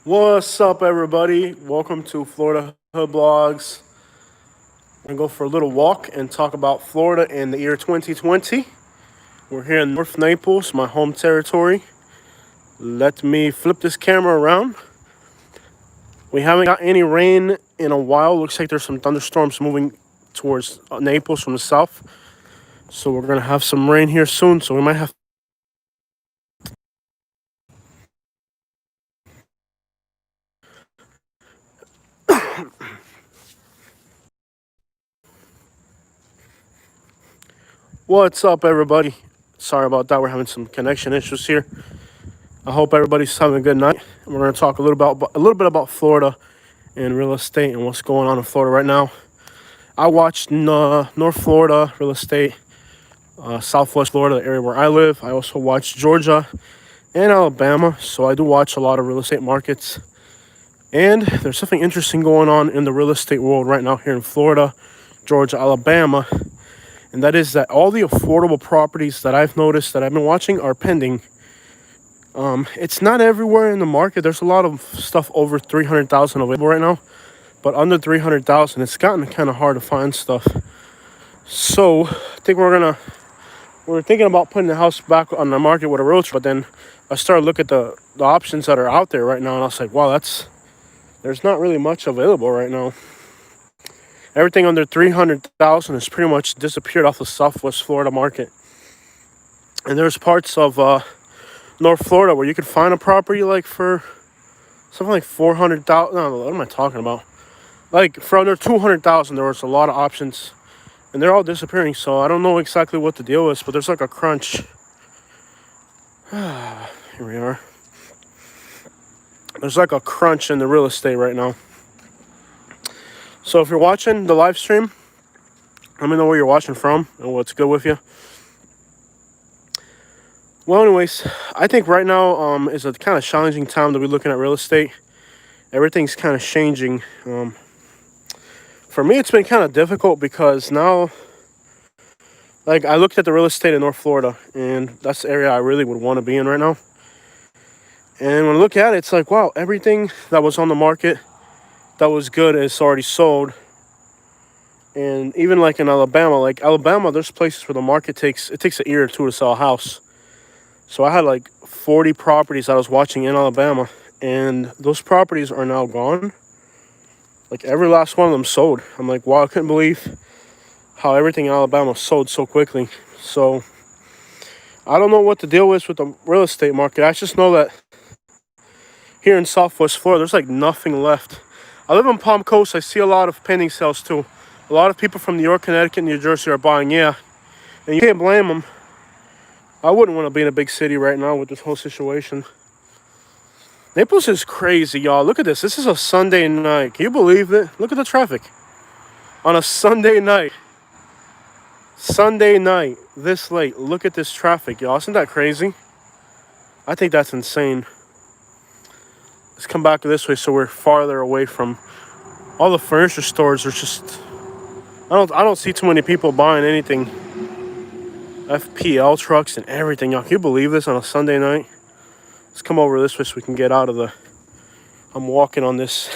What's up, everybody? Welcome to Florida Hood Blogs. I'm gonna go for a little walk and talk about Florida in the year 2020. We're here in North Naples, my home territory. Let me flip this camera around. We haven't got any rain in a while. Looks like there's some thunderstorms moving towards Naples from the south. So we're gonna have some rain here soon. So we might have. What's up, everybody? Sorry about that. We're having some connection issues here. I hope everybody's having a good night. We're going to talk a little bit about Florida and real estate and what's going on in Florida right now. I watched North Florida real estate, Southwest Florida, the area where I live. I also watched Georgia and Alabama, so I do watch a lot of real estate markets. And there's something interesting going on in the real estate world right now here in Florida, Georgia, Alabama, and that is that all the affordable properties that I've noticed that I've been watching are pending. It's not everywhere in the market. There's a lot of stuff over 300,000 available right now, but under 300,000, it's gotten kind of hard to find stuff. So I think we're thinking about putting the house back on the market with a realtor. But then I started looking at the options that are out there right now, and I was like, wow, there's not really much available right now. Everything under 300,000 has pretty much disappeared off the Southwest Florida market, and there's parts of North Florida where you could find a property like for something like 400,000. No, what am I talking about? Like for under 200,000, there was a lot of options, and they're all disappearing. So I don't know exactly what the deal is, but there's like a crunch. Here we are. There's like a crunch in the real estate right now. So if you're watching the live stream, let me know where you're watching from and what's good with you. Well, anyways, I think right now is a kind of challenging time to be looking at real estate. Everything's kind of changing. For me, it's been kind of difficult because now, like, I looked at the real estate in North Florida, and that's the area I really would want to be in right now. And when I look at it, it's like, wow, everything that was on the market that was good is already sold. And even like in Alabama, there's places where the market takes a year or two to sell a house. So I had like 40 properties I was watching in Alabama, and those properties are now gone. Like every last one of them sold. I'm like, wow, I couldn't believe how everything in Alabama sold so quickly. So I don't know what the deal is with the real estate market. I just know that here in Southwest Florida, there's like nothing left. I live in Palm Coast. I see a lot of pending sales too. A lot of people from New York, Connecticut, New Jersey are buying, yeah. And you can't blame them. I wouldn't want to be in a big city right now with this whole situation. Naples is crazy, y'all. Look at this. This is a Sunday night. Can you believe it? Look at the traffic. On a Sunday night. Sunday night, this late. Look at this traffic, y'all. Isn't that crazy? I think that's insane. Let's come back this way so we're farther away from all the furniture stores. Are just I don't see too many people buying anything. FPL trucks and everything, y'all. Can you believe this on a Sunday night? Let's come over this way so we can get out of the. I'm walking on this.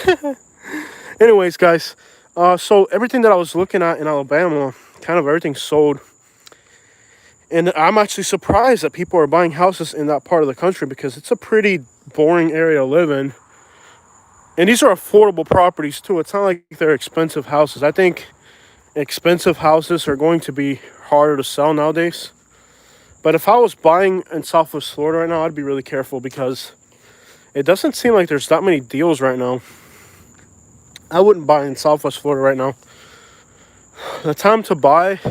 Anyways, guys. So everything that I was looking at in Alabama, kind of everything sold. And I'm actually surprised that people are buying houses in that part of the country because it's a pretty boring area to live in. And these are affordable properties too. It's not like they're expensive houses. I think expensive houses are going to be harder to sell nowadays. But if I was buying in Southwest Florida right now, I'd be really careful because it doesn't seem like there's that many deals right now. I wouldn't buy in Southwest Florida right now. The time to buy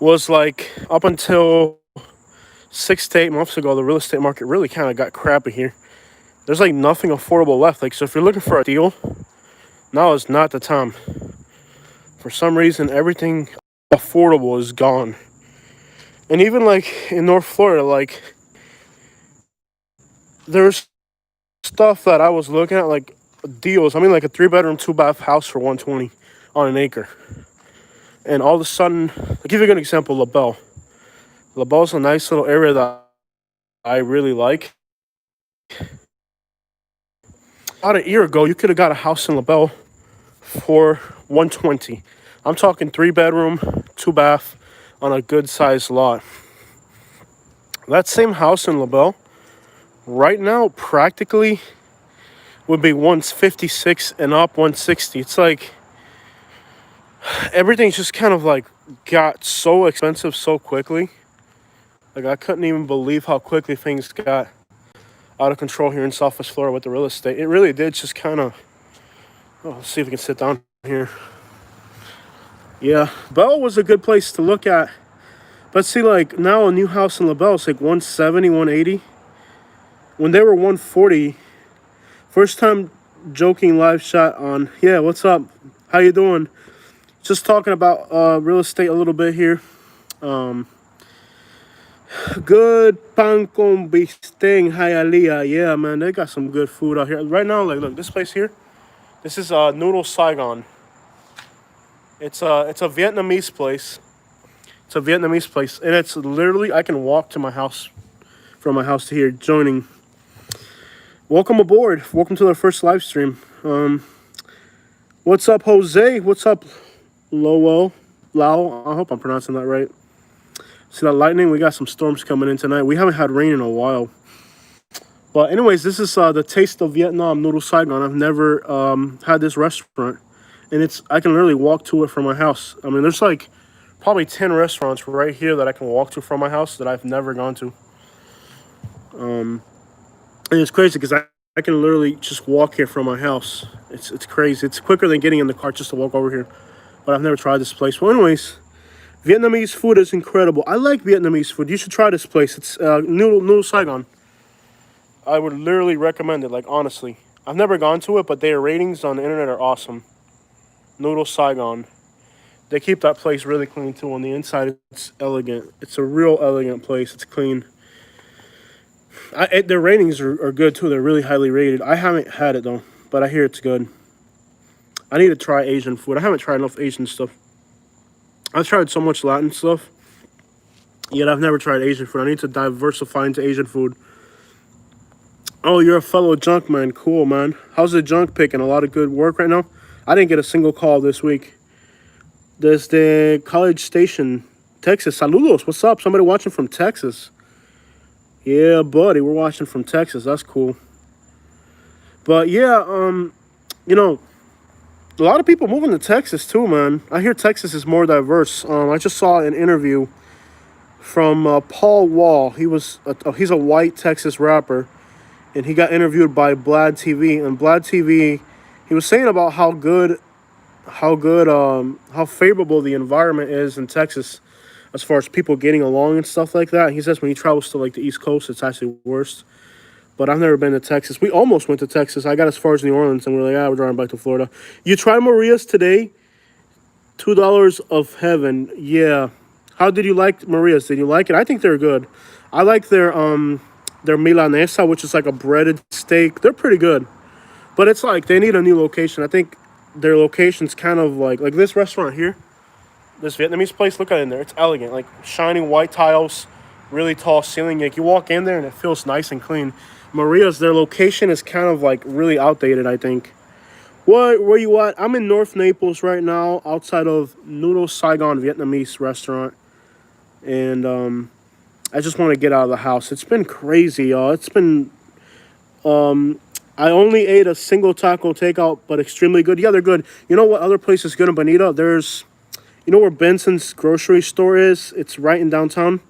was like up until 6 to 8 months ago. The real estate market really kind of got crappy here. There's like nothing affordable left. Like, so if you're looking for a deal, now is not the time. For some reason, everything affordable is gone. And even like in North Florida, like there's stuff that I was looking at, like deals. I mean, like a 3-bedroom, 2-bath house for 120 on an acre. And all of a sudden, I'll give you a good example, LaBelle. LaBelle's a nice little area that I really like. About a year ago, you could have got a house in LaBelle for 120. I'm talking 3 bedroom, 2 bath on a good sized lot. That same house in LaBelle right now practically would be 156 and up, 160. It's like everything's just kind of like got so expensive so quickly. Like I couldn't even believe how quickly things got out of control here in Southwest Florida with the real estate. It really did just kind of. Oh, let's see if we can sit down here. Yeah, Bell was a good place to look at. But see, like now a new house in LaBelle is like 170, 180. When they were 140, first time joking live shot on. Yeah, what's up? How you doing? Just talking about real estate a little bit here. Good pan con bistec, Hialeah. Yeah, man, they got some good food out here. Right now, like, look, this place here. This is Noodle Saigon. It's a Vietnamese place. It's a Vietnamese place, and it's literally I can walk to my house, from my house to here. Joining. Welcome aboard. Welcome to our first live stream. What's up, Jose? What's up, Lowell? Lau? I hope I'm pronouncing that right. See that lightning? We got some storms coming in tonight. We haven't had rain in a while. But anyways, this is the Taste of Vietnam, Noodle Saigon. I've never had this restaurant, and I can literally walk to it from my house. I mean, there's like probably 10 restaurants right here that I can walk to from my house that I've never gone to. And it's crazy because I can literally just walk here from my house. It's crazy. It's quicker than getting in the car just to walk over here. But I've never tried this place. Well, anyways, Vietnamese food is incredible. I like Vietnamese food. You should try this place. It's Noodle Saigon. I would literally recommend it, like, honestly. I've never gone to it, but their ratings on the internet are awesome. Noodle Saigon. They keep that place really clean, too. On the inside, it's elegant. It's a real elegant place. It's clean. Their ratings are good, too. They're really highly rated. I haven't had it, though, but I hear it's good. I need to try Asian food. I haven't tried enough Asian stuff. I've tried so much Latin stuff, yet I've never tried Asian food. I need to diversify into Asian food. Oh, you're a fellow junk man. Cool, man. How's the junk picking? A lot of good work right now? I didn't get a single call this week. Desde College Station, Texas. Saludos. What's up? Somebody watching from Texas. Yeah, buddy. We're watching from Texas. That's cool. But, yeah, you know, a lot of people moving to Texas, too, man. I hear Texas is more diverse. I just saw an interview from Paul Wall. He's a white Texas rapper. And he got interviewed by Vlad TV, and Vlad TV, he was saying about how favorable the environment is in Texas, as far as people getting along and stuff like that. He says when he travels to like the East Coast, it's actually worse. But I've never been to Texas. We almost went to Texas. I got as far as New Orleans, and we're like, we're driving back to Florida. You tried Maria's today? $2 of heaven. Yeah. How did you like Maria's? Did you like it? I think they're good. I like their milanesa, which is like a breaded steak. They're pretty good. But it's like they need a new location. I think their location's kind of like this restaurant here. This Vietnamese place, look at it in there. It's elegant. Like shiny white tiles, really tall ceiling. Like you walk in there and it feels nice and clean. Maria's, their location is kind of like really outdated, I think. Where you at? I'm in North Naples right now, outside of Noodle Saigon Vietnamese restaurant. And I just want to get out of the house. It's been crazy, y'all. It's been, I only ate a single taco takeout, but extremely good. Yeah, they're good. You know what other place is good in Bonita? You know where Benson's grocery store is? It's right in downtown.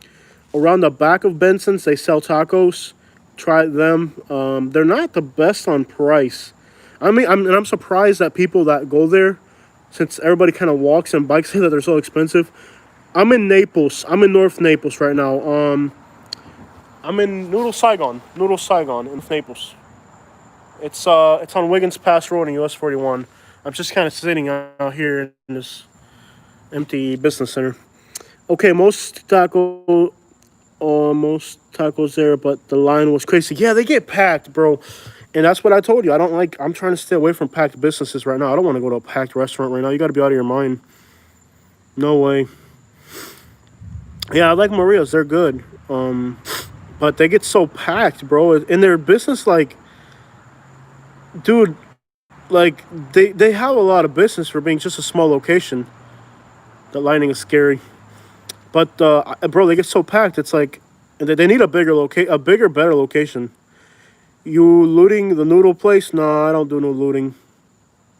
Around the back of Benson's, they sell tacos. Try them. They're not the best on price. I mean, I'm surprised that people that go there, since everybody kind of walks and bikes say that they're so expensive. I'm in Naples. I'm in North Naples right now. I'm in Noodle Saigon in Naples. It's on Wiggins Pass Road in US 41. I'm just kind of sitting out here in this empty business center. Okay, most tacos there, but the line was crazy. Yeah, they get packed, bro. And that's what I told you. I'm trying to stay away from packed businesses right now. I don't want to go to a packed restaurant right now. You got to be out of your mind. No way. Yeah, I like Maria's. They're good. But they get so packed, bro. In their business, like, dude, like they have a lot of business for being just a small location. The lighting is scary, but bro, they get so packed. It's like they need a bigger, better location. You looting the noodle place? No, I don't do no looting.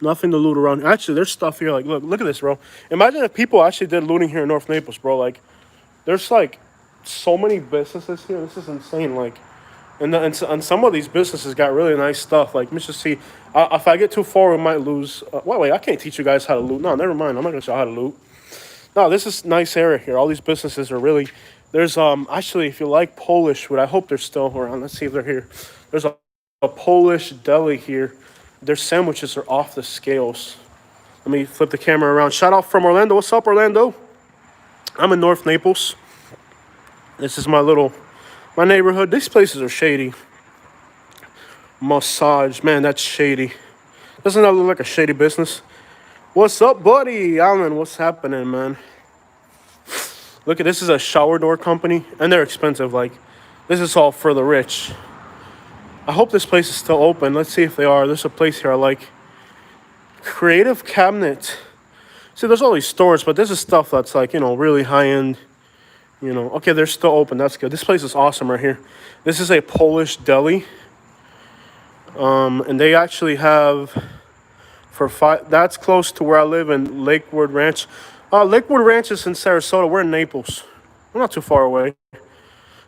Nothing to loot around. Actually, there's stuff here. Like, look at this, bro. Imagine if people actually did looting here in North Naples, bro. Like, there's like so many businesses here. This is insane. Like, and some of these businesses got really nice stuff. Like, let me just see. If I get too far, we might lose. Wait, I can't teach you guys how to loot. No, never mind. I'm not gonna show you how to loot. No, this is nice area here. All these businesses are really. There's actually, if you like Polish food, I hope they're still around. Let's see if they're here. There's a Polish deli here. Their sandwiches are off the scales. Let me flip the camera around. Shout out from Orlando. What's up, Orlando? I'm in North Naples. This is my neighborhood. These places are shady. Massage, man, that's shady. Doesn't that look like a shady business? What's up, buddy? Alan, what's happening, man? Look at this is a shower door company, and they're expensive. Like, this is all for the rich. I hope this place is still open. Let's see if they are. There's a place here I like. Creative Cabinet. See, there's all these stores, but this is stuff that's like, really high end. Okay, they're still open. That's good. This place is awesome right here. This is a Polish deli. And they actually have that's close to where I live in Lakewood Ranch. Lakewood Ranch is in Sarasota. We're in Naples. We're not too far away.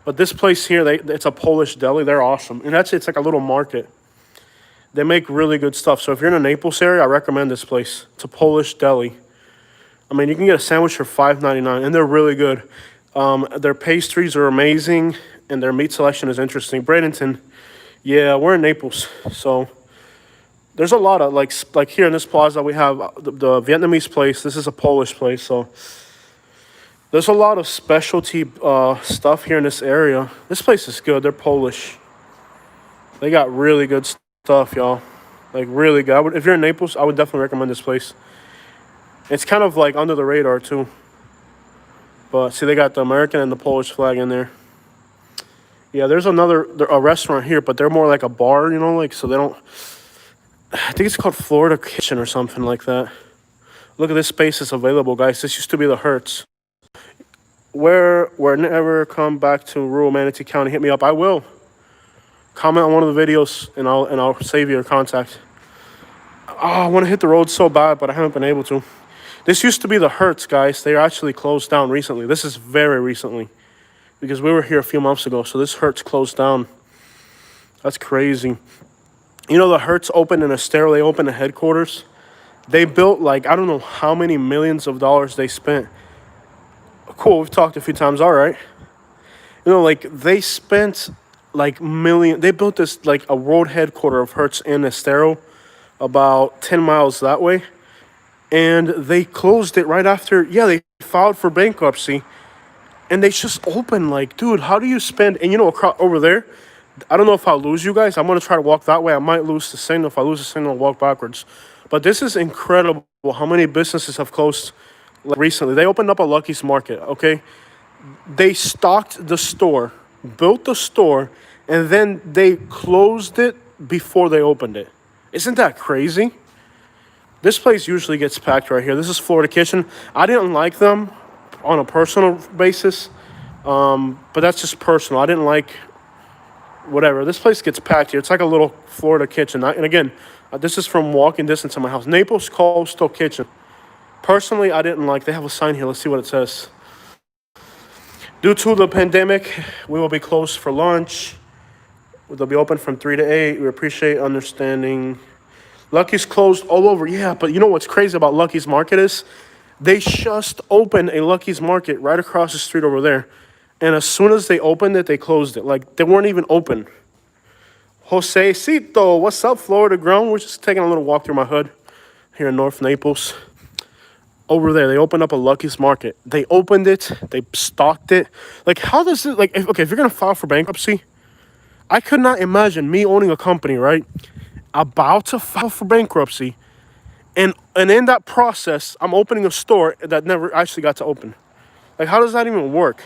But this place here, it's a Polish deli. They're awesome. And it's like a little market. They make really good stuff. So if you're in the Naples area, I recommend this place. It's a Polish deli. I mean, you can get a sandwich for $5.99, and they're really good. Their pastries are amazing, and their meat selection is interesting. Bradenton, yeah, we're in Naples. So there's a lot of, like here in this plaza, we have the Vietnamese place. This is a Polish place. So there's a lot of specialty stuff here in this area. This place is good. They're Polish. They got really good stuff, y'all. Like, really good. If you're in Naples, I would definitely recommend this place. It's kind of like under the radar, too. But see, they got the American and the Polish flag in there. Yeah, there's a restaurant here, but they're more like a bar, like, so they don't. I think it's called Florida Kitchen or something like that. Look at this space that's available, guys. This used to be the Hertz. Whenever come back to rural Manatee County, hit me up. I will. Comment on one of the videos, and I'll save your contact. Oh, I want to hit the road so bad, but I haven't been able to. This used to be the Hertz, guys. They actually closed down recently. This is very recently, because we were here a few months ago. So this Hertz closed down. That's crazy. The Hertz opened in Estero. They opened a headquarters. They built like, I don't know how many millions of dollars they spent. Cool, we've talked a few times. All right. Like they spent like they built this like a world headquarter of Hertz in Estero, about 10 miles that way. And they closed it right after. Yeah, they filed for bankruptcy. And they just opened. Like, dude, how do you spend? And across over there, I don't know if I'll lose you guys. I'm going to try to walk that way. I might lose the signal. If I lose the signal, I'll walk backwards. But this is incredible how many businesses have closed recently. They opened up a Lucky's Market, okay? They stocked the store, built the store, and then they closed it before they opened it. Isn't that crazy? This place usually gets packed right here. This is Florida Kitchen. I didn't like them on a personal basis, but that's just personal. I didn't like whatever. This place gets packed here. It's like a little Florida Kitchen. And again, this is from walking distance to my house. Naples Coastal Kitchen. Personally, I didn't like. They have a sign here. Let's see what it says. Due to the pandemic, we will be closed for lunch. They'll be open from 3 to 8. We appreciate understanding. Lucky's closed all over. Yeah, but you know what's crazy about Lucky's Market is they just opened a Lucky's Market right across the street over there. And as soon as they opened it, they closed it. Like, they weren't even open. Jose Cito, what's up, Florida Grown? We're just taking a little walk through my hood here in North Naples. Over there, they opened up a Lucky's Market. They opened it. They stocked it. Like, how does it, like, if you're going to file for bankruptcy, I could not imagine me owning a company, right, about to file for bankruptcy, and in that process, I'm opening a store that never actually got to open. Like, how does that even work?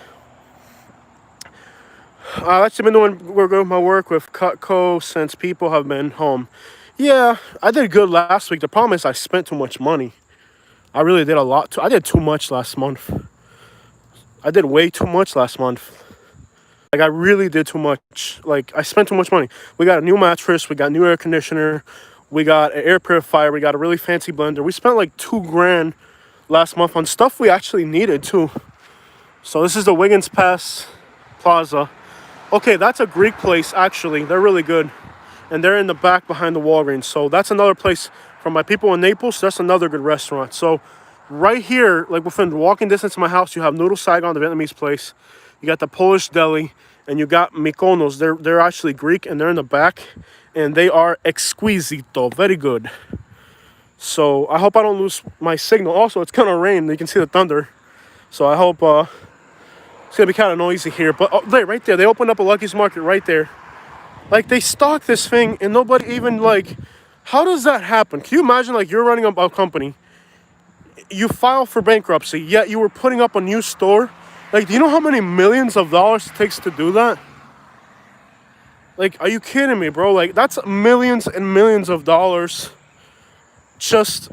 I've actually been doing my work with Cutco since people have been home. Yeah, I did good last week. The problem is I spent too much money. I really did a lot. I did too much last month. I did way too much last month. Like, I really did too much. Like, I spent too much money. We got a new mattress. We got new air conditioner. We got an air purifier. We got a really fancy blender. We spent like 2 grand last month on stuff we actually needed too. So this is the Wiggins Pass Plaza. Okay, that's a Greek place actually. They're really good. And they're in the back behind the Walgreens. So that's another place from my people in Naples. That's another good restaurant. So right here, like within walking distance of my house, you have Noodle Saigon, the Vietnamese place. You got the Polish deli, and you got Mykonos. They're actually Greek, and they're in the back, and they are exquisito, very good. So I hope I don't lose my signal. Also, it's gonna rain. You can see the thunder. So I hope it's gonna be kind of noisy here. But there, right there, they opened up a Lucky's Market right there. Like, they stock this thing, and nobody even, like, how does that happen? Can you imagine, like, you're running a company, you file for bankruptcy, yet you were putting up a new store? Like, do you know how many millions of dollars it takes to do that? Like, are you kidding me, bro? Like, that's millions and millions of dollars just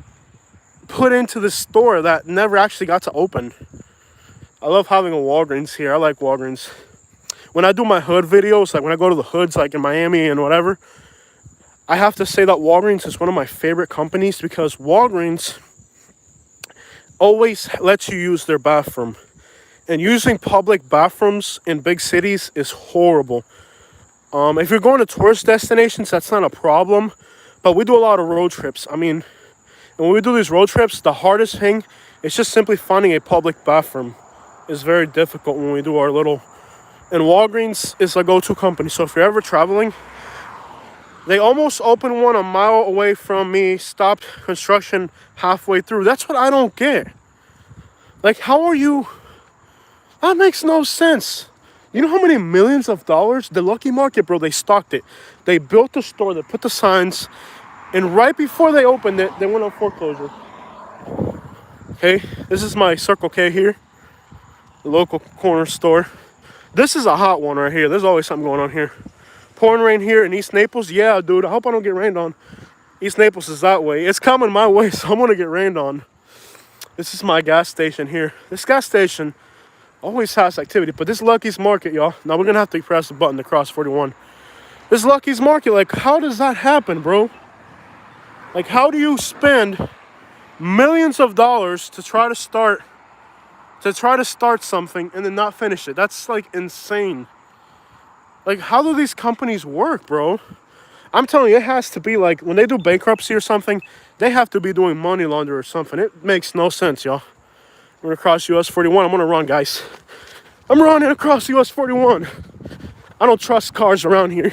put into the store that never actually got to open. I love having a Walgreens here. I like Walgreens. When I do my hood videos, like when I go to the hoods, like in Miami and whatever, I have to say that Walgreens is one of my favorite companies because Walgreens always lets you use their bathroom. And using public bathrooms in big cities is horrible. If you're going to tourist destinations, that's not a problem. But we do a lot of road trips. I mean, when we do these road trips, the hardest thing is just simply finding a public bathroom. It's very difficult when we do our little... And Walgreens is a go-to company. So if you're ever traveling, they almost opened one a mile away from me, stopped construction halfway through. That's what I don't get. Like, how are you... That makes no sense. You know how many millions of dollars? The Lucky Market, bro, they stocked it. They built the store, they put the signs, and right before they opened it, they went on foreclosure. Okay, this is my Circle K here, the local corner store. This is a hot one right here. There's always something going on here. Pouring rain here in East Naples. Yeah, dude, I hope I don't get rained on. East Naples is that way. It's coming my way, so I'm gonna get rained on. This is my gas station here. This gas station always has activity, but this Lucky's Market, y'all. Now we're gonna have to press the button to cross 41. This Lucky's Market, like, how does that happen, bro? Like, how do you spend millions of dollars to try to start something and then not finish it? That's like insane. Like, how do these companies work, bro? I'm telling you, it has to be like when they do bankruptcy or something, they have to be doing money laundering or something. It makes no sense, y'all. We're gonna cross US 41. I'm gonna run, guys. I'm running across US 41. I don't trust cars around here.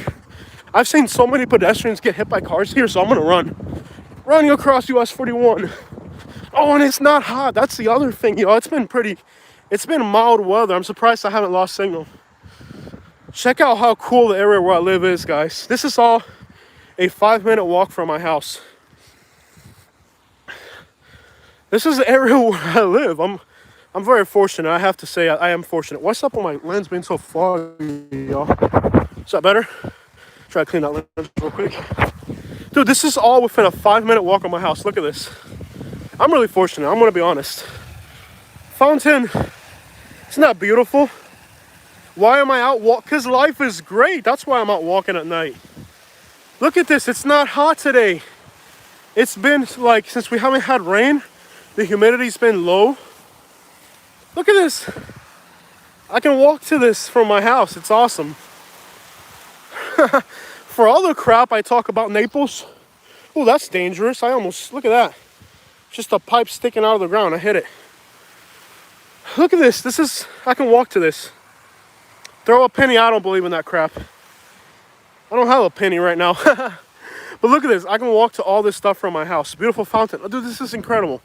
I've seen so many pedestrians get hit by cars here, so I'm gonna run. Running across US 41. Oh, and it's not hot. That's the other thing, y'all. It's been mild weather. I'm surprised I haven't lost signal. Check out how cool the area where I live is, guys. This is all a 5-minute walk from my house. This is the area where I live. I'm very fortunate. I have to say I am fortunate. What's up with my lens being so foggy, y'all? Is that better? Try to clean that lens real quick. Dude, this is all within a 5-minute walk from my house. Look at this. I'm really fortunate. I'm gonna be honest. Fountain, isn't that beautiful? Why am I out walking? Because life is great. That's why I'm out walking at night. Look at this. It's not hot today. It's been like, since we haven't had rain, the humidity's been low. Look at this. I can walk to this from my house. It's awesome. For all the crap I talk about Naples, oh, that's dangerous. Look at that. Just a pipe sticking out of the ground. I hit it. Look at this. I can walk to this. Throw a penny. I don't believe in that crap. I don't have a penny right now. But look at this. I can walk to all this stuff from my house. Beautiful fountain. Oh, dude, this is incredible.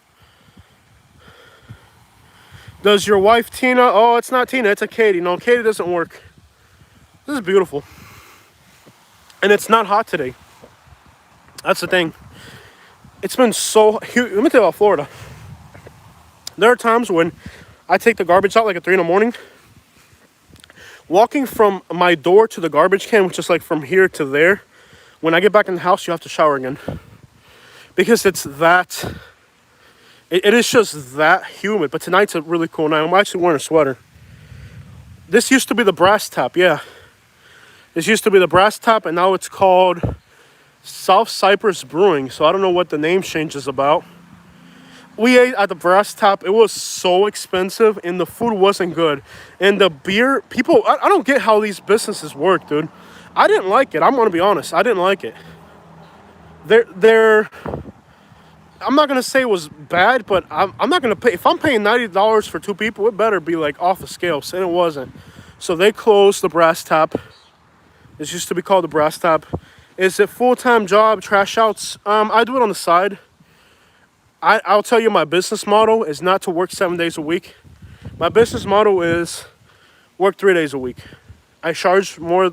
Does your wife Tina? Oh, it's not Tina. It's a Katie. No, Katie doesn't work. This is beautiful. And it's not hot today. That's the thing. It's been so... Let me tell you about Florida. There are times when I take the garbage out like at 3 in the morning. Walking from my door to the garbage can, which is like from here to there, When I get back in the house, you have to shower again. Because it's that, it is just that humid. But tonight's a really cool night. I'm actually wearing a sweater. This used to be the Brass Tap, yeah. This used to be the Brass Tap, and now it's called South Cypress Brewing. So I don't know what the name change is about. We ate at the Brass Tap. It was so expensive, and the food wasn't good. And the beer, people, I don't get how these businesses work, dude. I didn't like it. I'm gonna be honest. I didn't like it. They're I'm not gonna say it was bad, but I'm not gonna pay. If I'm paying $90 for 2 people, it better be like off the scales, and it wasn't. So they closed the Brass Tap. This used to be called the Brass Tap. Is it full-time job? Trash outs? I do it on the side. I'll tell you, my business model is not to work 7 days a week. My business model is work 3 days a week. I charge more.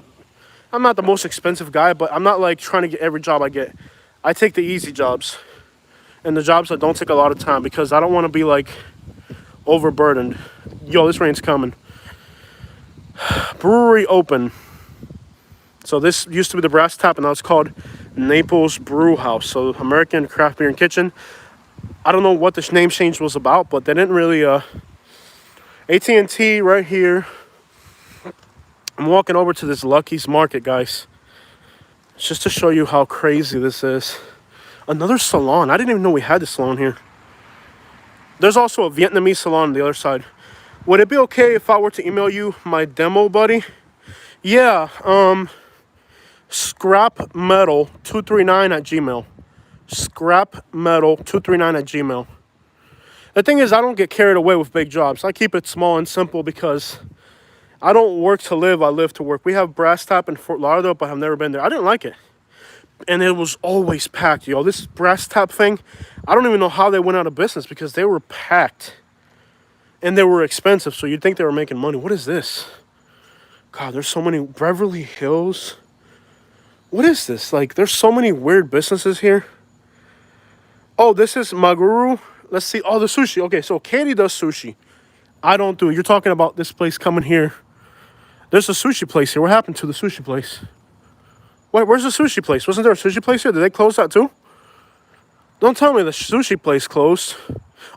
I'm not the most expensive guy, but I'm not like trying to get every job I get. I take the easy jobs and the jobs that don't take a lot of time because I don't want to be like overburdened. Yo, this rain's coming. Brewery open. So this used to be the Brass Tap, and now it's called Naples Brew House. So American Craft Beer and Kitchen. I don't know what this name change was about, but they didn't really, AT&T right here. I'm walking over to this Lucky's Market, guys. Just to show you how crazy this is. Another salon. I didn't even know we had this salon here. There's also a Vietnamese salon on the other side. Would it be okay if I were to email you my demo, buddy? Yeah, scrapmetal239@gmail. Scrapmetal239@gmail. The thing is, I don't get carried away with big jobs. I keep it small and simple because I don't work to live, I live to work. We have Brass Tap in Fort Lauderdale, but I've never been there. I didn't like it. And it was always packed, yo. This Brass Tap thing, I don't even know how they went out of business because they were packed. And they were expensive, so you'd think they were making money. What is this? God, there's so many. Beverly Hills. What is this? Like, there's so many weird businesses here. Oh, this is Maguru. Let's see. Oh, the sushi. Okay, so Katie does sushi. I don't do it. You're talking about this place coming here. There's a sushi place here. What happened to the sushi place? Wait, where's the sushi place? Wasn't there a sushi place here? Did they close that too? Don't tell me the sushi place closed.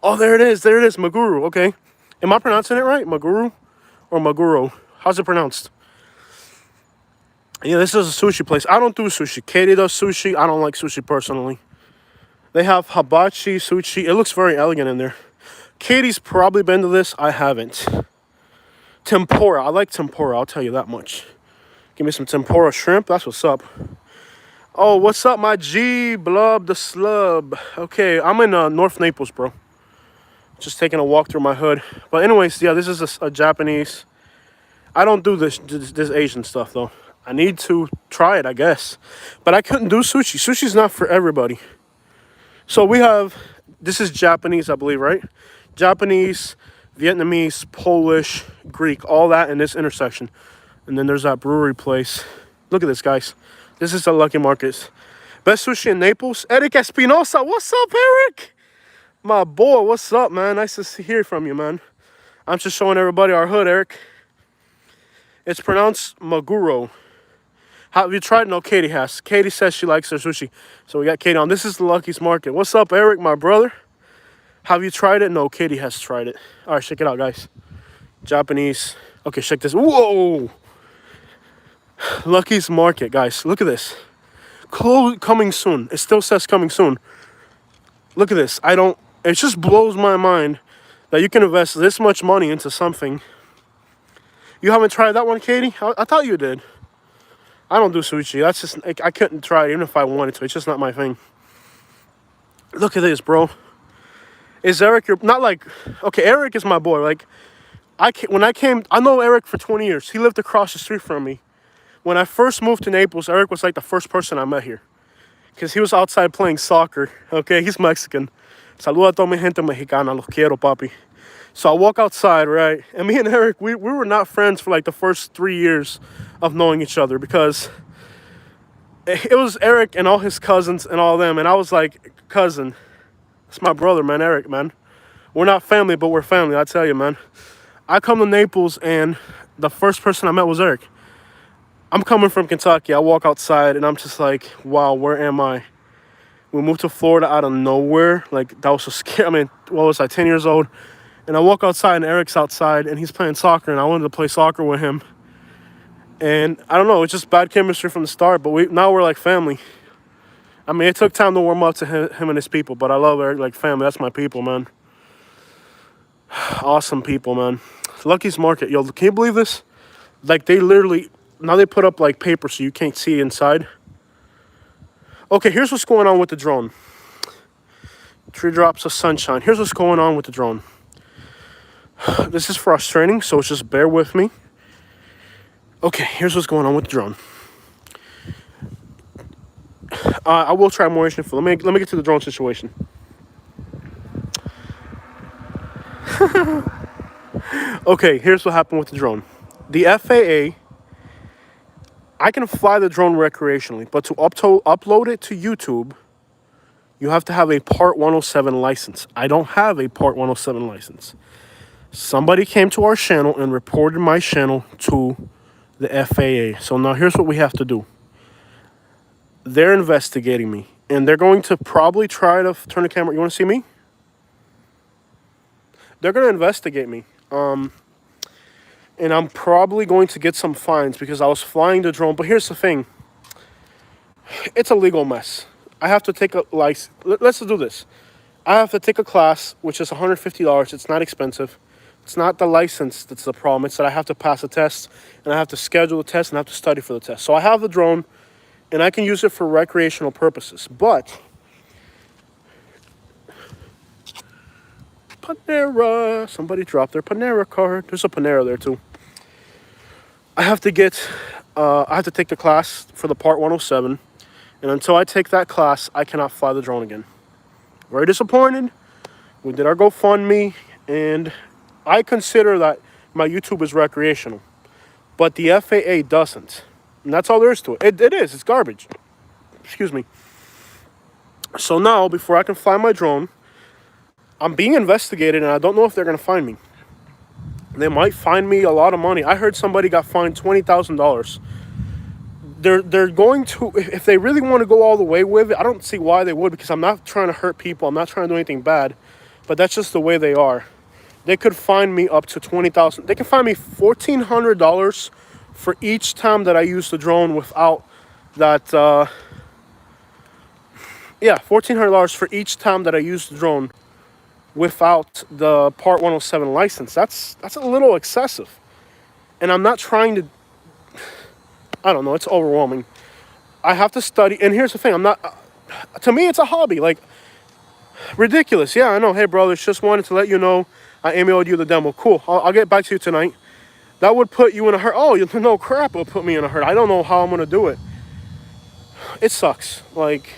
Oh, there it is. There it is. Maguru. Okay. Am I pronouncing it right? Maguru or Maguro? How's it pronounced? Yeah, this is a sushi place. I don't do sushi. Katie does sushi. I don't like sushi personally. They have hibachi sushi. It looks very elegant in there. Katie's probably been to this. I haven't. Tempura. I like tempura. I'll tell you that much. Give me some tempura shrimp. That's what's up. Oh, what's up, my G? Blub the slub. Okay, I'm in North Naples, bro. Just taking a walk through my hood. But anyways, yeah, this is a Japanese. I don't do this Asian stuff, though. I need to try it, I guess. But I couldn't do sushi. Sushi's not for everybody. So we have, this is Japanese, I believe, right? Japanese, Vietnamese, Polish, Greek, all that in this intersection. And then there's that brewery place. Look at this, guys. This is the Lucky Markets. Best sushi in Naples. Eric Espinosa. What's up, Eric? My boy, what's up, man? Nice to hear from you, man. I'm just showing everybody our hood, Eric. It's pronounced Maguro. Have you tried? No, Katie has. Katie says she likes her sushi. So we got Katie on. This is the Lucky's Market. What's up, Eric, my brother? Have you tried it? No, Katie has tried it. All right, check it out, guys. Japanese. Okay, check this. Whoa! Lucky's Market, guys. Look at this. Coming soon. It still says coming soon. Look at this. It just blows my mind that you can invest this much money into something. You haven't tried that one, Katie? I thought you did. I don't do sushi. That's just, I couldn't try it even if I wanted to. It's just not my thing. Look at this, bro. Is Eric not like, okay, Eric is my boy. Like, I know Eric for 20 years. He lived across the street from me. When I first moved to Naples, Eric was like the first person I met here. Because he was outside playing soccer. Okay, he's Mexican. Saluda a toda mi gente mexicana. Los quiero, papi. So I walk outside, right? And me and Eric, we were not friends for like the first 3 years of knowing each other. Because it was Eric and all his cousins and all them. And I was like, cousin, it's my brother, man, Eric, man. We're not family, but we're family, I tell you, man. I come to Naples and the first person I met was Eric. I'm coming from Kentucky. I walk outside and I'm just like, wow, where am I? We moved to Florida out of nowhere. Like, that was so scary. I mean, what was I, 10 years old? And I walk outside and Eric's outside and he's playing soccer and I wanted to play soccer with him. And I don't know, it's just bad chemistry from the start, but now we're like family. I mean, it took time to warm up to him and his people, but I love Eric like family. That's my people, man. Awesome people, man. Lucky's Market. Yo, can you believe this? Like, they literally, now they put up like paper so you can't see inside. Okay, here's what's going on with the drone. Tree drops of sunshine. Here's what's going on with the drone. This is frustrating, so just bear with me. Okay, here's what's going on with the drone. I will try more info. Let me get to the drone situation. Okay, here's what happened with the drone. The FAA, I can fly the drone recreationally, but to upload it to YouTube, you have to have a Part 107 license. I don't have a Part 107 license. Somebody came to our channel and reported my channel to the FAA. So now here's what we have to do. They're investigating me, and they're going to probably try to turn the camera. You want to see me? They're going to investigate me. And I'm probably going to get some fines because I was flying the drone. But here's the thing. It's a legal mess. I have to take a license. Let's do this. I have to take a class, which is $150. It's not expensive. It's not the license that's the problem. It's that I have to pass a test, and I have to schedule the test, and I have to study for the test. So I have the drone, and I can use it for recreational purposes. But Panera, somebody dropped their Panera card. There's a Panera there too. I have to take the class for the Part 107, and until I take that class, I cannot fly the drone again. Very disappointed. We did our GoFundMe, and I consider that my YouTube is recreational, but the FAA doesn't, and that's all there is to it. It is. It's garbage. Excuse me. So now, before I can fly my drone, I'm being investigated, and I don't know if they're going to find me. They might fine me a lot of money. I heard somebody got fined $20,000. They're going to, if they really want to go all the way with it, I don't see why they would, because I'm not trying to hurt people. I'm not trying to do anything bad, but that's just the way they are. They could fine me up to $20,000. They can fine me $1,400 for each time that I use the drone without that. $1,400 for each time that I use the drone without the Part 107 license. That's a little excessive. And I'm not trying to, I don't know, it's overwhelming. I have to study, and here's the thing, to me it's a hobby, like, ridiculous. Yeah, I know, hey brothers, just wanted to let you know I emailed you the demo. Cool, I'll get back to you tonight. That would put you in a hurt. Oh, no crap, it'll put me in a hurt. I don't know how I'm gonna do it. It sucks. Like,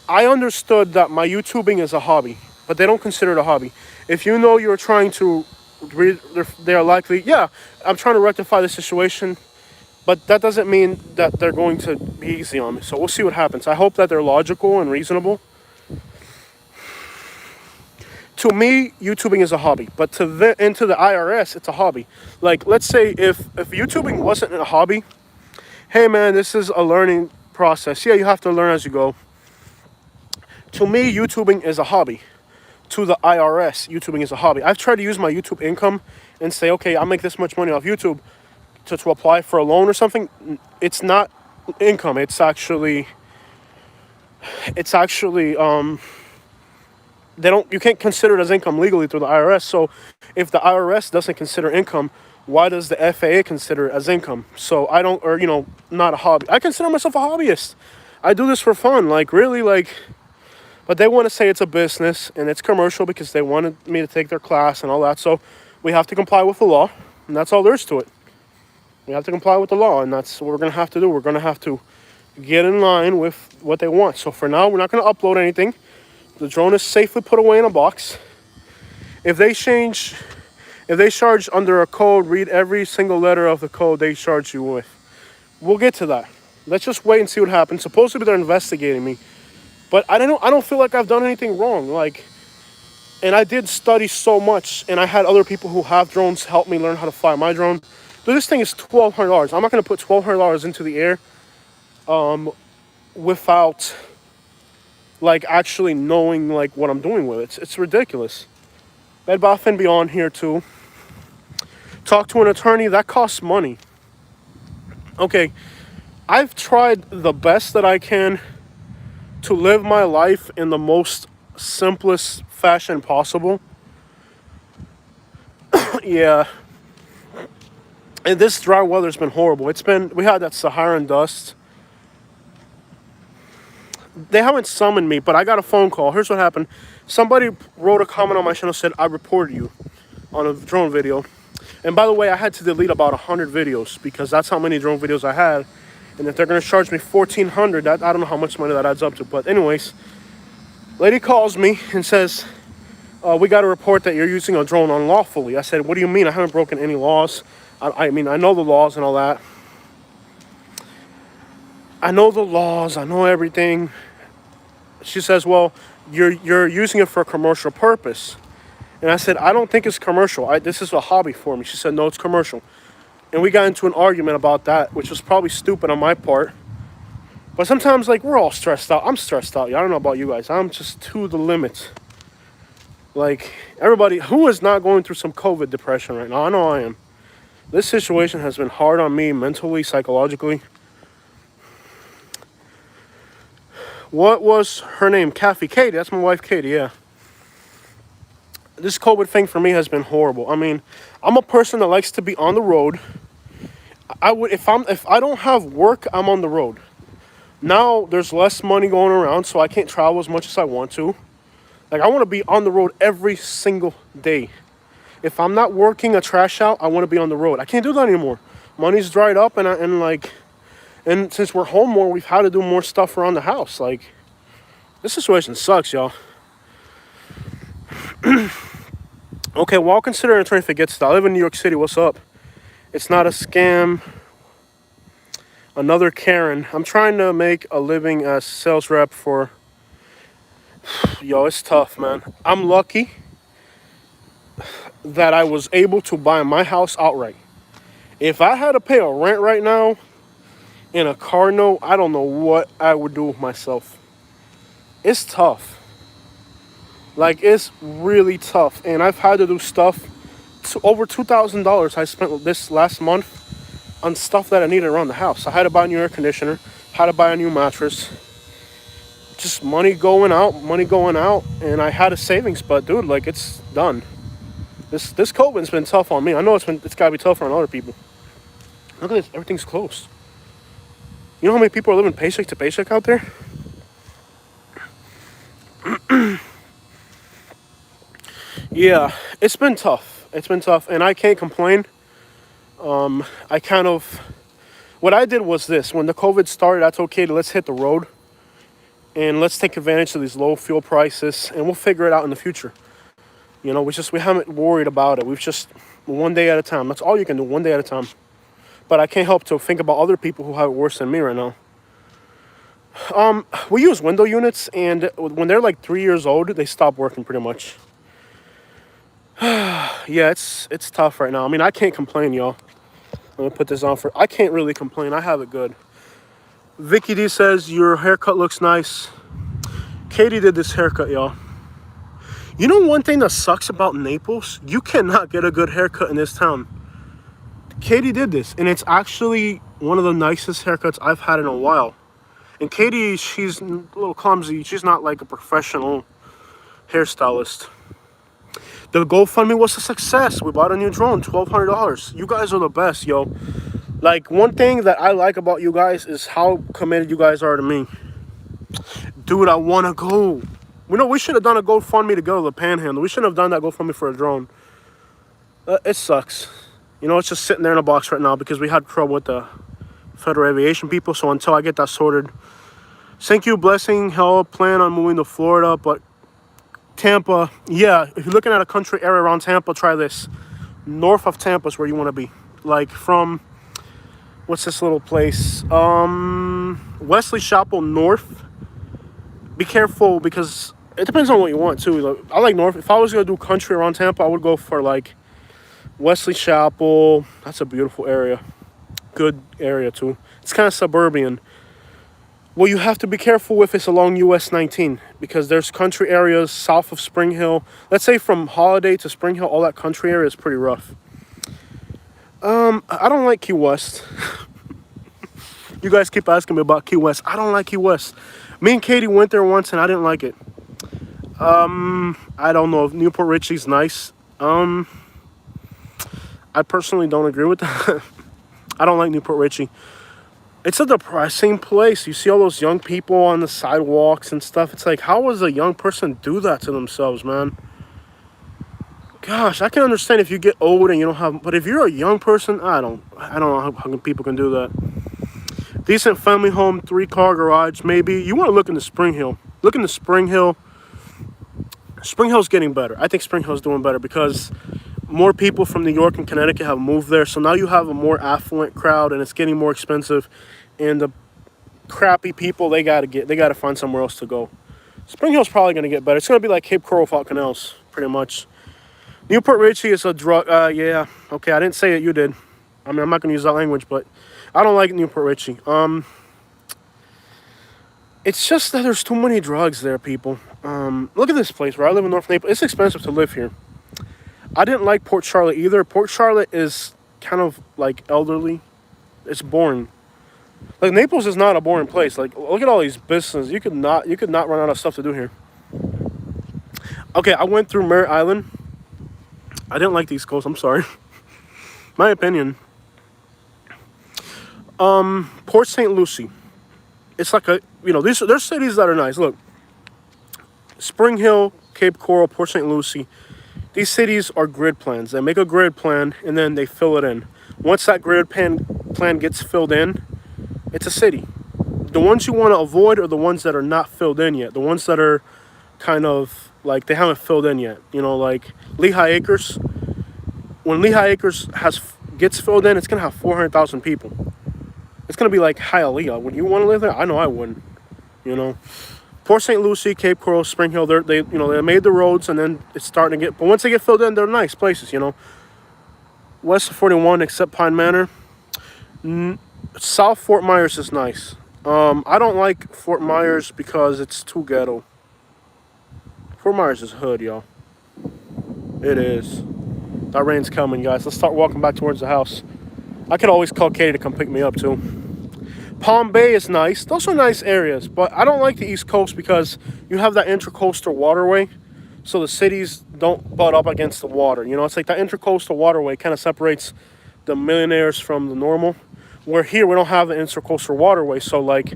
I understood that my YouTubing is a hobby, but they don't consider it a hobby. If you know you're trying to read, they're likely, yeah, I'm trying to rectify the situation, but that doesn't mean that they're going to be easy on me. So we'll see what happens. I hope that they're logical and reasonable. To me, YouTubing is a hobby, but to the IRS, it's a hobby. Like, let's say if YouTubing wasn't a hobby, hey man, this is a learning process. Yeah, you have to learn as you go. To me, YouTubing is a hobby. To the IRS, YouTubing is a hobby. I've tried to use my YouTube income and say, okay, I'll make this much money off YouTube to apply for a loan or something. It's not income. It's actually you can't consider it as income legally through the IRS. So if the IRS doesn't consider income, why does the FAA consider it as income? So I don't, or, not a hobby. I consider myself a hobbyist. I do this for fun, like, really, like, but they want to say it's a business and it's commercial because they wanted me to take their class and all that. So we have to comply with the law, and that's all there is to it. We have to comply with the law, and that's what we're going to have to do. We're going to have to get in line with what they want. So for now, we're not going to upload anything. The drone is safely put away in a box. If they charge under a code, read every single letter of the code they charge you with. We'll get to that. Let's just wait and see what happens. Supposedly they're investigating me, but I don't feel like I've done anything wrong. Like, and I did study so much, and I had other people who have drones help me learn how to fly my drone. This thing is $1,200. I'm not gonna put $1,200 into the air without like actually knowing like what I'm doing with it. It's ridiculous. Bed Bath & Beyond here too. Talk to an attorney, that costs money. Okay, I've tried the best that I can to live my life in the most simplest fashion possible. Yeah. And this dry weather's been horrible. We had that Saharan dust. They haven't summoned me, but I got a phone call. Here's what happened. Somebody wrote a comment on my channel, said, I reported you on a drone video. And by the way, I had to delete about 100 videos because that's how many drone videos I had. And if they're going to charge me $1,400, I don't know how much money that adds up to. But anyways, lady calls me and says, we got a report that you're using a drone unlawfully. I said, what do you mean? I haven't broken any laws. I mean, I know the laws and all that. I know the laws. I know everything. She says, well, you're using it for a commercial purpose. And I said, I don't think it's commercial. This is a hobby for me. She said, no, it's commercial. And we got into an argument about that, which was probably stupid on my part. But sometimes, like, we're all stressed out. I'm stressed out. I don't know about you guys. I'm just to the limit. Like, everybody, who is not going through some COVID depression right now? I know I am. This situation has been hard on me mentally, psychologically. What was her name? Katie. That's my wife, Katie, yeah. This COVID thing for me has been horrible. I mean, I'm a person that likes to be on the road. If I don't have work, I'm on the road. Now there's less money going around, so I can't travel as much as I want to. Like, I want to be on the road every single day. If I'm not working a trash out, I want to be on the road. I can't do that anymore. Money's dried up, and since we're home more, we've had to do more stuff around the house. Like, this situation sucks, y'all. Okay, well, I'll consider an attorney if it gets that. I live in New York City. What's up? It's not a scam. Another Karen. I'm trying to make a living as sales rep for... Yo, it's tough, man. I'm lucky that I was able to buy my house outright. If I had to pay a rent right now and a car note, I don't know what I would do with myself. It's tough. Like, it's really tough. And I've had to do stuff. Over $2,000 I spent this last month on stuff that I needed around the house. I had to buy a new air conditioner. Had to buy a new mattress. Just money going out. And I had a savings. But, dude, like, it's done. This COVID's been tough on me. I know it's got to be tougher on other people. Look at this. Everything's closed. You know how many people are living paycheck to paycheck out there? Yeah, it's been tough. And I can't complain. What I did was this. When the COVID started, I told Katie, let's hit the road. And let's take advantage of these low fuel prices. And we'll figure it out in the future. You know, we haven't worried about it. We've just, one day at a time. That's all you can do, one day at a time. But I can't help to think about other people who have it worse than me right now. We use window units. And when they're like 3 years old, they stop working pretty much. Yeah, it's tough right now. I mean, I can't complain, y'all. Let me put this on I can't really complain. I have it good. Vicky D says, your haircut looks nice. Katie did this haircut, y'all. You know one thing that sucks about Naples? You cannot get a good haircut in this town. Katie did this, and it's actually one of the nicest haircuts I've had in a while. And Katie, she's a little clumsy. She's not like a professional hairstylist. The GoFundMe was a success. We bought a new drone, $1,200. You guys are the best, yo. Like, one thing that I like about you guys is how committed you guys are to me. Dude, I want to go. We should have done a GoFundMe to go to the Panhandle. We shouldn't have done that GoFundMe for a drone. It sucks. You know, it's just sitting there in a box right now because we had trouble with the Federal Aviation people. So until I get that sorted. Thank you, Blessing. Hell, plan on moving to Florida, but Tampa, yeah, if you're looking at a country area around Tampa, try this. North of Tampa is where you want to be. Like from, what's this little place? Wesley Chapel North. Be careful because it depends on what you want too. I like North. If I was going to do country around Tampa, I would go for like Wesley Chapel, that's a beautiful area. Good area too. It's kind of suburban. Well, you have to be careful if it's along US 19 because there's country areas south of Spring Hill. Let's say from Holiday to Spring Hill, all that country area is pretty rough. I don't like Key West. You guys keep asking me about Key West. I don't like Key West. Me and Katie went there once and I didn't like it. I don't know if Newport Richie's nice. I personally don't agree with that. I don't like Newport Richie. It's a depressing place. You see all those young people on the sidewalks and stuff. It's like, how does a young person do that to themselves, man? Gosh, I can understand if you get old and you don't have, but if you're a young person, I don't know how people can do that. Decent family home, 3-car garage, maybe. You want to look into Spring Hill. Look into Spring Hill. Spring Hill's getting better. I think Spring Hill's doing better because more people from New York and Connecticut have moved there. So now you have a more affluent crowd and it's getting more expensive. And the crappy people, they gotta find somewhere else to go. Spring Hill's probably gonna get better. It's gonna be like Cape Coral, Falconels, pretty much. Newport Richie is a drug. Yeah, okay. I didn't say it. You did. I mean, I'm not gonna use that language, but I don't like Newport Richie. It's just that there's too many drugs there, people. Look at this place where I live in North Naples. It's expensive to live here. I didn't like Port Charlotte either. Port Charlotte is kind of like elderly. It's boring. Like Naples is not a boring place. Like look at all these businesses. You could not run out of stuff to do here. Okay, I went through Merritt Island. I didn't like the East Coast. I'm sorry. My opinion. Port St. Lucie. It's like there's cities that are nice. Look, Spring Hill, Cape Coral, Port St. Lucie. These cities are grid plans. They make a grid plan and then they fill it in. Once that grid plan gets filled in, it's a city. The ones you want to avoid are the ones that are not filled in yet. The ones that are kind of like they haven't filled in yet. Like Lehigh Acres. When Lehigh Acres gets filled in, it's gonna have 400,000 people. It's gonna be like Hialeah. Would you want to live there? I know I wouldn't. Port St. Lucie, Cape Coral, Spring Hill. They made the roads and then it's starting to get. But once they get filled in, they're nice places. West of 41, except Pine Manor. South Fort Myers is nice. I don't like Fort Myers because it's too ghetto. Fort Myers is hood, y'all. It is. That rain's coming, guys. Let's start walking back towards the house. I could always call Katie to come pick me up, too. Palm Bay is nice. Those are nice areas, but I don't like the East Coast because you have that intercoastal waterway, so the cities don't butt up against the water. It's like that intercoastal waterway kind of separates the millionaires from the normal. Where here we don't have the intercoastal waterway, so like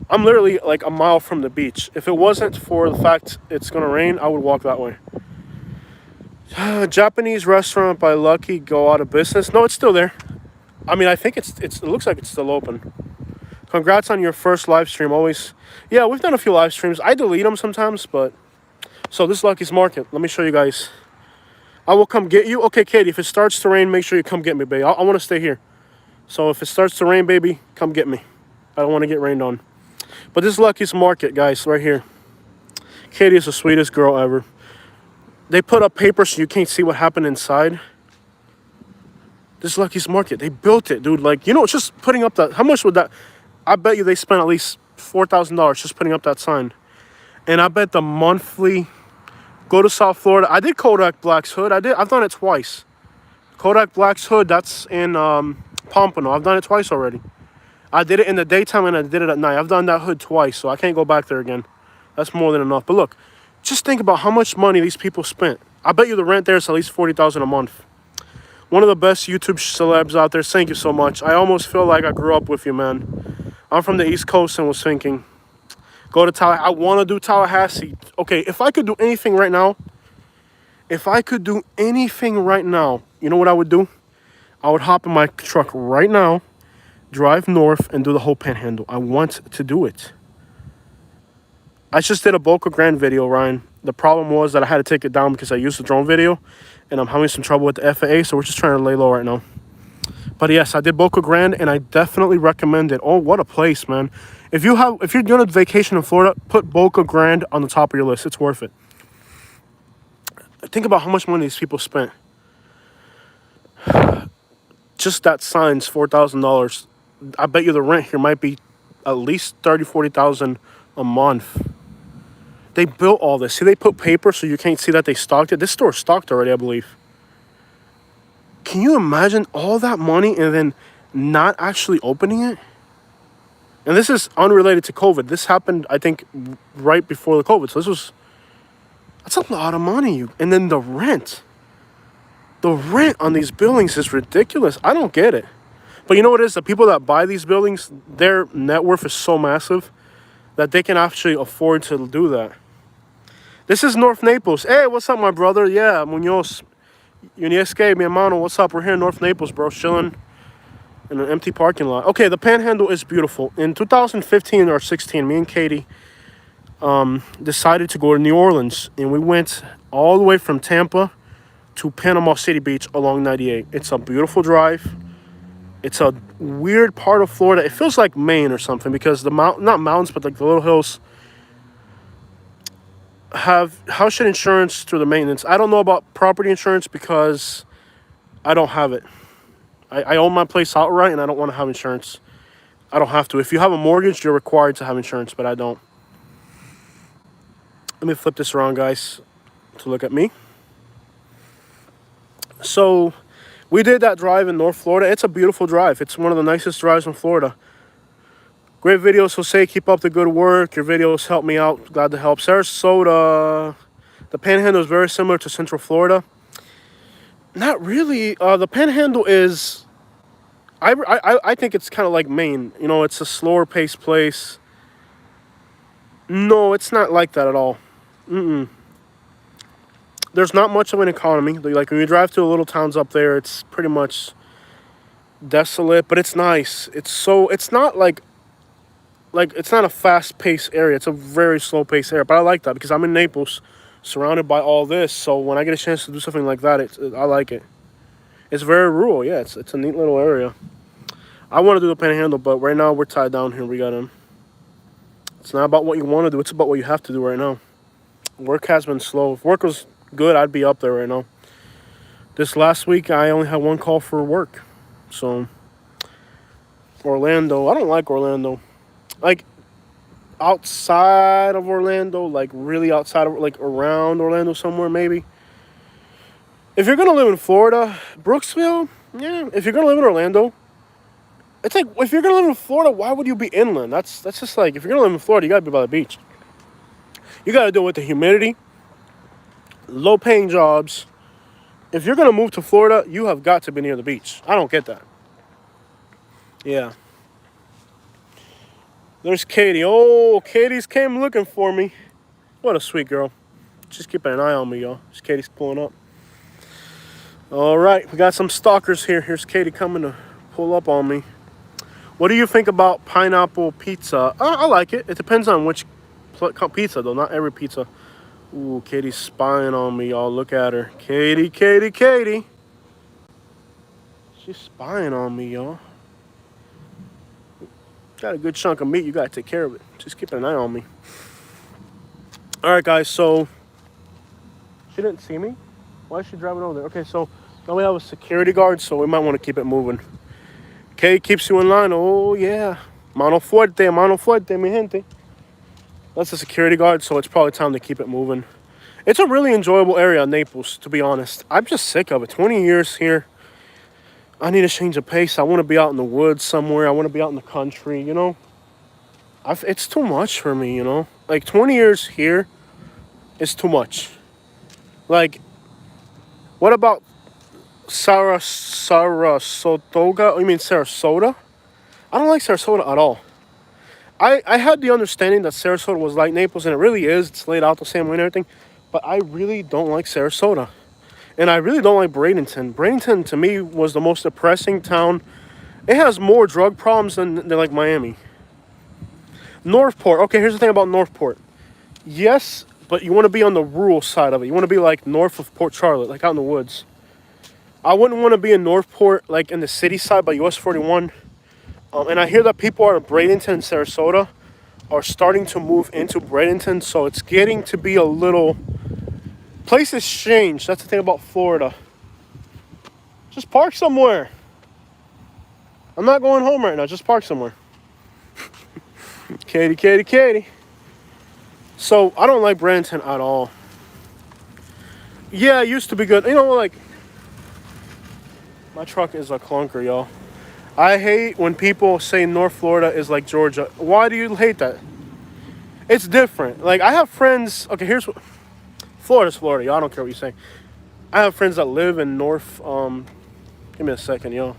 I'm literally like a mile from the beach. If it wasn't for the fact it's gonna rain, I would walk that way. Japanese restaurant by Lucky go out of business. No, it's still there. I mean, I think it looks like it's still open. Congrats on your first live stream. Always, yeah, we've done a few live streams. I delete them sometimes, but so this is Lucky's Market. Let me show you guys. I will come get you. Okay, Katie, if it starts to rain, make sure you come get me, babe. I want to stay here. So if it starts to rain, baby, come get me. I don't want to get rained on. But this is Lucky's Market, guys, right here. Katie is the sweetest girl ever. They put up paper so you can't see what happened inside. This is Lucky's Market. They built it, dude. Like, it's just putting up that. How much would that? I bet you they spent at least $4,000 just putting up that sign. And I bet the monthly. Go to South Florida. I did Kodak Black's Hood. I've done it twice. Kodak Black's Hood. That's in Pompano. I've done it twice already. I did it in the daytime and I did it at night. I've done that hood twice, so I can't go back there again. That's more than enough. But look, just think about how much money these people spent. I bet you the rent there is at least $40,000 a month. One of the best YouTube celebs out there. Thank you so much. I almost feel like I grew up with you, man. I'm from the East Coast and was thinking, go to Tallahassee. I want to do Tallahassee. Okay, if I could do anything right now, you know what I would do? I would hop in my truck right now, drive north, and do the whole Panhandle. I want to do it. I just did a Boca Grande video, Ryan. The problem was that I had to take it down because I used the drone video, and I'm having some trouble with the FAA, so we're just trying to lay low right now. But yes, I did Boca Grande, and I definitely recommend it. Oh, what a place, man. If you're doing a vacation in Florida, put Boca Grande on the top of your list. It's worth it. Think about how much money these people spent. Just that sign's $4,000. I bet you the rent here might be at least 30, 40,000 a month. They built all this. See, they put paper so you can't see that they stocked it. This store's stocked already, I believe. Can you imagine all that money and then not actually opening it? And this is unrelated to COVID. This happened, I think, right before the COVID. So that's a lot of money. And then the rent. The rent on these buildings is ridiculous. I don't get it. But you know what it is? The people that buy these buildings, their net worth is so massive that they can actually afford to do that. This is North Naples. Hey, what's up, my brother? Yeah, Munoz. Unieske, mi hermano, what's up? We're here in North Naples, bro, chilling in an empty parking lot. Okay, the Panhandle is beautiful. In 2015 or 16, me and Katie decided to go to New Orleans, and we went all the way from Tampa to Panama City Beach along 98. It's a beautiful drive. It's a weird part of Florida. It feels like Maine or something because the not mountains, but like the little hills have house insurance through the maintenance. I don't know about property insurance because I don't have it. I own my place outright and I don't want to have insurance. I don't have to. If you have a mortgage, you're required to have insurance, but I don't. Let me flip this around, guys, to look at me. So we did that drive in North Florida. It's a beautiful drive. It's one of the nicest drives in Florida. Great videos, Jose. Keep up the good work. Your videos help me out. Glad to help. Sarasota. The Panhandle is very similar to Central Florida. Not really. The Panhandle is... I think it's kind of like Maine. You know, it's a slower paced place. No, it's not like that at all. There's not much of an economy. Like when you drive to the little towns up there, it's pretty much desolate, but it's nice. It's not like it's not a fast paced area. It's a very slow paced area. But I like that because I'm in Naples, surrounded by all this. So when I get a chance to do something like that, I like it. It's very rural. Yeah, it's a neat little area. I want to do the Panhandle, but right now we're tied down here. We got him. It's not about what you want to do. It's about what you have to do right now. Work has been slow. If work was good, I'd be up there right now. This last week, I only had one call for work. So, Orlando. I don't like Orlando. Like, outside of Orlando, like really outside of, like around Orlando somewhere maybe. If you're going to live in Florida, Brooksville, yeah. If you're going to live in Orlando, it's like, if you're going to live in Florida, why would you be inland? That's just like, if you're going to live in Florida, you got to be by the beach. You got to deal with the humidity, low-paying jobs. If you're going to move to Florida, you have got to be near the beach. I don't get that. Yeah. There's Katie. Oh, Katie's came looking for me. What a sweet girl. She's keeping an eye on me, y'all. Katie's pulling up. All right, we got some stalkers here. Here's Katie coming to pull up on me. What do you think about pineapple pizza? I like it. It depends on which pizza, though. Not every pizza. Ooh, Katie's spying on me, y'all. Look at her. Katie. She's spying on me, y'all. Got a good chunk of meat. You got to take care of it. Just keeping an eye on me. All right, guys. So, she didn't see me? Why is she driving over there? Okay, so now we have a security guard, so we might want to keep it moving. Okay, keeps you in line. Oh, yeah. Mano fuerte, mi gente. That's a security guard, so it's probably time to keep it moving. It's a really enjoyable area, Naples, to be honest. I'm just sick of it. 20 years here. I need a change of pace. I want to be out in the woods somewhere. I want to be out in the country, you know. It's too much for me, you know. Like, 20 years here is too much. Like, what about Sarasota? You mean Sarasota? I don't like Sarasota at all. I had the understanding that Sarasota was like Naples, and it really is. It's laid out the same way and everything. But I really don't like Sarasota. And I really don't like Bradenton. Bradenton, to me, was the most depressing town. It has more drug problems than like Miami. Northport. Okay, here's the thing about Northport. Yes, but you want to be on the rural side of it. You want to be like north of Port Charlotte, like out in the woods. I wouldn't want to be in Northport, like in the city side by US 41. And I hear that people out of Bradenton and Sarasota are starting to move into Bradenton. So it's getting to be a little... Places change. That's the thing about Florida. Just park somewhere. I'm not going home right now. Just park somewhere. Katie, Katie, Katie. So, I don't like Bradenton at all. Yeah, it used to be good. You know, like, my truck is a clunker, y'all. I hate when people say North Florida is like Georgia. Why do you hate that? It's different. Like, I have friends. Okay, here's what. Florida's Florida, y'all. I don't care what you say. I have friends that live in North. Give me a second, y'all.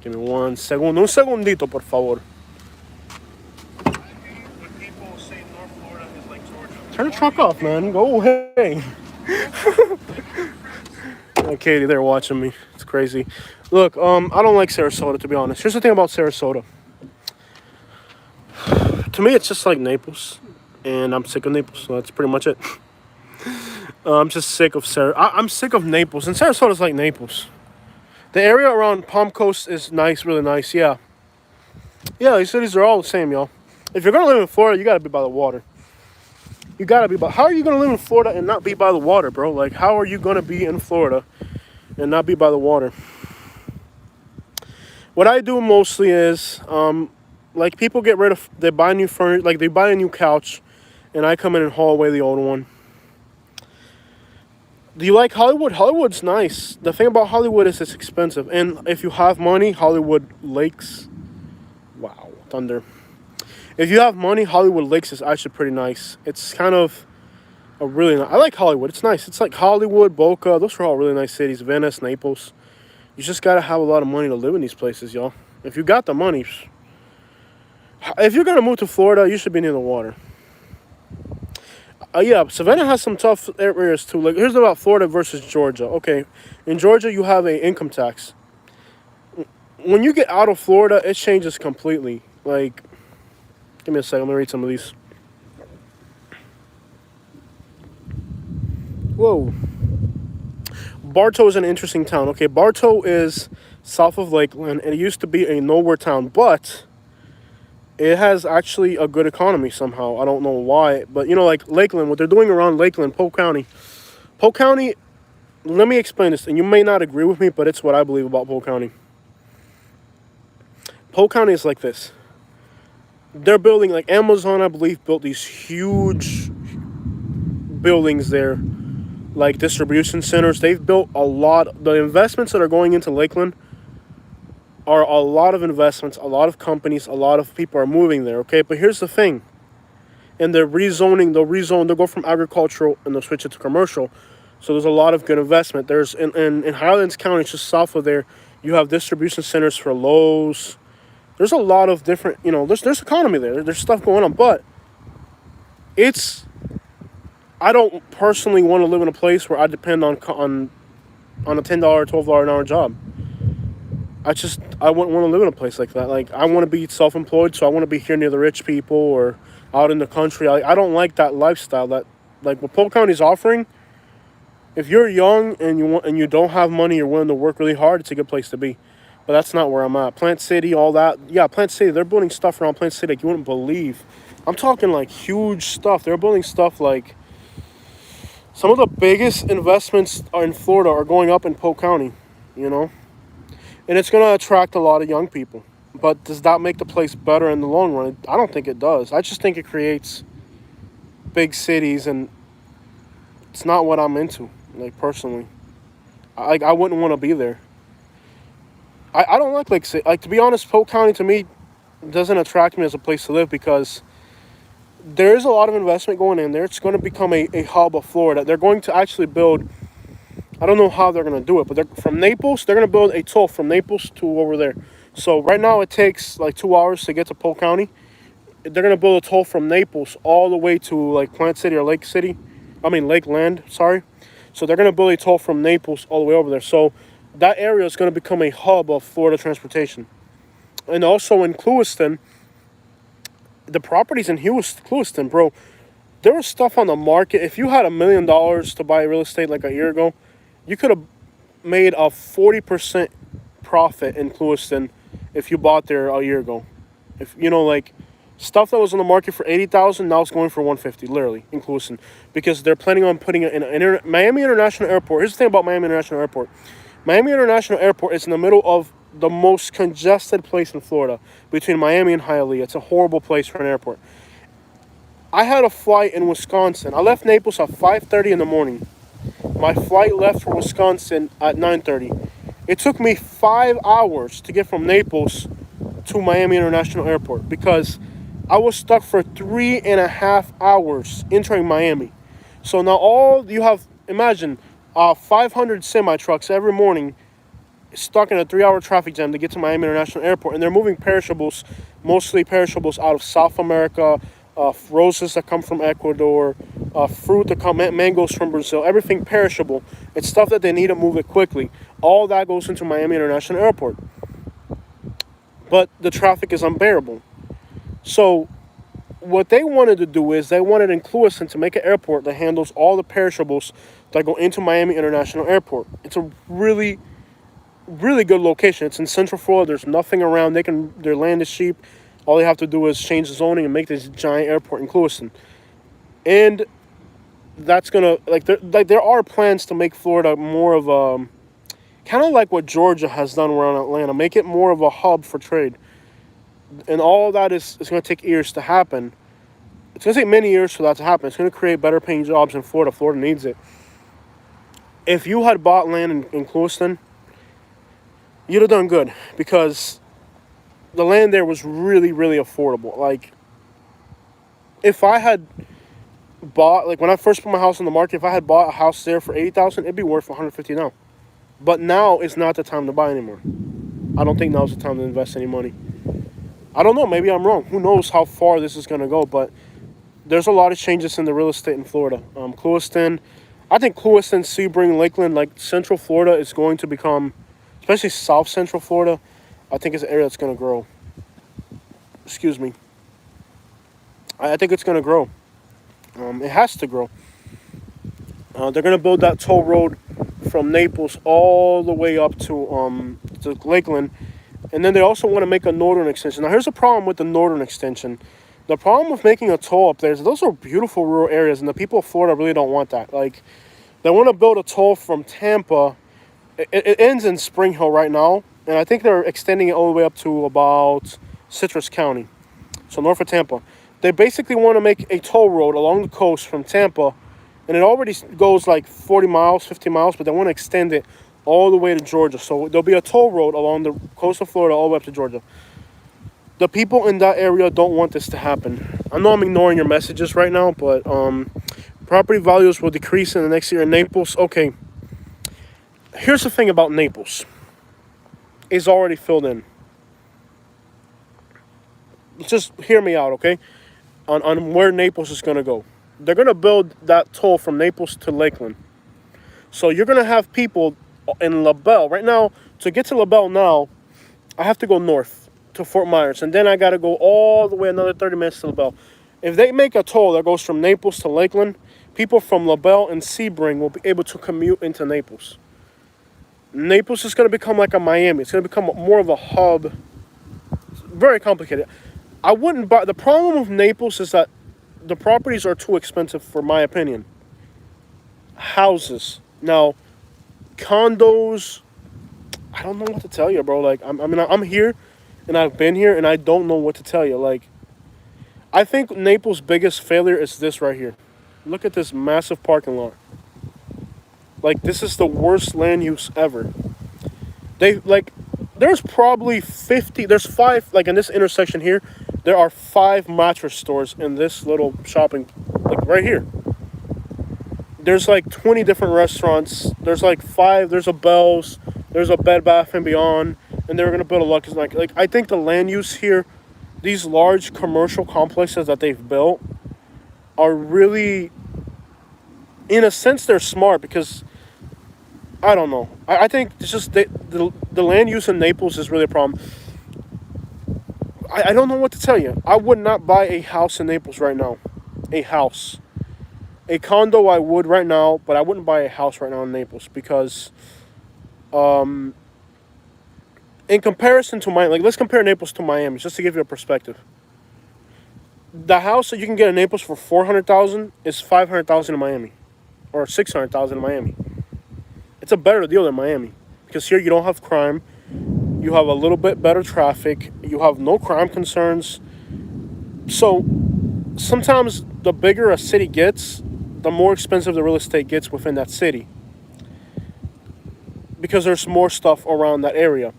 Give me 1 second. Un segundito, por favor. Turn the truck off, man. Go away. Katie, they're watching me. It's crazy. Look, I don't like Sarasota, to be honest. Here's the thing about Sarasota. To me, it's just like Naples. And I'm sick of Naples, so that's pretty much it. I'm just sick of I'm sick of Naples. And Sarasota's like Naples. The area around Palm Coast is nice, really nice, yeah. Yeah, these cities are all the same, y'all. If you're going to live in Florida, you got to be by the water. You got to be by... How are you going to live in Florida and not be by the water, bro? Like, how are you going to be in Florida and not be by the water? What I do mostly is, like, people get rid of... They buy new furniture, like, they buy a new couch, and I come in and haul away the old one. Do you like Hollywood? Hollywood's nice. The thing about Hollywood is it's expensive. And if you have money, Hollywood Lakes... Wow, thunder. If you have money, Hollywood Lakes is actually pretty nice. It's kind of a really nice... I like Hollywood. It's nice. It's like Hollywood, Boca. Those are all really nice cities. Venice, Naples. You just got to have a lot of money to live in these places, y'all. If you got the money... If you're going to move to Florida, you should be near the water. Yeah, Savannah has some tough areas too. Like, here's about Florida versus Georgia. Okay, in Georgia, you have an income tax. When you get out of Florida, it changes completely. Like, give me a second. Let me read some of these. Whoa. Bartow is an interesting town. Okay, Bartow is south of Lakeland. It used to be a nowhere town, but it has actually a good economy somehow. I don't know why. But, you know, like Lakeland, what they're doing around Lakeland, Polk County. Polk County, let me explain this. And you may not agree with me, but it's what I believe about Polk County. Polk County is like this. They're building, like Amazon, I believe, built these huge buildings there. Like distribution centers. They've built a lot. The investments that are going into Lakeland are a lot of investments, a lot of companies, a lot of people are moving there, okay? But here's the thing. And they're rezoning, they'll go from agricultural and they'll switch it to commercial. So there's a lot of good investment. There's, in Highlands County, just south of there, you have distribution centers for Lowe's. There's a lot of different, you know, there's economy there. There's stuff going on, but I don't personally want to live in a place where I depend on a $10, $12 an hour job. I wouldn't want to live in a place like that. Like, I want to be self-employed, so I want to be here near the rich people or out in the country. I don't like that lifestyle. That, like, what Polk County's offering, if you're young and you don't have money, you're willing to work really hard, it's a good place to be. But that's not where I'm at. Plant City, all that. Yeah, Plant City, they're building stuff around Plant City like you wouldn't believe. I'm talking, like, huge stuff. They're building stuff like... Some of the biggest investments in Florida are going up in Polk County, you know? And it's going to attract a lot of young people. But does that make the place better in the long run? I don't think it does. I just think it creates big cities, and it's not what I'm into, like, personally. I wouldn't want to be there. I don't like city. Like, to be honest, Polk County, to me, doesn't attract me as a place to live because there is a lot of investment going in there. It's going to become a hub of Florida. They're going to actually build... I don't know how they're going to do it, but from Naples, they're going to build a toll from Naples to over there. So right now it takes like 2 hours to get to Polk County. They're going to build a toll from Naples all the way to like Plant City or Lakeland, sorry. So they're going to build a toll from Naples all the way over there. So that area is going to become a hub of Florida transportation. And also in Clewiston, the properties in Clewiston, bro, there was stuff on the market. If you had $1 million to buy real estate like a year ago, you could have made a 40% profit in Clewiston if you bought there a year ago. If you know, like, stuff that was on the market for $80,000, now it's going for $150,000, literally, in Clewiston, because they're planning on putting it in Miami International Airport. Here's the thing about Miami International Airport: Miami International Airport is in the middle of the most congested place in Florida, between Miami and Hialeah. It's a horrible place for an airport. I had a flight in Wisconsin. I left Naples at 5:30 in the morning. My flight left for Wisconsin at 9:30. It took me 5 hours to get from Naples to Miami International Airport because I was stuck for 3.5 hours entering Miami. So now all you have, imagine, 500 semi trucks every morning stuck in a 3-hour traffic jam to get to Miami International Airport, and they're moving perishables, mostly perishables out of South America, roses that come from Ecuador, fruit that come, mangoes from Brazil, everything perishable. It's stuff that they need to move it quickly. All that goes into Miami International Airport. But the traffic is unbearable. So what they wanted to do is they wanted in Clewiston to make an airport that handles all the perishables that go into Miami International Airport. It's a really, really good location. It's in Central Florida. There's nothing around. Their land is cheap. All they have to do is change the zoning and make this giant airport in Clewiston. And that's gonna there are plans to make Florida more of a kind of like what Georgia has done around Atlanta. Make it more of a hub for trade. And all of that is going to take years to happen. It's going to take many years for that to happen. It's going to create better paying jobs in Florida. Florida needs it. If you had bought land in Clewiston, you'd have done good because the land there was really, really affordable. Like, if I had bought, like when I first put my house on the market, if I had bought a house there for $80,000, it'd be worth $150 now. But now is not the time to buy anymore. I don't think now's the time to invest any money. I don't know. Maybe I'm wrong. Who knows how far this is going to go? But there's a lot of changes in the real estate in Florida. Clewiston, I think Clewiston, Sebring, Lakeland, like Central Florida is going to become, especially South Central Florida, I think it's an area that's going to grow. Excuse me. I think it's going to grow. It has to grow. They're going to build that toll road from Naples all the way up to Lakeland. And then they also want to make a northern extension. Now, here's the problem with the northern extension. The problem with making a toll up there is those are beautiful rural areas, and the people of Florida really don't want that. Like, they want to build a toll from Tampa. It ends in Spring Hill right now, and I think they're extending it all the way up to about Citrus County, so north of Tampa. They basically want to make a toll road along the coast from Tampa, and it already goes like 40 miles, 50 miles, but they want to extend it all the way to Georgia. So there'll be a toll road along the coast of Florida all the way up to Georgia. The people in that area don't want this to happen. I know I'm ignoring your messages right now, but property values will decrease in the next year in Naples. Okay, here's the thing about Naples. It's already filled in. Just hear me out, okay? On where Naples is going to go. They're going to build that toll from Naples to Lakeland. So you're going to have people in LaBelle. Right now, to get to LaBelle now, I have to go north to Fort Myers. And then I got to go all the way another 30 minutes to LaBelle. If they make a toll that goes from Naples to Lakeland, people from LaBelle and Sebring will be able to commute into Naples. Naples is going to become like a Miami. It's going to become more of a hub. It's very complicated. I wouldn't buy. The problem with Naples is that the properties are too expensive, for my opinion. Houses. Now, condos, I don't know what to tell you, bro. Like, I'm here, and I've been here, and I don't know what to tell you. Like, I think Naples' biggest failure is this right here. Look at this massive parking lot. Like, this is the worst land use ever. There's probably 50, there's 5, like in this intersection here, there are 5 mattress stores in this little shopping, like right here. There's like 20 different restaurants. There's like 5. There's a Bell's. There's a Bed Bath and Beyond, and they're gonna build a Lucky's. Like I think the land use here, these large commercial complexes that they've built, are really, in a sense, they're smart because I don't know. I think it's just the land use in Naples is really a problem. I don't know what to tell you. I would not buy a house in Naples right now. A house. A condo I would right now, but I wouldn't buy a house right now in Naples because in comparison to Miami, like let's compare Naples to Miami just to give you a perspective. The house that you can get in Naples for $400,000 is $500,000 in Miami, or $600,000 in Miami. It's a better deal than Miami because here you don't have crime. You have a little bit better traffic. You have no crime concerns. So sometimes the bigger a city gets, the more expensive the real estate gets within that city, because there's more stuff around that area.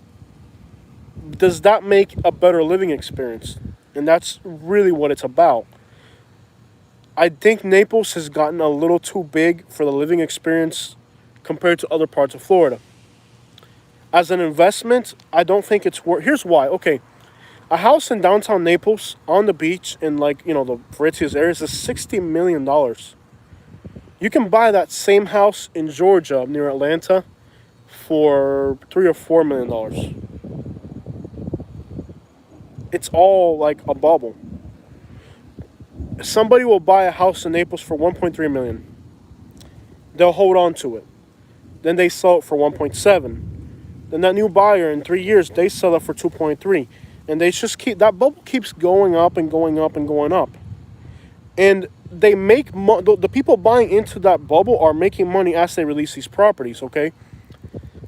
Does that make a better living experience? And that's really what it's about. I think Naples has gotten a little too big for the living experience compared to other parts of Florida. As an investment, I don't think it's worth. Here's why. Okay, a house in downtown Naples on the beach in, like, the Mauritius areas is $60 million. You can buy that same house in Georgia near Atlanta for $3 or $4 million. It's all like a bubble. Somebody will buy a house in Naples for 1.3 million. They'll hold on to it. Then they sell it for 1.7. Then that new buyer in 3 years, they sell it for 2.3. And they just that bubble keeps going up and going up and going up. And they make the people buying into that bubble are making money as they release these properties, okay?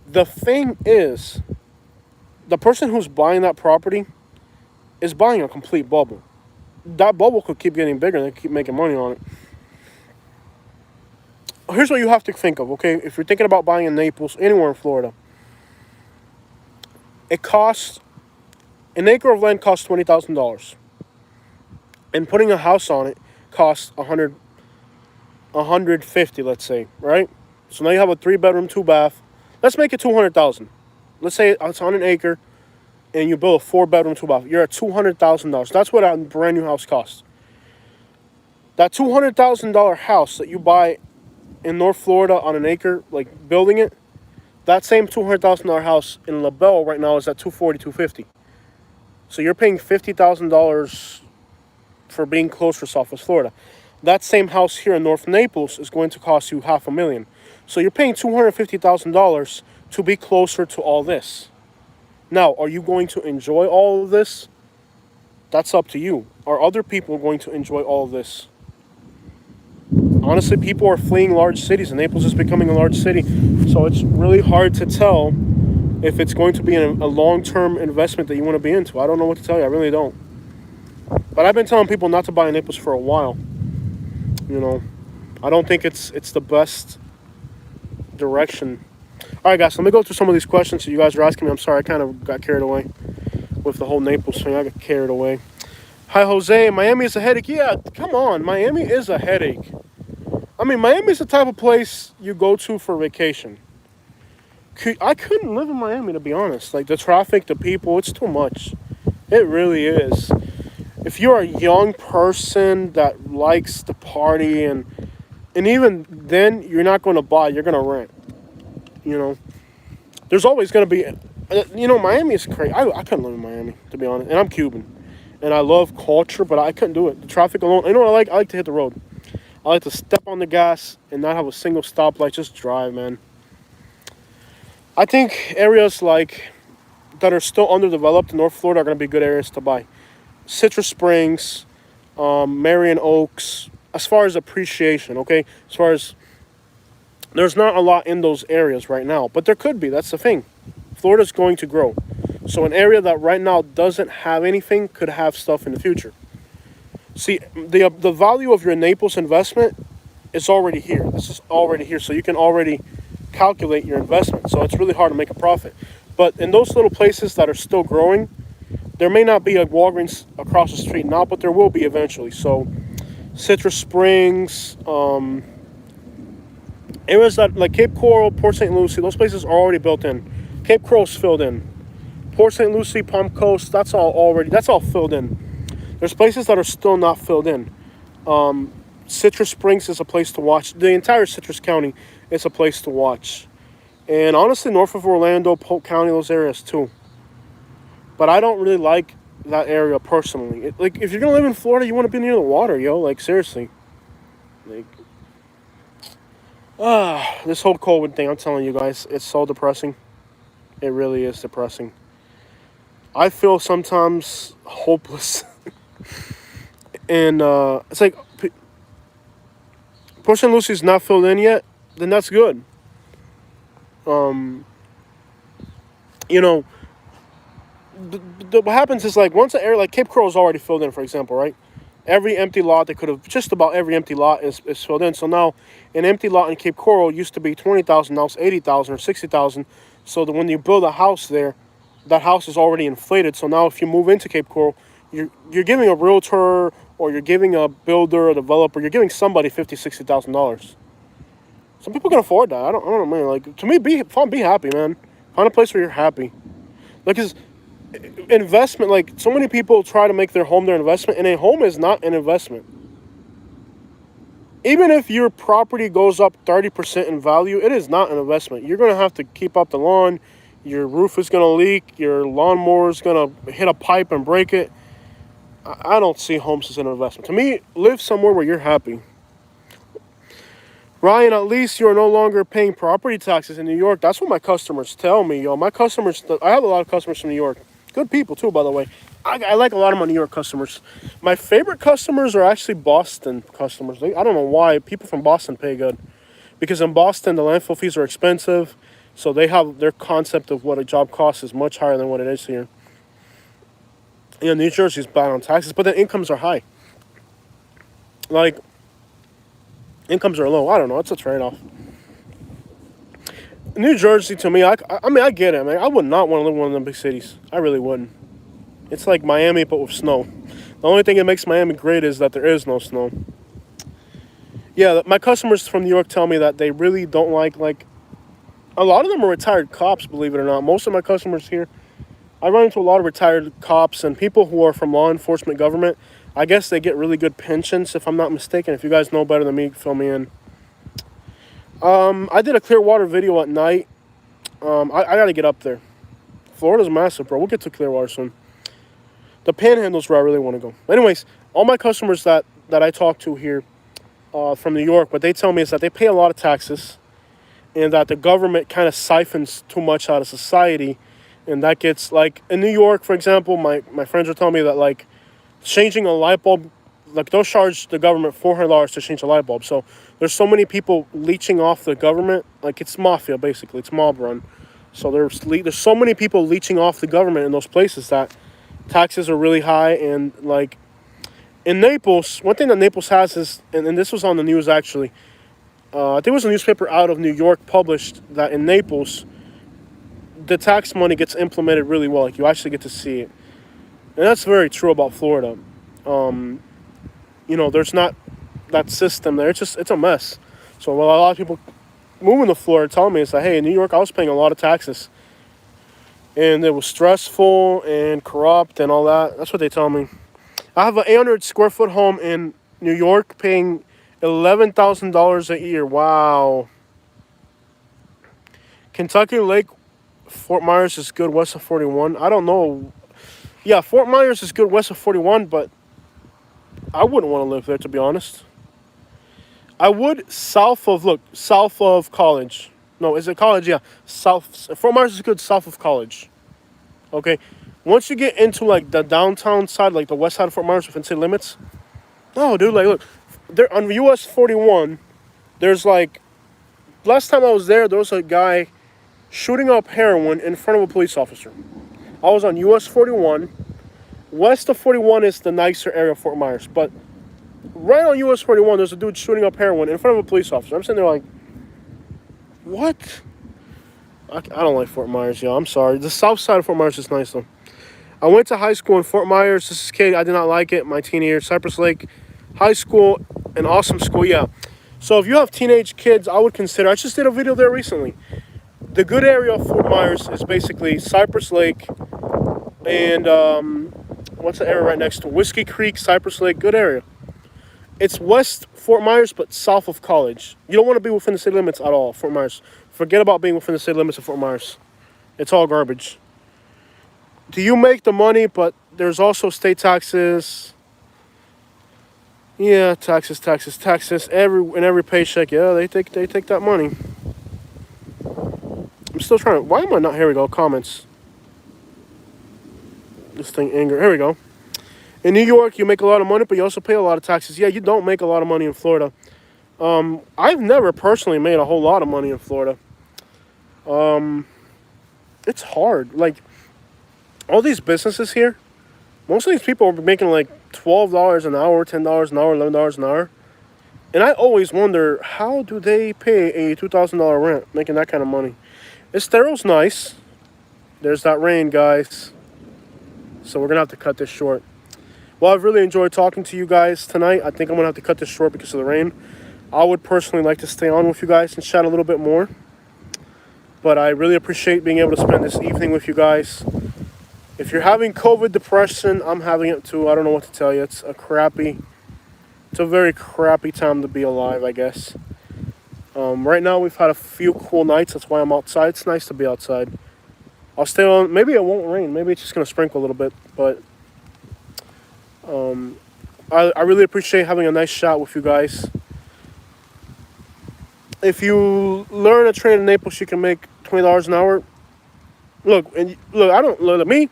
The thing is, the person who's buying that property is buying a complete bubble. That bubble could keep getting bigger and they keep making money on it. Here's what you have to think of, okay? If you're thinking about buying in Naples, anywhere in Florida, an acre of land costs $20,000. And putting a house on it costs $150, let's say, right? So now you have a 3-bedroom, 2-bath. Let's make it $200,000. Let's say it's on an acre and you build a 4-bedroom, 2-bath. You're at $200,000. That's what a brand new house costs. That $200,000 house that you buy in North Florida on an acre, like building it, that same $200,000 house in LaBelle right now is at $240,000, $250,000. So you're paying $50,000 for being close to Southwest Florida. That same house here in North Naples is going to cost you $500,000. So you're paying $250,000 to be closer to all this. Now, are you going to enjoy all of this? That's up to you. Are other people going to enjoy all of this? Honestly, people are fleeing large cities, and Naples is becoming a large city. So it's really hard to tell if it's going to be a long-term investment that you want to be into. I don't know what to tell you. I really don't. But I've been telling people not to buy in Naples for a while. I don't think it's the best direction. All right, guys, let me go through some of these questions that you guys are asking me. I'm sorry, I kind of got carried away with the whole Naples thing. I got carried away. Hi, Jose. Miami is a headache. Yeah, come on. Miami is a headache. I mean, Miami is the type of place you go to for vacation. I couldn't live in Miami, to be honest. Like, the traffic, the people, it's too much. It really is. If you're a young person that likes to party, and even then, you're not going to buy, you're going to rent. There's always going to be, Miami is crazy. I couldn't live in Miami, to be honest. And I'm Cuban. And I love culture, but I couldn't do it. The traffic alone. You know what I like? I like to hit the road. I like to step on the gas and not have a single stoplight. Just drive, man. I think areas that are still underdeveloped in North Florida are going to be good areas to buy. Citrus Springs, Marion Oaks, as far as appreciation, okay? As far as, there's not a lot in those areas right now, but there could be. That's the thing. Florida's going to grow. So an area that right now doesn't have anything could have stuff in the future. See, the value of your Naples investment is already here. This is already here, so you can already calculate your investment. So it's really hard to make a profit. But in those little places that are still growing, there may not be a Walgreens across the street now, but there will be eventually. So Citrus Springs, areas that like Cape Coral, Port St. Lucie, those places are already built in. Cape Coral's filled in. Port St. Lucie, Palm Coast, that's all filled in. There's places that are still not filled in. Citrus Springs is a place to watch. The entire Citrus County is a place to watch. And honestly, north of Orlando, Polk County, those areas too. But I don't really like that area personally. If you're going to live in Florida, you want to be near the water, yo. Like, seriously. This whole COVID thing, I'm telling you guys, it's so depressing. It really is depressing. I feel sometimes hopeless. And it's like, Port St. Lucie's not filled in yet, then that's good. You know, what happens is like once an area like Cape Coral is already filled in, for example, right? Every empty lot that could have just about every empty lot is filled in. So now an empty lot in Cape Coral used to be 20,000, now it's 80,000 or 60,000. So that when you build a house there, that house is already inflated. So now if you move into Cape Coral, you're giving a realtor or you're giving a builder, a developer, you're giving somebody $50,000, $60,000. Some people can afford that. I don't know, man. Like to me, be happy, man. Find a place where you're happy. Like, 'cause investment, like so many people try to make their home their investment, and a home is not an investment. Even if your property goes up 30% in value, it is not an investment. You're going to have to keep up the lawn. Your roof is going to leak. Your lawnmower is going to hit a pipe and break it. I don't see homes as an investment. To me, live somewhere where you're happy. Ryan, at least you're no longer paying property taxes in New York. That's what my customers tell me, yo. My customers, I have a lot of customers from New York. Good people, too, by the way. I like a lot of my New York customers. My favorite customers are actually Boston customers. I don't know why. People from Boston pay good. Because in Boston, the landfill fees are expensive. So they have their concept of what a job costs is much higher than what it is here. New Jersey's bad on taxes, but the incomes are high. Like, incomes are low. I don't know. It's a trade-off. New Jersey, to me, I mean, I get it, man. I would not want to live in one of them big cities. I really wouldn't. It's like Miami, but with snow. The only thing that makes Miami great is that there is no snow. Yeah, my customers from New York tell me that they really don't like, a lot of them are retired cops, believe it or not. Most of my customers here, I run into a lot of retired cops and people who are from law enforcement government. I guess they get really good pensions, if I'm not mistaken. If you guys know better than me, fill me in. I did a Clearwater video at night. I got to get up there. Florida's massive, bro. We'll get to Clearwater soon. The Panhandle's where I really want to go. Anyways, all my customers that I talk to here from New York, what they tell me is that they pay a lot of taxes and that the government kind of siphons too much out of society. And that gets, like, in New York, for example, my friends are telling me that, like, changing a light bulb, like, they'll charge the government $400 to change a light bulb. So there's so many people leeching off the government. Like, it's mafia, basically. It's mob run. So there's so many people leeching off the government in those places that taxes are really high. And, like, in Naples, one thing that Naples has is, and this was on the news, actually. I think it was a newspaper out of New York published that in Naples, the tax money gets implemented really well. Like, you actually get to see it. And that's very true about Florida. There's not that system there. It's a mess. So a lot of people moving to Florida tell me, it's like, hey, in New York, I was paying a lot of taxes. And it was stressful and corrupt and all that. That's what they tell me. I have an 800 square foot home in New York paying $11,000 a year. Wow. Kentucky Lake, Fort Myers is good west of 41. I don't know. Yeah, Fort Myers is good west of 41, but I wouldn't want to live there, to be honest. I would south of College. No, is it College? Yeah, Fort Myers is good south of College. Okay, once you get into, like, the downtown side, like the west side of Fort Myers within city limits, no, dude, like, look, there on US 41, there's, like, last time I was there was a guy shooting up heroin in front of a police officer. I was on US 41. West of 41 is the nicer area of Fort Myers, but right on US 41, there's a dude shooting up heroin in front of a police officer. I'm sitting there like, what? I don't like Fort Myers, yo. I'm sorry. The south side of Fort Myers is nice, though. I went to high school in Fort Myers. This is kid. I did not like it. My teen years. Cypress Lake High School, an awesome school, yeah. So if you have teenage kids, I would consider. I just did a video there recently. The good area of Fort Myers is basically Cypress Lake and what's the area right next to Whiskey Creek, Cypress Lake. Good area. It's west Fort Myers, but south of College. You don't want to be within the city limits at all, Fort Myers. Forget about being within the city limits of Fort Myers. It's all garbage. Do you make the money, but there's also state taxes. Yeah, taxes. Every paycheck, yeah, they take that money. I'm still trying to, why am I not, here we go, comments. This thing, anger, here we go. In New York, you make a lot of money, but you also pay a lot of taxes. Yeah, you don't make a lot of money in Florida. I've never personally made a whole lot of money in Florida. it's hard. Like all these businesses here, most of these people are making like $12 an hour, $10 an hour, $11 an hour. And I always wonder, how do they pay a $2,000 rent making that kind of money? Estero's nice. There's that rain, guys. So we're going to have to cut this short. Well, I've really enjoyed talking to you guys tonight. I think I'm going to have to cut this short because of the rain. I would personally like to stay on with you guys and chat a little bit more. But I really appreciate being able to spend this evening with you guys. If you're having COVID depression, I'm having it too. I don't know what to tell you. It's a very crappy time to be alive, I guess. Right now, we've had a few cool nights. That's why I'm outside. It's nice to be outside. I'll stay on. Maybe it won't rain. Maybe it's just going to sprinkle a little bit. But I really appreciate having a nice chat with you guys. If you learn a trade in Naples, you can make $20 an hour. Look, I don't look at me.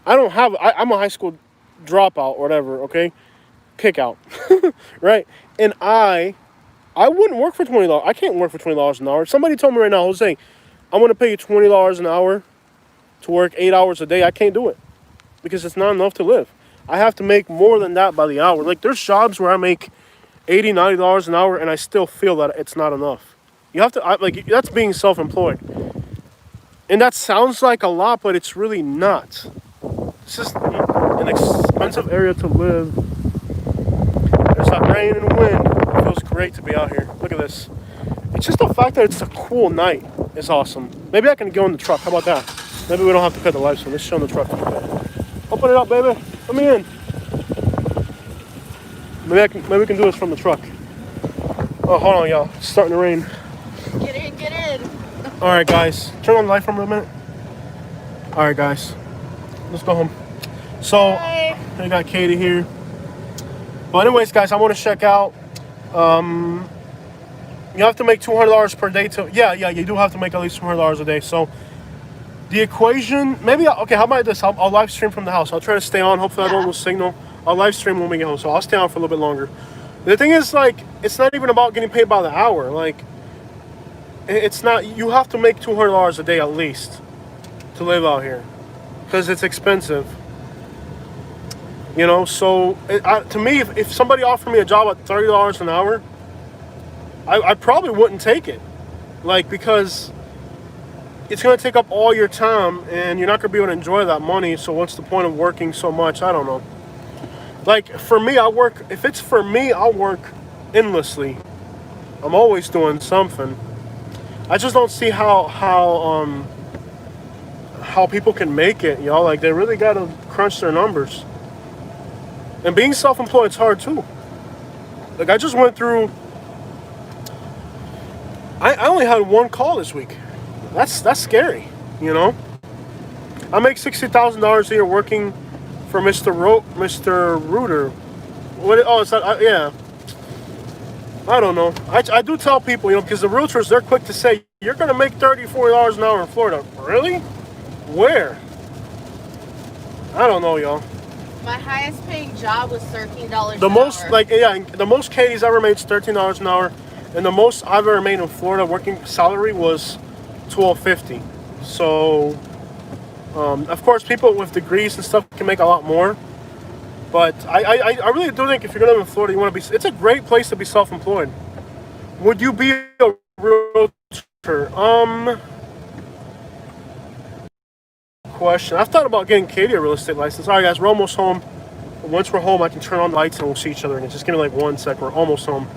I'm a high school dropout or whatever. Okay, kick out, right? And I wouldn't work for $20. I can't work for $20 an hour. Somebody told me right now, Jose, I'm going to pay you $20 an hour to work 8 hours a day. I can't do it because it's not enough to live. I have to make more than that by the hour. Like there's jobs where I make $80, $90 an hour and I still feel that it's not enough. You have to, that's being self-employed. And that sounds like a lot, but it's really not. It's just an expensive area to live. There's that rain and wind. It feels great to be out here. Look at this. It's just the fact that it's a cool night is awesome. Maybe I can go in the truck. How about that? Maybe we don't have to cut the live stream. Let's show in the truck. Open it up, baby. Let me in. Maybe we can do this from the truck. Oh, hold on, y'all. It's starting to rain. Get in. All right, guys. Turn on the light for a minute. All right, guys. Let's go home. So, I got Katie here. But anyways, guys, I want to check out. You have to make $200 per day to... Yeah, you do have to make at least $200 a day. So, the equation... Maybe... Okay, how about this? I'll live stream from the house. I'll try to stay on. Hopefully I don't lose signal. I'll live stream when we get home. So, I'll stay on for a little bit longer. The thing is, like, it's not even about getting paid by the hour. Like, it's not... You have to make $200 a day at least to live out here. Because it's expensive. You know, so to me, if somebody offered me a job at $30 an hour, I probably wouldn't take it. Like, because it's going to take up all your time and you're not going to be able to enjoy that money. So what's the point of working so much? I don't know. Like, for me, if it's for me, I'll work endlessly. I'm always doing something. I just don't see how people can make it, y'all. Like, they really got to crunch their numbers. And being self-employed is hard too. Like, I just went through... I only had one call this week. That's scary, you know? I make $60,000 a year working for Mr. Reuter. Yeah. I don't know. I do tell people, you know, because the realtors, they're quick to say, you're going to make $30, $40 an hour in Florida. Really? Where? I don't know, y'all. My highest paying job was $13 an hour. The most Katie's ever made is $13 an hour, and the most I've ever made in Florida working salary was $12.50. So, of course, people with degrees and stuff can make a lot more. But I really do think if you're gonna live in Florida, you want to be. It's a great place to be self-employed. Would you be a realtor? Question. I've thought about getting Katie a real estate license. All right, guys, we're almost home. Once we're home, I can turn on the lights and we'll see each other again. Just give me like 1 sec. We're almost home.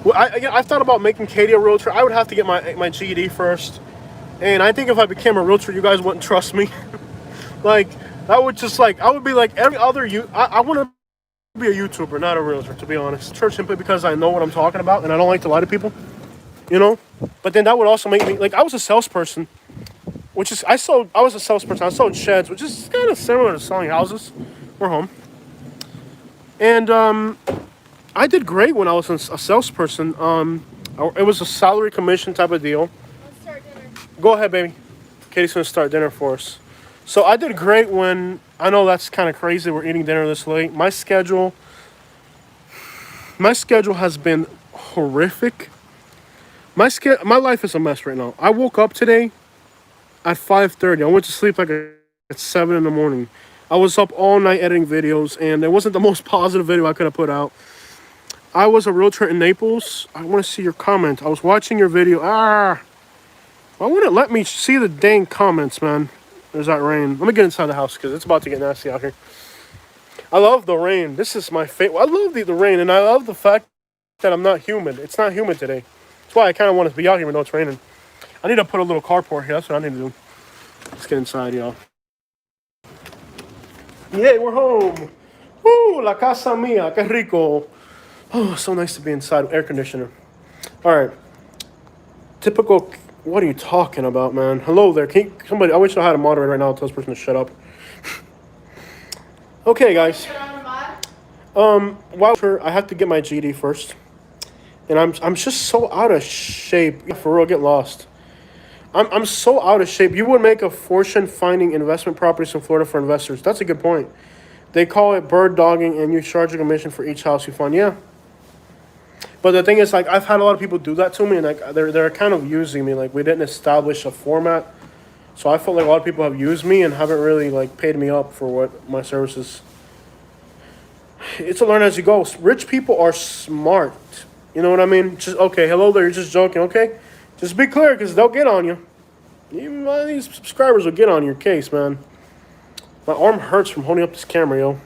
Well, I've thought about making Katie a realtor. I would have to get my GED first, and I think if I became a realtor, you guys wouldn't trust me. Like, that would just like I would be like every other I want to be a YouTuber, not a realtor, to be honest. Simply because I know what I'm talking about and I don't like to lie to people, you know. But then that would also make me like I was a salesperson. I was a salesperson. I sold sheds, which is kind of similar to selling houses. We're home. And I did great when I was a salesperson. It was a salary commission type of deal. Let's start dinner. Go ahead, baby. Katie's going to start dinner for us. So I did great when... I know that's kind of crazy. We're eating dinner this late. My schedule has been horrific. My life is a mess right now. I woke up today... at 5:30. I went to sleep like at 7 in the morning. I was up all night editing videos, and it wasn't the most positive video I could have put out. I was a realtor in Naples. I want to see your comment. I was watching your video. Why wouldn't it let me see the dang comments, man? There's that rain. Let me get inside the house because it's about to get nasty out here. I love the rain. This is my favorite. I love the rain, and I love the fact that I'm not humid. It's not humid today. That's why I kind of want to be out here even though it's raining. I need to put a little carport here. That's what I need to do. Let's get inside, y'all. Yay, we're home. Woo, la casa mia. Que rico. Oh, so nice to be inside. Air conditioner. All right. Typical. What are you talking about, man? Hello there. Somebody, I wish I had a moderator right now to tell this person to shut up. Okay, guys. I have to get my GD first. And I'm just so out of shape. Yeah, for real, get lost. I'm so out of shape. You would make a fortune finding investment properties in Florida for investors. That's a good point. They call it bird dogging, and you charge a commission for each house you find. Yeah. But the thing is, like, I've had a lot of people do that to me, and like they're kind of using me. Like, we didn't establish a format, so I felt like a lot of people have used me and haven't really like paid me up for what my services. It's a learn as you go. Rich people are smart. You know what I mean? Just okay. Hello there. You're just joking. Okay, just be clear because they'll get on you. Even one of these subscribers will get on your case, man. My arm hurts from holding up this camera, yo.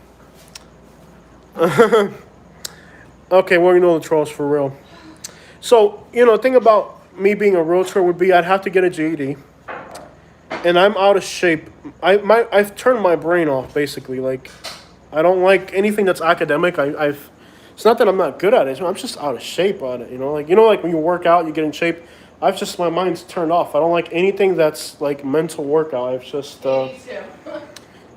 Okay, well, you know the trolls for real. So, the thing about me being a realtor would be I'd have to get a GED. And I'm out of shape. I've turned my brain off, basically. Like, I don't like anything that's academic. It's not that I'm not good at it. I'm just out of shape on it, Like when you work out, you get in shape. My mind's turned off. I don't like anything that's, like, mental workout. I've just, Me too.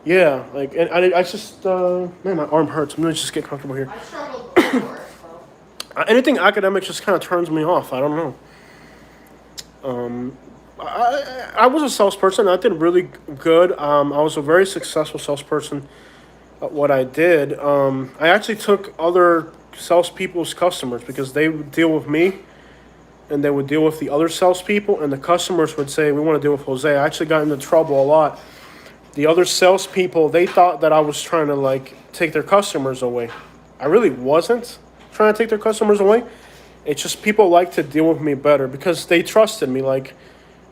yeah, like, and I just, man, my arm hurts. I'm gonna just get comfortable here. I struggled before, so. Anything academic just kind of turns me off. I don't know. I was a salesperson. I did really good. I was a very successful salesperson at what I did. I actually took other salespeople's customers because they would deal with me and they would deal with the other salespeople, and the customers would say, we want to deal with Jose. I actually got into trouble a lot. The other salespeople, they thought that I was trying to, like, take their customers away. I really wasn't trying to take their customers away. It's just people like to deal with me better because they trusted me. Like,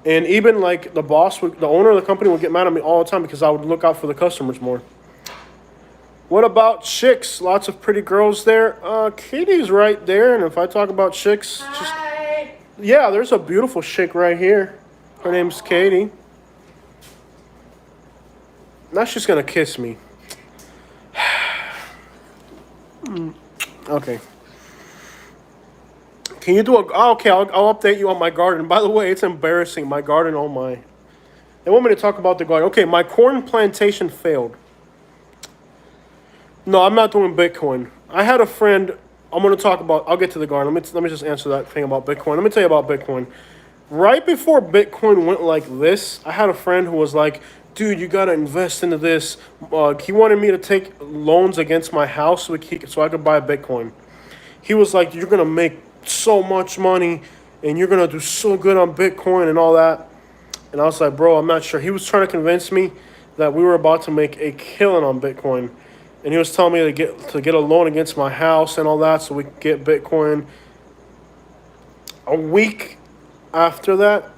and even, like, the owner of the company would get mad at me all the time because I would look out for the customers more. What about chicks? Lots of pretty girls there. Katie's right there. And if I talk about chicks, yeah, there's a beautiful chick right here. Her name's Katie. Now she's gonna kiss me. Okay. Can you do okay, I'll update you on my garden. By the way, it's embarrassing. My garden, oh my. They want me to talk about the garden. Okay, my corn plantation failed. No, I'm not doing Bitcoin. I had a friend, I'll get to the garden. Let me just answer that thing about Bitcoin. Let me tell you about Bitcoin. Right before Bitcoin went like this, I had a friend who was like, dude, you got to invest into this. He wanted me to take loans against my house so I could buy Bitcoin. He was like, you're going to make so much money and you're going to do so good on Bitcoin and all that. And I was like, bro, I'm not sure. He was trying to convince me that we were about to make a killing on Bitcoin. And he was telling me to get a loan against my house and all that so we could get Bitcoin. A week after that,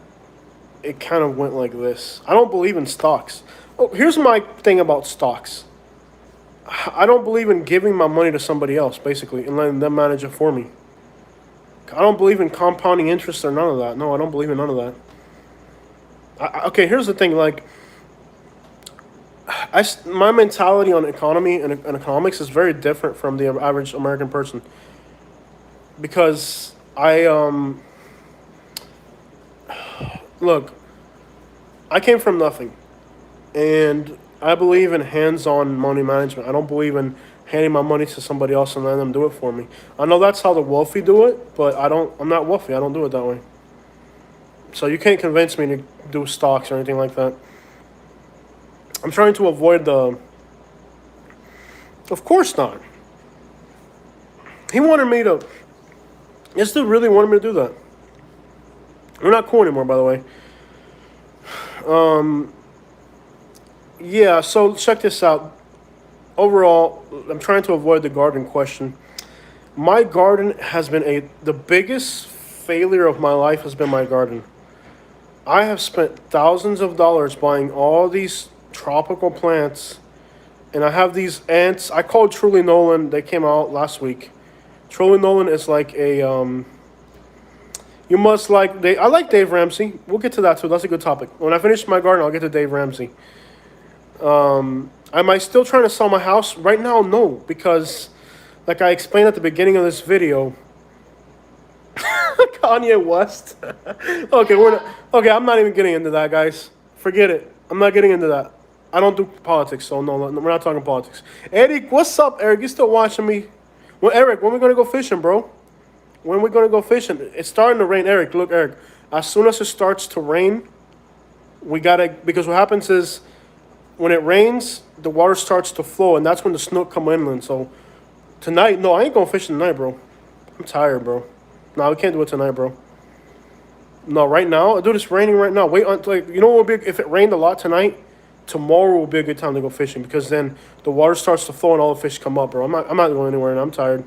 it kind of went like this. I don't believe in stocks. Oh, here's my thing about stocks. I don't believe in giving my money to somebody else, basically, and letting them manage it for me. I don't believe in compounding interest or none of that. No, I don't believe in none of that. Okay, here's the thing. Like, my mentality on economy and economics is very different from the average American person. Because look, I came from nothing, and I believe in hands-on money management. I don't believe in handing my money to somebody else and letting them do it for me. I know that's how the wealthy do it, but I'm not wealthy. I don't do it that way. So you can't convince me to do stocks or anything like that. I'm trying to avoid Of course not. He wanted me to... This dude really wanted me to do that. We're not cool anymore, by the way. Yeah, so check this out. Overall, I'm trying to avoid the garden question. My garden has been the biggest failure of my life has been my garden. I have spent thousands of dollars buying all these tropical plants, and I have these ants. I called Truly Nolan. They came out last week. Truly Nolan is like a you must like they. I like Dave Ramsey. We'll get to that too. That's a good topic. When I finish my garden, I'll get to Dave Ramsey. Am I still trying to sell my house right now? No, because like I explained at the beginning of this video, Kanye West. Okay, we're not. Okay, I'm not even getting into that, guys. Forget it. I'm not getting into that. I don't do politics, so no, we're not talking politics. Eric, what's up, Eric? You still watching me? Well, Eric, when we gonna go fishing, bro? When we gonna go fishing? It's starting to rain, Eric. Look, Eric. As soon as it starts to rain, we gotta because what happens is when it rains, the water starts to flow, and that's when the snook come inland. So tonight, no, I ain't going fishing tonight, bro. I'm tired, bro. No, we can't do it tonight, bro. No, right now, dude, it's raining right now. Wait until like you know what would be if it rained a lot tonight. Tomorrow will be a good time to go fishing because then the water starts to flow and all the fish come up, bro. I'm not going anywhere, and I'm tired.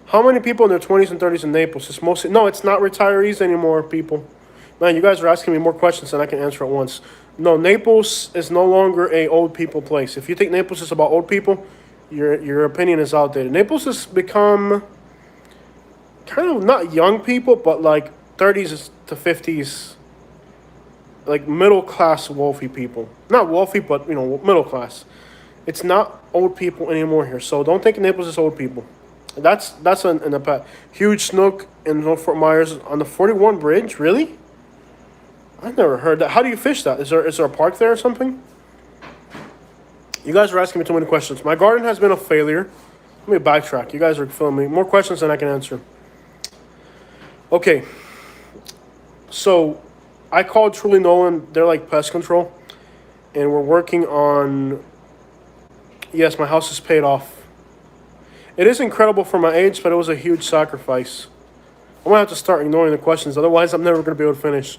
How many people in their 20s and 30s in Naples? It's mostly no, it's not retirees anymore, people. Man, you guys are asking me more questions than I can answer at once. No, Naples is no longer a old people place. If you think Naples is about old people, your opinion is outdated. Naples has become kind of not young people, but like 30s to 50s, like middle class wealthy people. Not wealthy, but you know middle class. It's not old people anymore here. So don't think Naples is old people. That's in the huge snook in North Fort Myers on the 41 bridge. Really? I've never heard that. How do you fish that? Is there a park there or something? You guys are asking me too many questions. My garden has been a failure. Let me backtrack. You guys are filling me more questions than I can answer. Okay. So I called Truly Nolan. They're like pest control. And we're working on yes, my house is paid off. It is incredible for my age, but it was a huge sacrifice. I'm gonna have to start ignoring the questions, otherwise I'm never gonna be able to finish.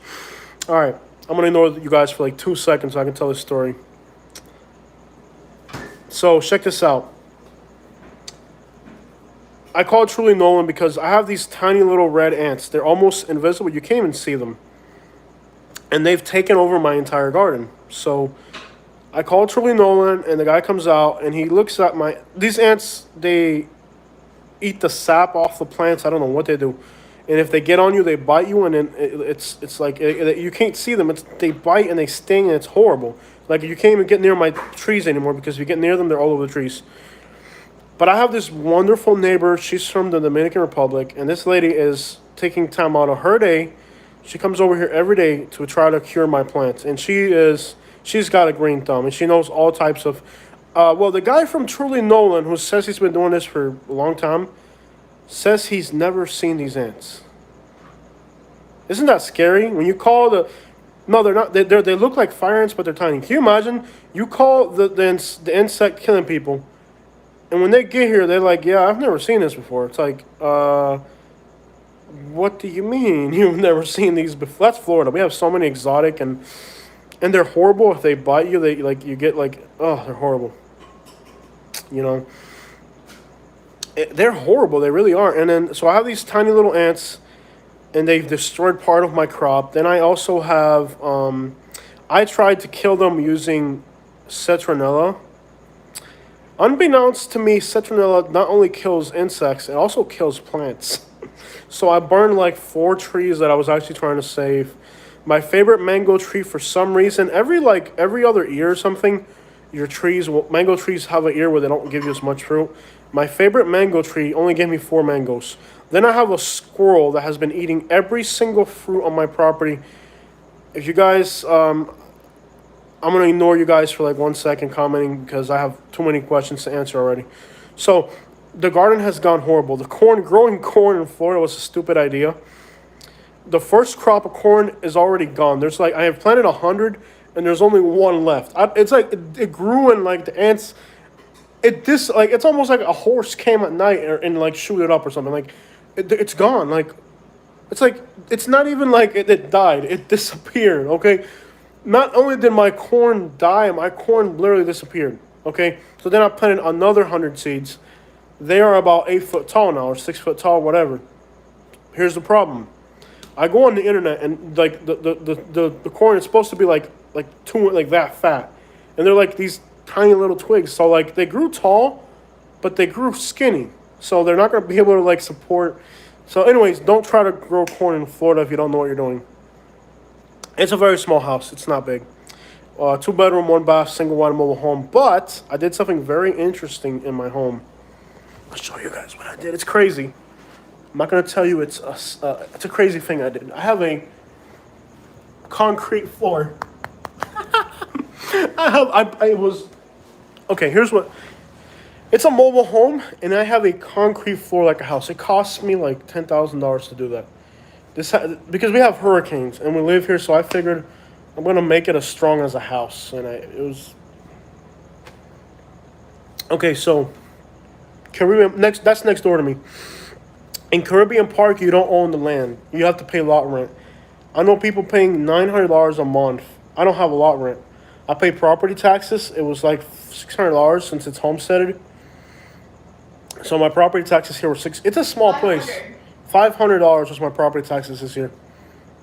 Alright, I'm gonna ignore you guys for like 2 seconds so I can tell this story. So check this out. I called Truly Nolan because I have these tiny little red ants. They're almost invisible. You can't even see them. And they've taken over my entire garden. So I called Truly Nolan, and the guy comes out, and he looks at these ants, they eat the sap off the plants. I don't know what they do. And if they get on you, they bite you, and then it's like you can't see them. They bite and they sting, and it's horrible. Like you can't even get near my trees anymore because if you get near them, they're all over the trees. But I have this wonderful neighbor. She's from the Dominican Republic, and this lady is taking time out of her day. She comes over here every day to try to cure my plants, and she's got a green thumb, and she knows all types of. Well, the guy from Truly Nolan, who says he's been doing this for a long time, says he's never seen these ants. Isn't that scary? When you call the, no, they're not. They look like fire ants, but they're tiny. Can you imagine? You call the insect killing people, and when they get here, they're like, "Yeah, I've never seen this before." It's like, what do you mean you've never seen these before? That's Florida. We have so many exotic and they're horrible. If they bite you, they like you get like, oh, they're horrible. You know, they're horrible. They really are. And then so I have these tiny little ants, and they've destroyed part of my crop. Then I also have I tried to kill them using citronella. Unbeknownst to me, citronella not only kills insects, it also kills plants. So I burned like 4 trees that I was actually trying to save. My favorite mango tree, for some reason, every other year or something, mango trees have an year where they don't give you as much fruit. My favorite mango tree only gave me 4 mangoes. Then I have a squirrel that has been eating every single fruit on my property. If you guys, I'm going to ignore you guys for like 1 second commenting because I have too many questions to answer already. So the garden has gone horrible. Growing corn in Florida was a stupid idea. The first crop of corn is already gone. There's like, I have planted 100 and there's only 1 left. It's like, it grew and like the ants, it's almost like a horse came at night and like shoot it up or something. Like it's gone. Like, it's not even like it died. It disappeared. Okay. not only did my corn die, my corn literally disappeared. Okay, so then I planted another 100 seeds. They are about 8 foot tall now, or 6 foot tall, whatever. Here's the problem. I go on the internet and like the corn is supposed to be like two like that fat, and they're like these tiny little twigs. So like they grew tall, but they grew skinny. So they're not gonna be able to like support. So anyways, don't try to grow corn in Florida if you don't know what you're doing. It's a very small house. It's not big. 2 bedroom, 1 bath, single wide mobile home. But I did something very interesting in my home. I'll show you guys what I did. It's crazy. I'm not gonna tell you it's a crazy thing I did. I have a concrete floor. It was okay. Here's what. It's a mobile home, and I have a concrete floor like a house. It costs me like $10,000 to do that. Because we have hurricanes and we live here, so I figured I'm gonna make it as strong as a house, and it was okay. So Caribbean that's next door to me. In Caribbean Park, you don't own the land; you have to pay lot rent. I know people paying $900 a month. I don't have a lot rent. I pay property taxes. It was like $600 since it's homesteaded. So my property taxes here were six. It's a small place. $500 was my property taxes this year.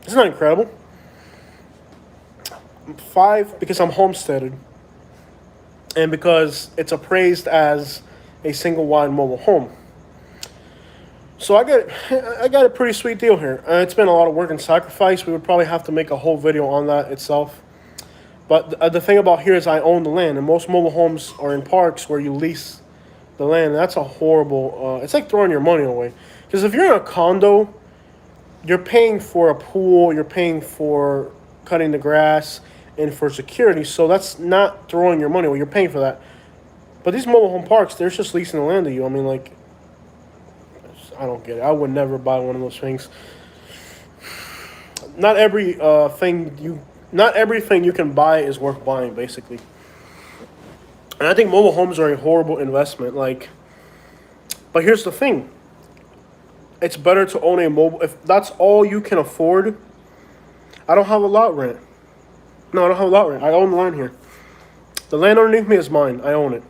Isn't that incredible? Because I'm homesteaded, and because it's appraised as a single wide mobile home. So I got a pretty sweet deal here. It's been a lot of work and sacrifice. We would probably have to make a whole video on that itself. But the thing about here is I own the land, and most mobile homes are in parks where you lease the land. And that's a horrible. It's like throwing your money away. Because if you're in a condo, you're paying for a pool, you're paying for cutting the grass, and for security. So that's not throwing your money away. You're paying for that. But these mobile home parks, they're just leasing the land to you. I mean, like, I don't get it. I would never buy one of those things. Not everything you can buy is worth buying, basically. And I think mobile homes are a horrible investment. Like, but here's the thing. It's better to own a mobile. If that's all you can afford, I don't have a lot rent. No, I don't have a lot rent. I own the land here. The land underneath me is mine. I own it.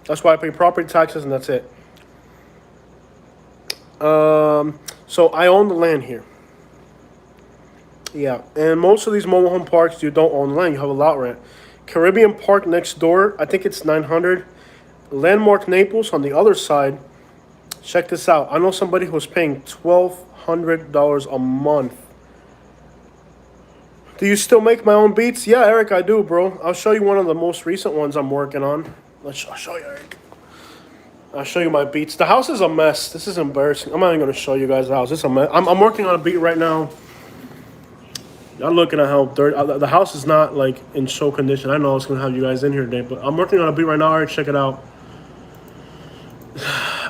That's why I pay property taxes, and that's it. So I own the land here. Yeah, and most of these mobile home parks, you don't own land. You have a lot rent. Caribbean Park next door, I think it's $900. Landmark Naples on the other side. Check this out. I know somebody who was paying $1,200 a month. Do you still make my own beats? Yeah, Eric, I do, bro. I'll show you one of the most recent ones I'm working on. I'll show you, Eric. I'll show you my beats. The house is a mess. This is embarrassing. I'm not even going to show you guys the house. It's a mess. I'm working on a beat right now. I'm looking at how dirty. The house is not, like, in show condition. I know I was going to have you guys in here today, but I'm working on a beat right now, Eric. Check it out.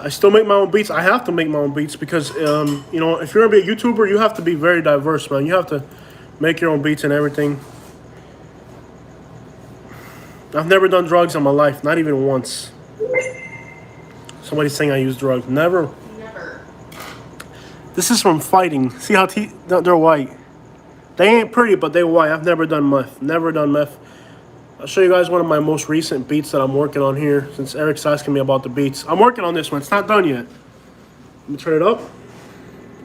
I still make my own beats. I have to make my own beats because, you know, if you're going to be a YouTuber, you have to be very diverse, man. You have to make your own beats and everything. I've never done drugs in my life, not even once. Somebody's saying I use drugs. Never. Never. This is from fighting. See how they're white. They ain't pretty, but they're white. I've never done meth. Never done meth. I'll show you guys one of my most recent beats that I'm working on here, since Eric's asking me about the beats. I'm working on this one. It's not done yet. Let me turn it up.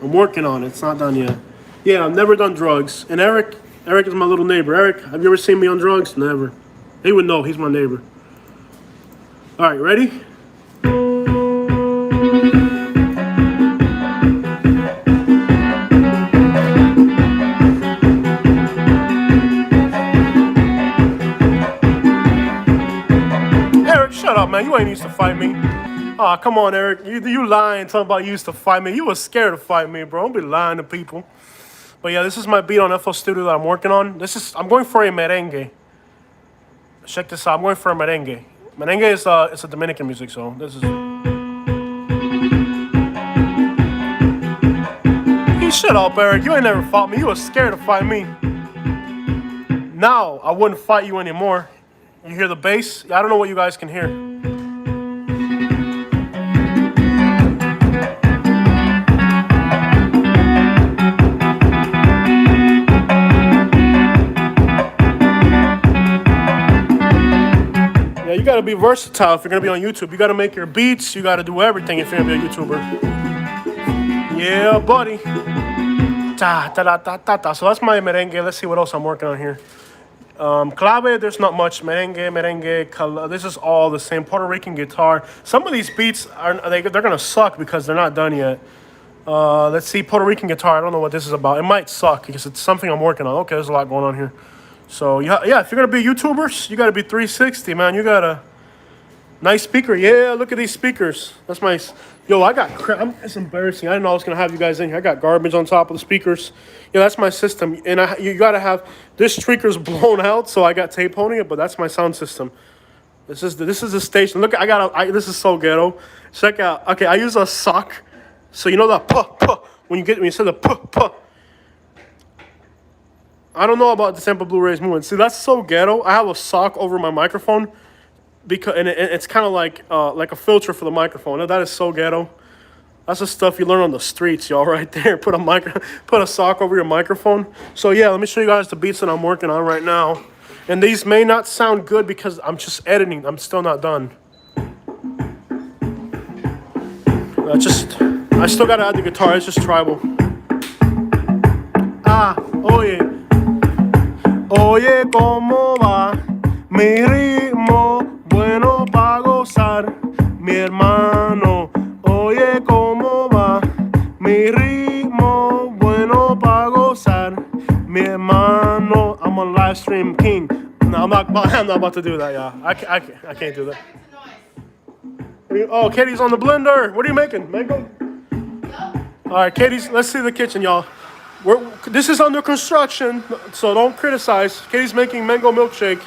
I'm working on it. It's not done yet. Yeah, I've never done drugs. And Eric is my little neighbor. Eric, have you ever seen me on drugs? Never. He would know. He's my neighbor. All right, ready? Eric, shut up, man. You ain't used to fight me. Aw, come on, Eric. You lying, talking about you used to fight me. You was scared to fight me, bro. Don't be lying to people. But yeah, this is my beat on FL Studio that I'm working on. I'm going for a merengue. Check this out. I'm going for a merengue. Merengue is it's a Dominican music, so this is. You shut up, Eric. You ain't never fought me. You was scared to fight me. Now I wouldn't fight you anymore. You hear the bass? I don't know what you guys can hear. be versatile if you're gonna be on YouTube. You gotta make your beats. You gotta do everything if you're gonna be a YouTuber. Yeah, buddy. Ta ta ta ta ta ta. So that's my merengue. Let's see what else I'm working on here. Clave, there's not much. Merengue. This is all the same. Puerto Rican guitar. Some of these beats they're gonna suck because they're not done yet. Let's see, Puerto Rican guitar. I don't know what this is about. It might suck because it's something I'm working on. Okay, there's a lot going on here. So yeah, if you're gonna be YouTubers, you gotta be 360, man. You got a nice speaker. Yeah, look at these speakers. That's my. Yo, I got crap. It's embarrassing. I didn't know I was gonna have you guys in here. I got garbage on top of the speakers. Yeah, that's my system. And you gotta have this speaker's blown out, so I got tape holding it. But that's my sound system. This is the station. Look, this is so ghetto. Check out. Okay, I use a sock. So you know that puh when you say the puh. I don't know about the Tampa Blue Rays movement. See, that's so ghetto. I have a sock over my microphone. Because it's kind of like a filter for the microphone. That is so ghetto. That's the stuff you learn on the streets, y'all. Right there. Put a sock over your microphone. So yeah, let me show you guys the beats that I'm working on right now. And these may not sound good because I'm just editing. I'm still not done. I still gotta add the guitar. It's just tribal. Oye, cómo va mi ritmo. Bueno pa' gozar, mi hermano. Oye, ¿cómo va? Mi ritmo, bueno pa' gozar, mi hermano. I'm a live stream king. No, I'm not about to do that, y'all. I can't do that. Oh, Katie's on the blender. What are you making? Mango? All right, Katie's. Let's see the kitchen, y'all. This is under construction, so don't criticize. Katie's making mango milkshake.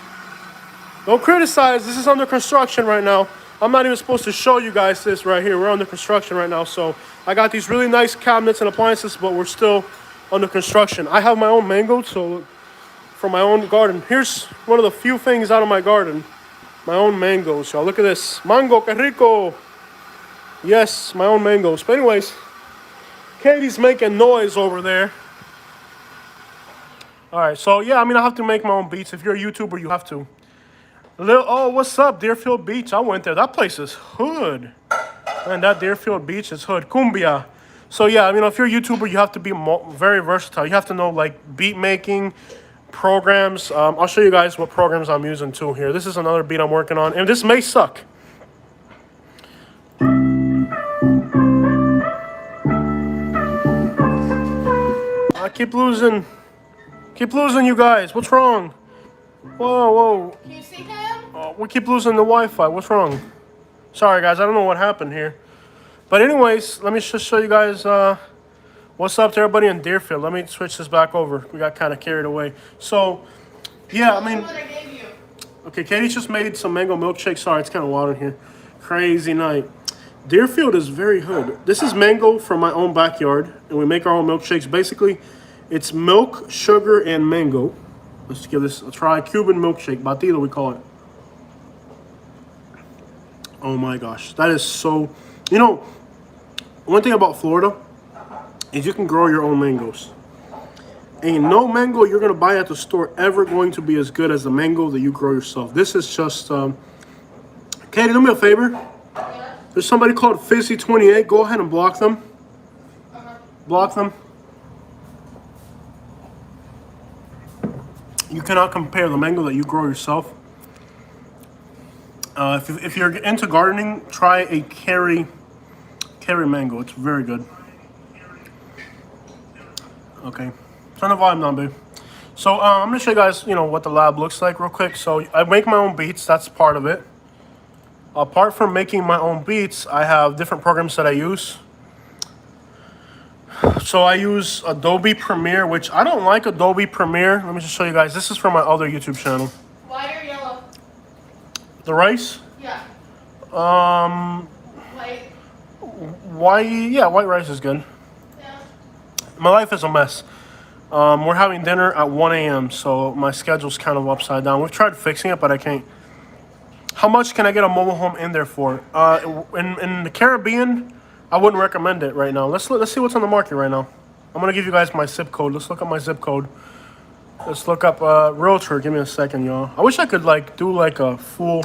Don't criticize. This is under construction right now. I'm not even supposed to show you guys this right here. We're under construction right now. So I got these really nice cabinets and appliances, but we're still under construction. I have my own mango, so from my own garden. Here's one of the few things out of my garden. My own mangoes, y'all. Look at this. Mango, que rico. Yes, my own mangoes. But anyways, Katie's making noise over there. All right, so yeah, I mean, I have to make my own beats. If you're a YouTuber, you have to. Oh, what's up, Deerfield Beach? I went there. That place is hood. Man, that Deerfield Beach is hood. Cumbia. So, yeah, I mean, if you're a YouTuber, you have to be very versatile. You have to know, like, beat making, programs. I'll show you guys what programs I'm using, too, here. This is another beat I'm working on. And this may suck. I keep losing. Keep losing, you guys. What's wrong? Whoa. Can you see him? We keep losing the Wi-Fi. What's wrong? Sorry, guys. I don't know what happened here. But anyways, let me just show you guys what's up to everybody in Deerfield. Let me switch this back over. We got kind of carried away. So, yeah, I mean... What I gave you. Okay, Katie just made some mango milkshake. Sorry, it's kind of wild in here. Crazy night. Deerfield is very hood. This is mango from my own backyard. And we make our own milkshakes. Basically, it's milk, sugar, and mango. Let's give this a try. Cuban milkshake. Batido, we call it. Oh my gosh. That is so... You know, one thing about Florida is you can grow your own mangoes. Ain't no mango you're going to buy at the store ever going to be as good as the mango that you grow yourself. This is just... Katie, do me a favor. Yeah. There's somebody called Fizzy28. Go ahead and block them. Block them. You cannot compare the mango that you grow yourself. If you're into gardening, try a Kerry mango. It's very good. Okay, turn the volume down, babe. So I'm gonna show you guys, what the lab looks like real quick. So I make my own beats. That's part of it. Apart from making my own beats, I have different programs that I use. So I use Adobe Premiere, which I don't like Adobe Premiere. Let me just show you guys. This is from my other YouTube channel. White or yellow? The rice? Yeah. White. White rice is good. Yeah. My life is a mess. We're having dinner at 1 a.m., so my schedule's kind of upside down. We've tried fixing it, but I can't. How much can I get a mobile home in there for? In the Caribbean, I wouldn't recommend it right now. Let's see what's on the market right now. I'm gonna give you guys my zip code. Let's look up my zip code. Let's look up Realtor. Give me a second, y'all. I wish I could do a full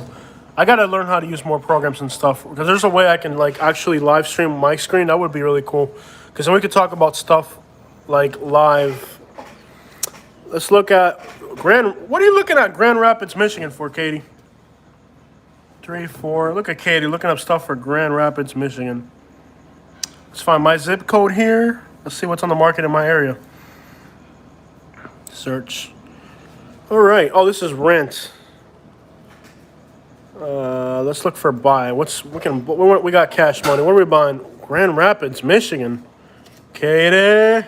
I gotta learn how to use more programs and stuff because there's a way I can like actually live stream my screen. That would be really cool. Because then we could talk about stuff like live. Let's look at What are you looking at Grand Rapids, Michigan for, Katie? 3, 4. Look at Katie looking up stuff for Grand Rapids, Michigan. Let's find my zip code here. Let's see what's on the market in my area. Search. All right. Oh, this is rent. Let's look for buy. We got cash money. What are we buying? Grand Rapids, Michigan. Katie.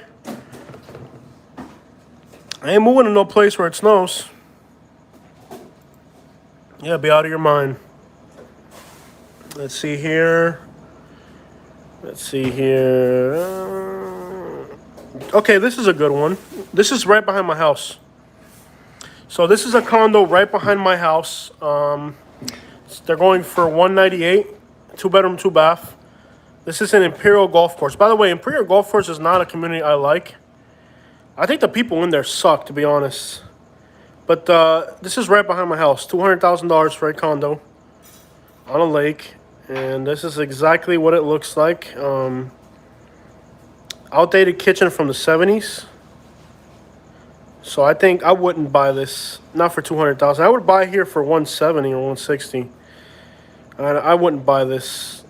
I ain't moving to no place where it snows. Yeah, be out of your mind. Let's see here. Okay, this is a good one. This is right behind my house. So this is a condo right behind my house. They're going for $198, 2-bedroom, 2-bath. This is an Imperial Golf Course. By the way, Imperial Golf Course is not a community I like. I think the people in there suck, to be honest. But this is right behind my house. $200,000 for a condo on a lake. And this is exactly what it looks like. Outdated kitchen from the 70s. So I think I wouldn't buy this. Not for $200,000. I would buy here for $170 or $160. I wouldn't buy this.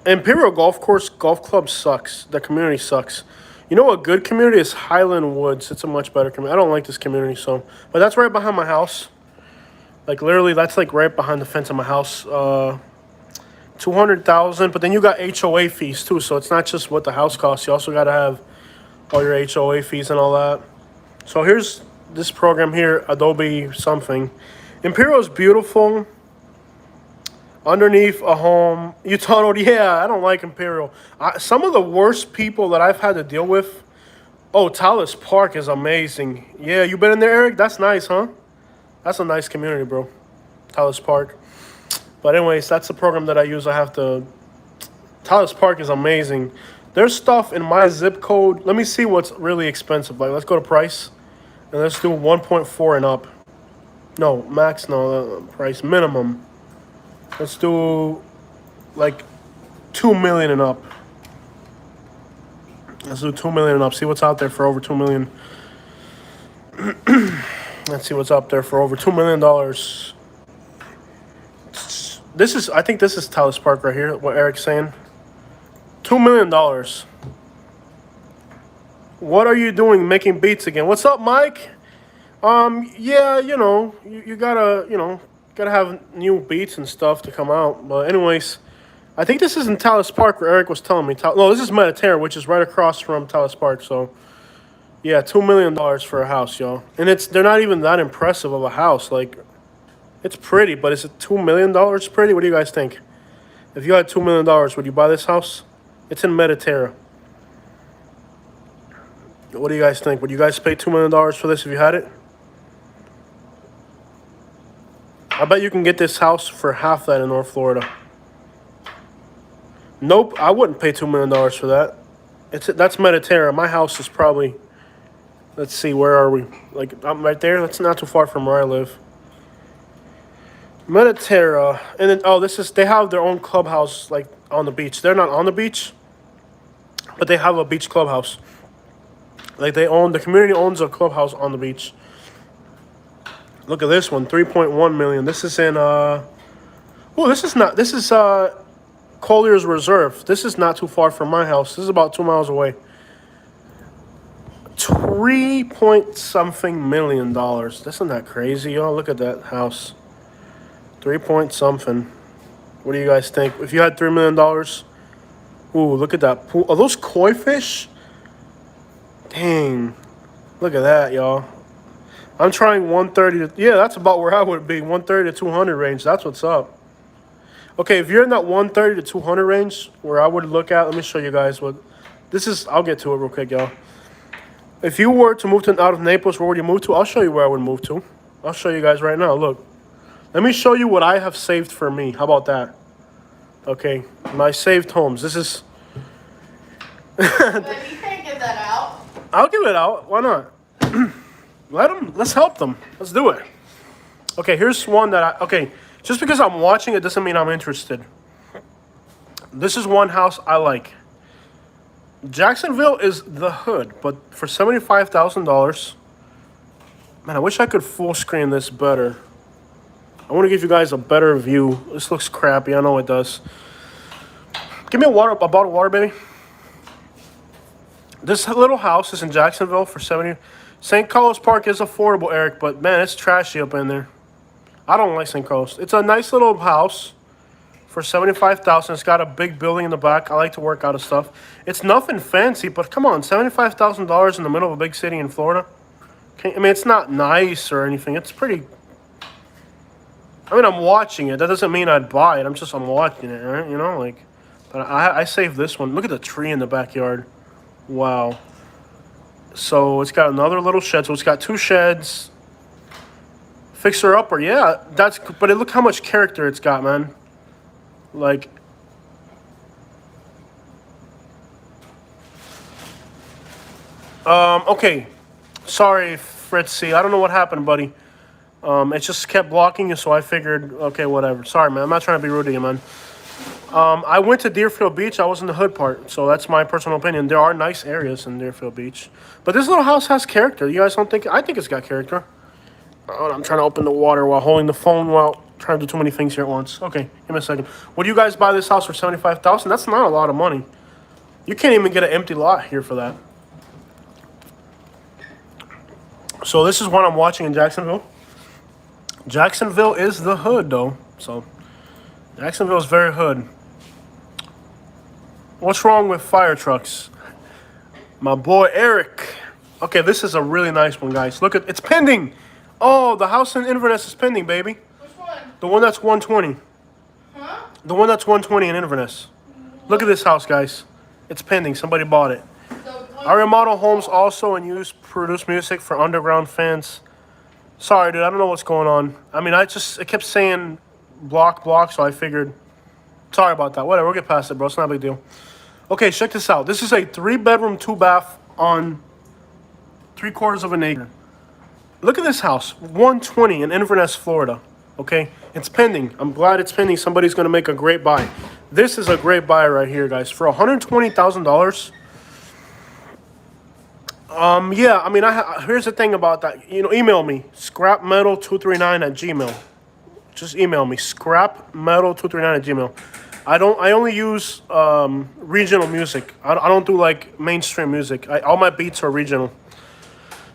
Imperial Golf Course Golf Club sucks. The community sucks. You know, a good community is Highland Woods. It's a much better community. I don't like this community, so. But that's right behind my house. Like, literally, that's, like, right behind the fence of my house. $200,000, but then you got HOA fees, too. So it's not just what the house costs. You also got to have all your HOA fees and all that. So here's this program here, Adobe something. Imperial is beautiful. Underneath a home, you tunneled. Yeah, I don't like Imperial. Some of the worst people that I've had to deal with. Oh, Tallis Park is amazing. Yeah, you been in there, Eric? That's nice, huh? That's a nice community, bro. Tallis Park. But anyways, that's the program that I use. Tallis Park is amazing. There's stuff in my zip code. Let me see what's really expensive. Like, let's go to price. And let's do 1.4 and up. No, max, no, price, minimum. Let's do like 2 million and up. Let's do 2 million and up. See what's out there for over 2 million. Let's see what's up there for over $2 million. I think this is Tallis Park right here, what Eric's saying. $2 million. What are you doing making beats again? What's up, Mike? Yeah, you know, you gotta, gotta have new beats and stuff to come out. But anyways, I think this is in Tallis Park where Eric was telling me. No, this is Mediterra, which is right across from Tallis Park. So, yeah, $2 million for a house, y'all. And they're not even that impressive of a house. Like, it's pretty, but is it $2 million pretty? What do you guys think? If you had $2 million, would you buy this house? It's in Mediterra. What do you guys think? Would you guys pay $2 million for this if you had it? I bet you can get this house for half that in North Florida. Nope, I wouldn't pay $2 million for that. That's Mediterra. My house is probably, let's see, where are we? Like, I'm right there. That's not too far from where I live. Mediterra. And then, they have their own clubhouse, like, on the beach. They're not on the beach, but they have a beach clubhouse. Like, the community owns a clubhouse on the beach. Look at this one, 3.1 million. This is in this is Collier's Reserve. This is not too far from my house. This is about 2 miles away. 3-point-something million dollars. Isn't that crazy, y'all? Look at that house. 3-point-something. What do you guys think? If you had $3 million, ooh, look at that pool. Are those koi fish? Dang. Look at that, y'all. I'm trying 130 to, yeah, that's about where I would be. 130 to 200 range. That's what's up. Okay, if you're in that 130 to 200 range, where I would look at, let me show you guys what this is. I'll get to it real quick, y'all. If you were to move out of Naples, where would you move to? I'll show you where I would move to. I'll show you guys right now. Look. Let me show you what I have saved for me. How about that? Okay, my saved homes. This is. But you can't give that out. I'll give it out. Why not? Let's help them. Let's do it. Okay, here's one that okay. Just because I'm watching it doesn't mean I'm interested. This is one house I like. Jacksonville is the hood, but for $75,000, man, I wish I could full screen this better. I want to give you guys a better view. This looks crappy. I know it does. Give me a bottle of water, baby. This little house is in Jacksonville for 70. St. Carlos Park is affordable, Eric, but man, it's trashy up in there. I don't like St. Carlos. It's a nice little house for $75,000. It's got a big building in the back. I like to work out of stuff. It's nothing fancy, but come on, $75,000 in the middle of a big city in Florida. I mean, it's not nice or anything. It's pretty. I mean, I'm watching it. That doesn't mean I'd buy it. I'm watching it, right? You know, like. But I saved this one. Look at the tree in the backyard. Wow. So it's got another little shed. So it's got 2 sheds. Fixer upper, yeah. But look how much character it's got, man. Like. Okay. Sorry, Fritzy. I don't know what happened, buddy. It just kept blocking you, so I figured, okay, whatever. Sorry, man. I'm not trying to be rude to you, man. I went to Deerfield Beach. I was in the hood part, so that's my personal opinion. There are nice areas in Deerfield Beach. But this little house has character. You guys don't think? I think it's got character. Oh, I'm trying to open the water while holding the phone while trying to do too many things here at once. Okay, give me a second. Would you guys buy this house for $75,000? That's not a lot of money. You can't even get an empty lot here for that. So this is what I'm watching in Jacksonville. Jacksonville is the hood, though. So Jacksonville is very hood. What's wrong with fire trucks? My boy Eric. Okay, this is a really nice one, guys. Look at it's pending. Oh, the house in Inverness is pending, baby. Which one? The one that's 120. Huh? The one that's 120 in Inverness. Look at this house, guys. It's pending. Somebody bought it. I remodel homes also and produce music for underground fans. Sorry, dude. I don't know what's going on. I mean, it kept saying block, so I figured. Sorry about that. Whatever. We'll get past it, bro. It's not a big deal. Okay, check this out. This is a 3-bedroom, 2-bath on 3/4 of an acre. Look at this house. 120 in Inverness, Florida. Okay? It's pending. I'm glad it's pending. Somebody's going to make a great buy. This is a great buy right here, guys. For $120,000. Yeah, I mean, here's the thing about that. You know, email me. scrapmetal239@gmail. Just email me. scrapmetal239@gmail. I only use regional music. I don't do like mainstream music. All my beats are regional.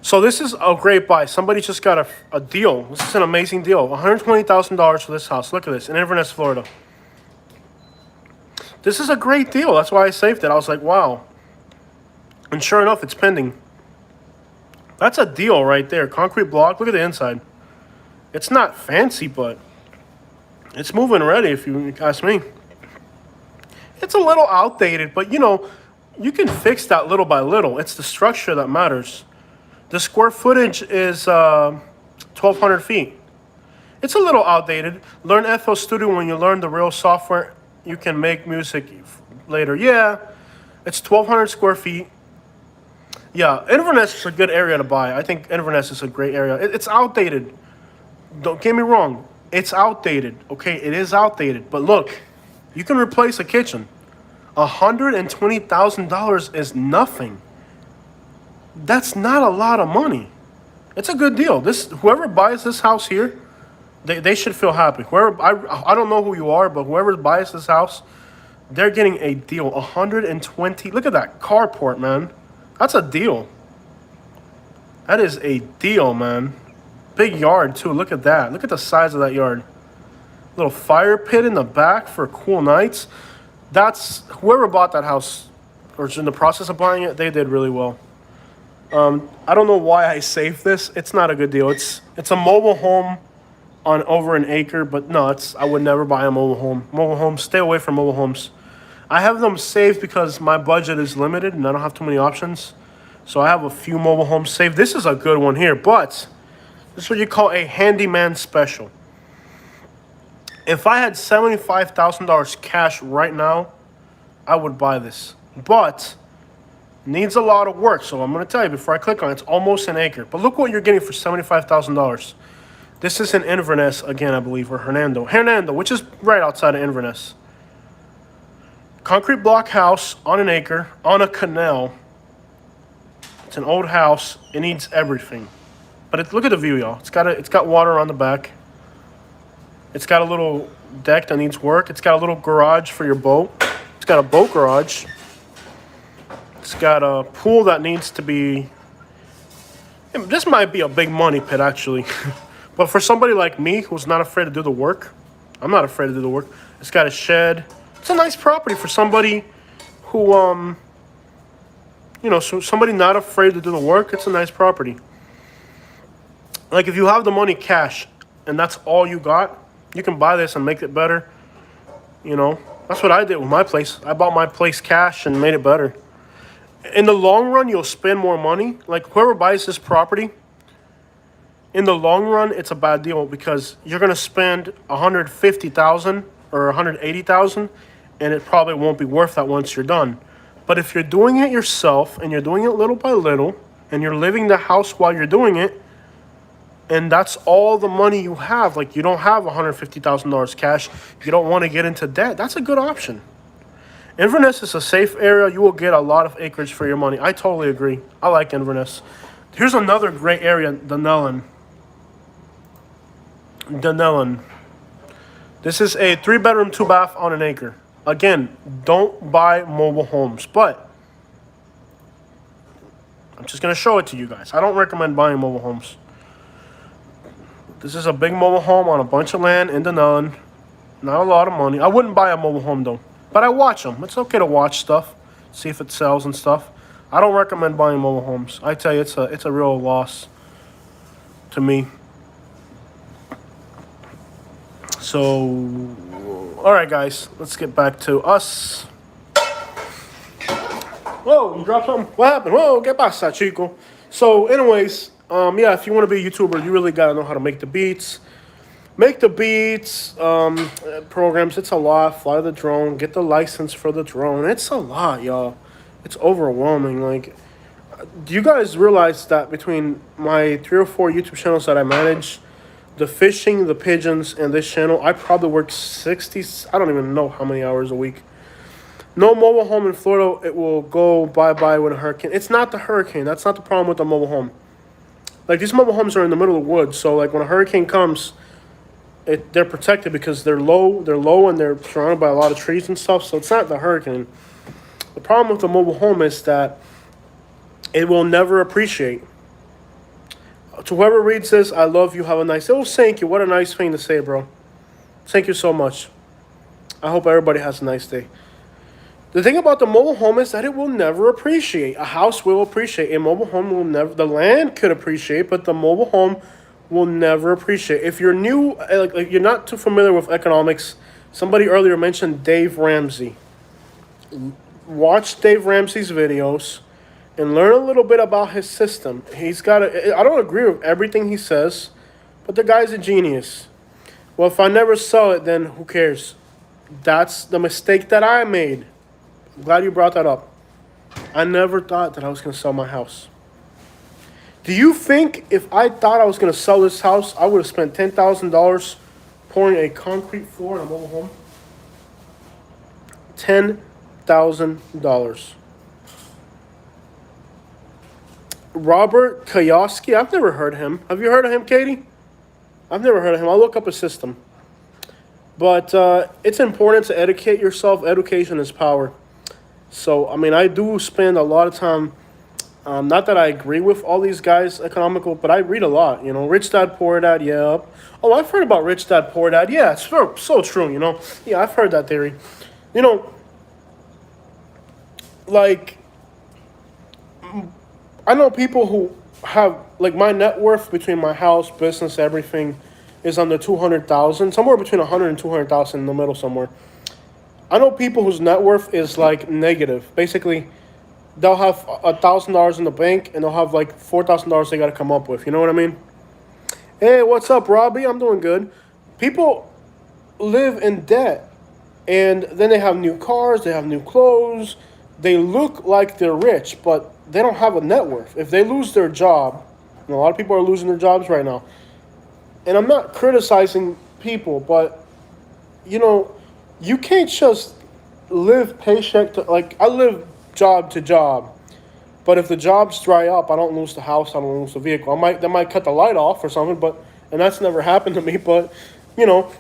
So this is a great buy. Somebody just got a deal. This is an amazing deal. $120,000 for this house. Look at this in Inverness, Florida. This is a great deal. That's why I saved it. I was like, wow. And sure enough, it's pending. That's a deal right there. Concrete block. Look at the inside. It's not fancy, but it's moving ready if you ask me. It's a little outdated, but you know, you can fix that little by little. It's the structure that matters. The square footage is 1,200 feet. It's a little outdated. Learn FL Studio when you learn the real software. You can make music later. Yeah, it's 1,200 square feet. Yeah, Inverness is a good area to buy. I think Inverness is a great area. It's outdated. Don't get me wrong. It's outdated. Okay, it is outdated. But look, you can replace a kitchen. $120,000 is nothing. That's not a lot of money. It's a good deal. Whoever buys this house here, they should feel happy. I don't know who you are, but whoever buys this house, they're getting a deal. 120. Look at that carport, man. That's a deal. That is a deal, man. Big yard too. Look at that. Look at the size of that yard. Little fire pit in the back for cool nights. That's whoever bought that house or is in the process of buying it, they did really well. I don't know why I saved this. It's not a good deal. It's a mobile home on over an acre, but no, I would never buy a mobile home. Mobile homes, stay away from mobile homes. I have them saved because my budget is limited and I don't have too many options. So I have a few mobile homes saved. This is a good one here, but this is what you call a handyman special. If I had $75,000 cash right now, I would buy this. But needs a lot of work, so I'm going to tell you before I click on it, it's almost an acre. But look what you're getting for $75,000. This is in Inverness again, I believe, or Hernando, which is right outside of Inverness. Concrete block house on an acre, on a canal. It's an old house. It needs everything. But look at the view, y'all. It's got water on the back. It's got a little deck that needs work. It's got a little garage for your boat. It's got a boat garage. It's got a pool that needs to be... This might be a big money pit, actually. But for somebody like me who's not afraid to do the work, I'm not afraid to do the work. It's got a shed. It's a nice property for somebody who, so somebody not afraid to do the work. It's a nice property. Like, if you have the money cash and that's all you got, you can buy this and make it better. That's what I did with my place. I bought my place cash and made it better. In the long run, you'll spend more money. Like, whoever buys this property, in the long run, it's a bad deal because you're going to spend $150,000 or $180,000, and it probably won't be worth that once you're done. But if you're doing it yourself and you're doing it little by little, and you're living the house while you're doing it, and that's all the money you have, like you don't have $150,000 cash, you don't want to get into debt, that's a good option. Inverness is a safe area. You will get a lot of acreage for your money. I totally agree. I like Inverness. Here's another great area, Dunellan. This is a 3-bedroom, 2-bath on an acre. Again, don't buy mobile homes, but I'm just going to show it to you guys. I don't recommend buying mobile homes. This is a big mobile home on a bunch of land in Dunellan. Not a lot of money. I wouldn't buy a mobile home, though. But I watch them. It's okay to watch stuff, see if it sells and stuff. I don't recommend buying mobile homes. I tell you, it's a real loss to me. So, all right, guys, let's get back to us. Whoa, you dropped something? What happened? Whoa, ¿qué pasa, chico? So, anyways, yeah, if you want to be a YouTuber, you really got to know how to make the beats. Programs, it's a lot. Fly the drone, get the license for the drone. It's a lot, y'all. It's overwhelming. Like, do you guys realize that between my 3 or 4 YouTube channels that I manage, the fishing, the pigeons, and this channel, I probably work 60, I don't even know how many hours a week. No mobile home in Florida, it will go bye-bye with a hurricane. It's not the hurricane. That's not the problem with the mobile home. Like, these mobile homes are in the middle of the woods, so, like, when a hurricane comes, they're protected because they're low and they're surrounded by a lot of trees and stuff, so it's not the hurricane. The problem with the mobile home is that it will never appreciate. To whoever reads this, I love you, have a nice day. Oh, thank you. What a nice thing to say, bro. Thank you so much. I hope everybody has a nice day. The thing about the mobile home is that it will never appreciate. A house will appreciate. A mobile home will never. The land could appreciate, but the mobile home will never appreciate. If you're new, like you're not too familiar with economics, somebody earlier mentioned Dave Ramsey. Watch Dave Ramsey's videos and learn a little bit about his system. I don't agree with everything he says, but the guy's a genius. Well, if I never sell it, then who cares? That's the mistake that I made. I'm glad you brought that up. I never thought that I was going to sell my house. Do you think if I thought I was going to sell this house, I would have spent $10,000 pouring a concrete floor in a mobile home? $10,000. Robert Kiyosaki, I've never heard of him. Have you heard of him, Katie? I've never heard of him. I'll look up his system. But it's important to educate yourself. Education is power. So, I mean, I do spend a lot of time, not that I agree with all these guys economical, but I read a lot, Rich Dad, Poor Dad, yeah. Oh, I've heard about Rich Dad, Poor Dad. Yeah, it's so true, Yeah, I've heard that theory. Like, I know people who have, like, my net worth between my house, business, everything is under 200,000, somewhere between 100 and 200,000 in the middle somewhere. I know people whose net worth is like negative. Basically, they'll have $1,000 in the bank and they'll have like $4,000 they got to come up with. You know what I mean? Hey, what's up, Robbie? I'm doing good. People live in debt, and then they have new cars, they have new clothes. They look like they're rich, but they don't have a net worth. If they lose their job, and a lot of people are losing their jobs right now, and I'm not criticizing people, but you know, you can't just live paycheck to, like, I live job to job. But if the jobs dry up, I don't lose the house, I don't lose the vehicle. They might cut the light off or something, but and that's never happened to me. But you know,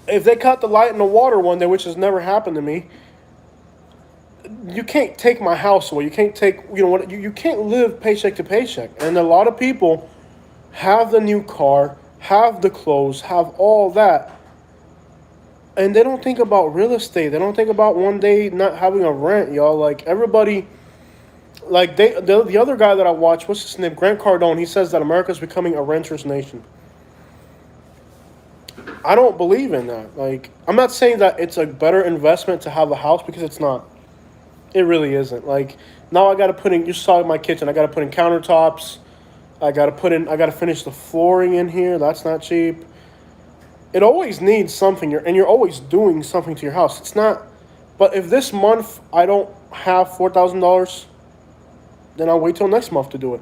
if they cut the light in the water one day, which has never happened to me, you can't take my house away. You can't take, you know what, you can't live paycheck to paycheck. And a lot of people have the new car, have the clothes, have all that, and they don't think about real estate. They don't think about one day not having a rent, y'all. Like everybody, like the other guy that I watch, what's his name, Grant Cardone. He says that America's becoming a renters nation. I don't believe in that. Like, I'm not saying that it's a better investment to have a house, because it's not. It really isn't. Like, now I got to put in. You saw my kitchen. I got to put in countertops. I got to finish the flooring in here. That's not cheap. It always needs something. And you're always doing something to your house. It's not. But if this month I don't have $4,000, then I'll wait till next month to do it,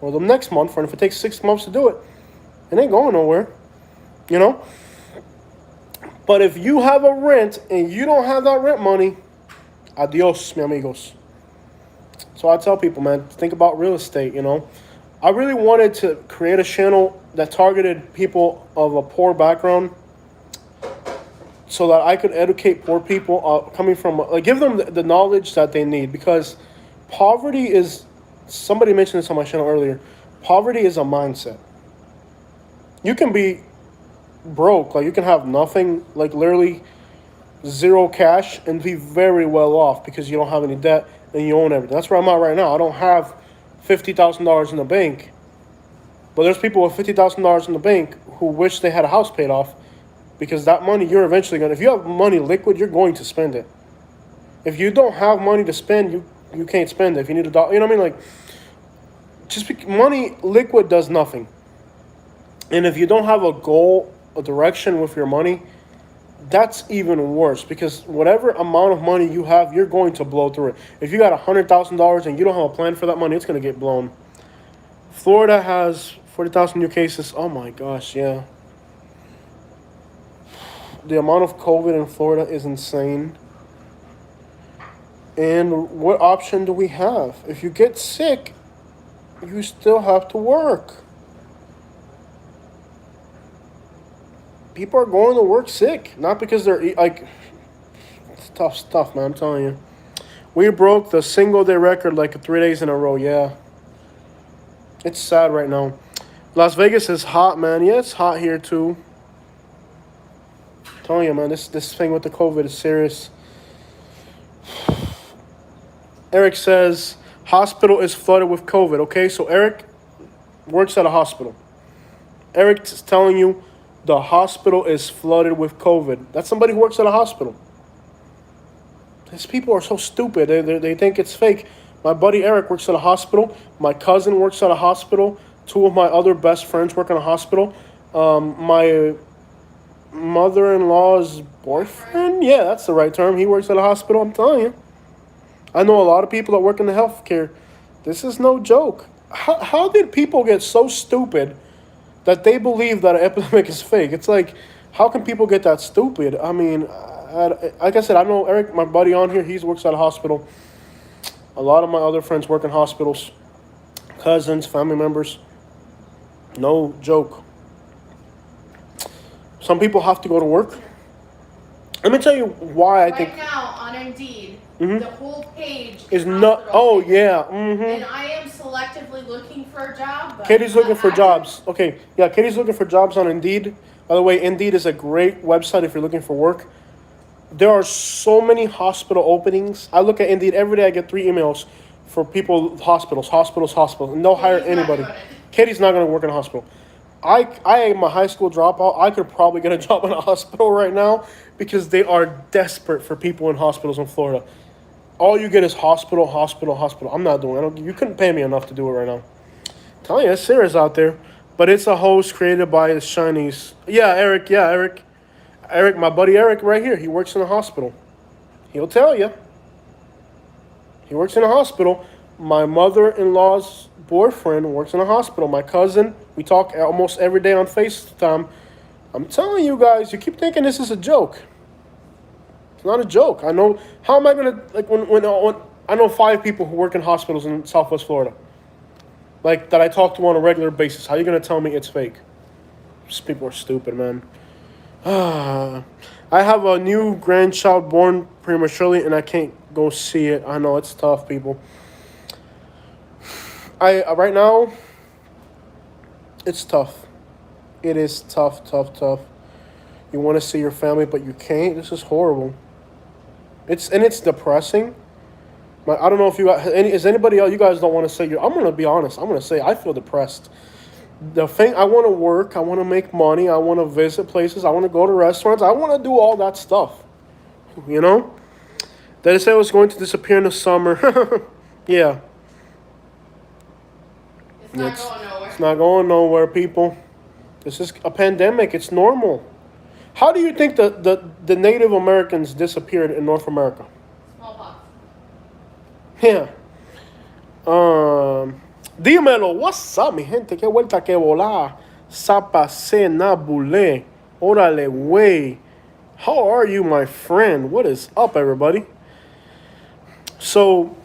or the next month. And if it takes 6 months to do it, it ain't going nowhere. You know. But if you have a rent and you don't have that rent money, adios, mi amigos. So I tell people, man, think about real estate, you know. I really wanted to create a channel that targeted people of a poor background, so that I could educate poor people coming from, like, give them the knowledge that they need. Because poverty is, somebody mentioned this on my channel earlier, poverty is a mindset. You can be broke, like you can have nothing, like literally zero cash, and be very well off because you don't have any debt and you own everything. That's where I'm at right now. I don't have $50,000 in the bank, but there's people with $50,000 in the bank who wish they had a house paid off, because that money you're eventually going to, if you have money liquid, you're going to spend it. If you don't have money to spend, you can't spend it. If you need $1, you know what I mean? Like, money liquid does nothing. And if you don't have a goal, a direction with your money, that's even worse, because whatever amount of money you have, you're going to blow through it. If you got $100,000 and you don't have a plan for that money, it's going to get blown. Florida has 40,000 new cases. Oh my gosh, yeah. The amount of COVID in Florida is insane. And what option do we have? If you get sick, you still have to work. People are going to work sick, not because they're, like, it's tough stuff, man, I'm telling you. We broke the single-day record like 3 days in a row, yeah. It's sad right now. Las Vegas is hot, man. Yeah, it's hot here, too. I'm telling you, man, this thing with the COVID is serious. Eric says, hospital is flooded with COVID. Okay, so Eric works at a hospital. Eric's telling you, the hospital is flooded with COVID. That's somebody who works at a hospital. These people are so stupid. They think it's fake. My buddy Eric works at a hospital. My cousin works at a hospital. Two of my other best friends work in a hospital. My mother-in-law's boyfriend, yeah, that's the right term. He works at a hospital, I'm telling you. I know a lot of people that work in the healthcare. This is no joke. How did people get so stupid that they believe that an epidemic is fake? It's like, how can people get that stupid? I mean, like I said, I know Eric, my buddy on here, he works at a hospital. A lot of my other friends work in hospitals. Cousins, family members. No joke. Some people have to go to work. Let me tell you why I think. Right now on Indeed, Mhm. the whole page Is not. hospital Oh, page. yeah. And I am selectively looking for a job. But Katie's looking for I- jobs. Okay, yeah, Katie's looking for jobs on Indeed. By the way, Indeed is a great website if you're looking for work. There are so many hospital openings. I look at Indeed every day. I get 3 emails for people, hospitals, and they'll hire Katie's not anybody. doing it. Katie's not going to work in a hospital. I am a high school dropout. I could probably get a job in a hospital right now because they are desperate for people in hospitals in Florida. All you get is hospital. I'm not doing it. You couldn't pay me enough to do it right now. I'm telling you, it's serious out there. But it's a host created by the Chinese. Yeah, Eric. Eric, my buddy Eric right here. He works in a hospital. He'll tell you. He works in a hospital. My mother-in-law's boyfriend works in a hospital. My cousin, we talk almost every day on FaceTime. I'm telling you guys, you keep thinking this is a joke. It's not a joke. I know. How am I gonna like when I know 5 people who work in hospitals in Southwest Florida, like that I talk to on a regular basis. How are you gonna tell me it's fake? These people are stupid, man. I have a new grandchild born prematurely, and I can't go see it. I know it's tough, people. I right now, it's tough. It is tough, tough, tough. You want to see your family, but you can't. This is horrible. It's depressing. I don't know if you got any. Is anybody else? You guys don't want to say. I'm gonna be honest. I'm gonna say I feel depressed. The thing I want to work. I want to make money. I want to visit places. I want to go to restaurants. I want to do all that stuff. You know. They said it was going to disappear in the summer. Yeah. It's not going nowhere. It's not going nowhere, people. This is a pandemic. It's normal. How do you think the Native Americans disappeared in North America? Smallpox. Yeah. Dímelo, what's up, mi gente? Qué vuelta que volá. Sapase nabule. Órale, wey. How are you, my friend? What is up, everybody? So,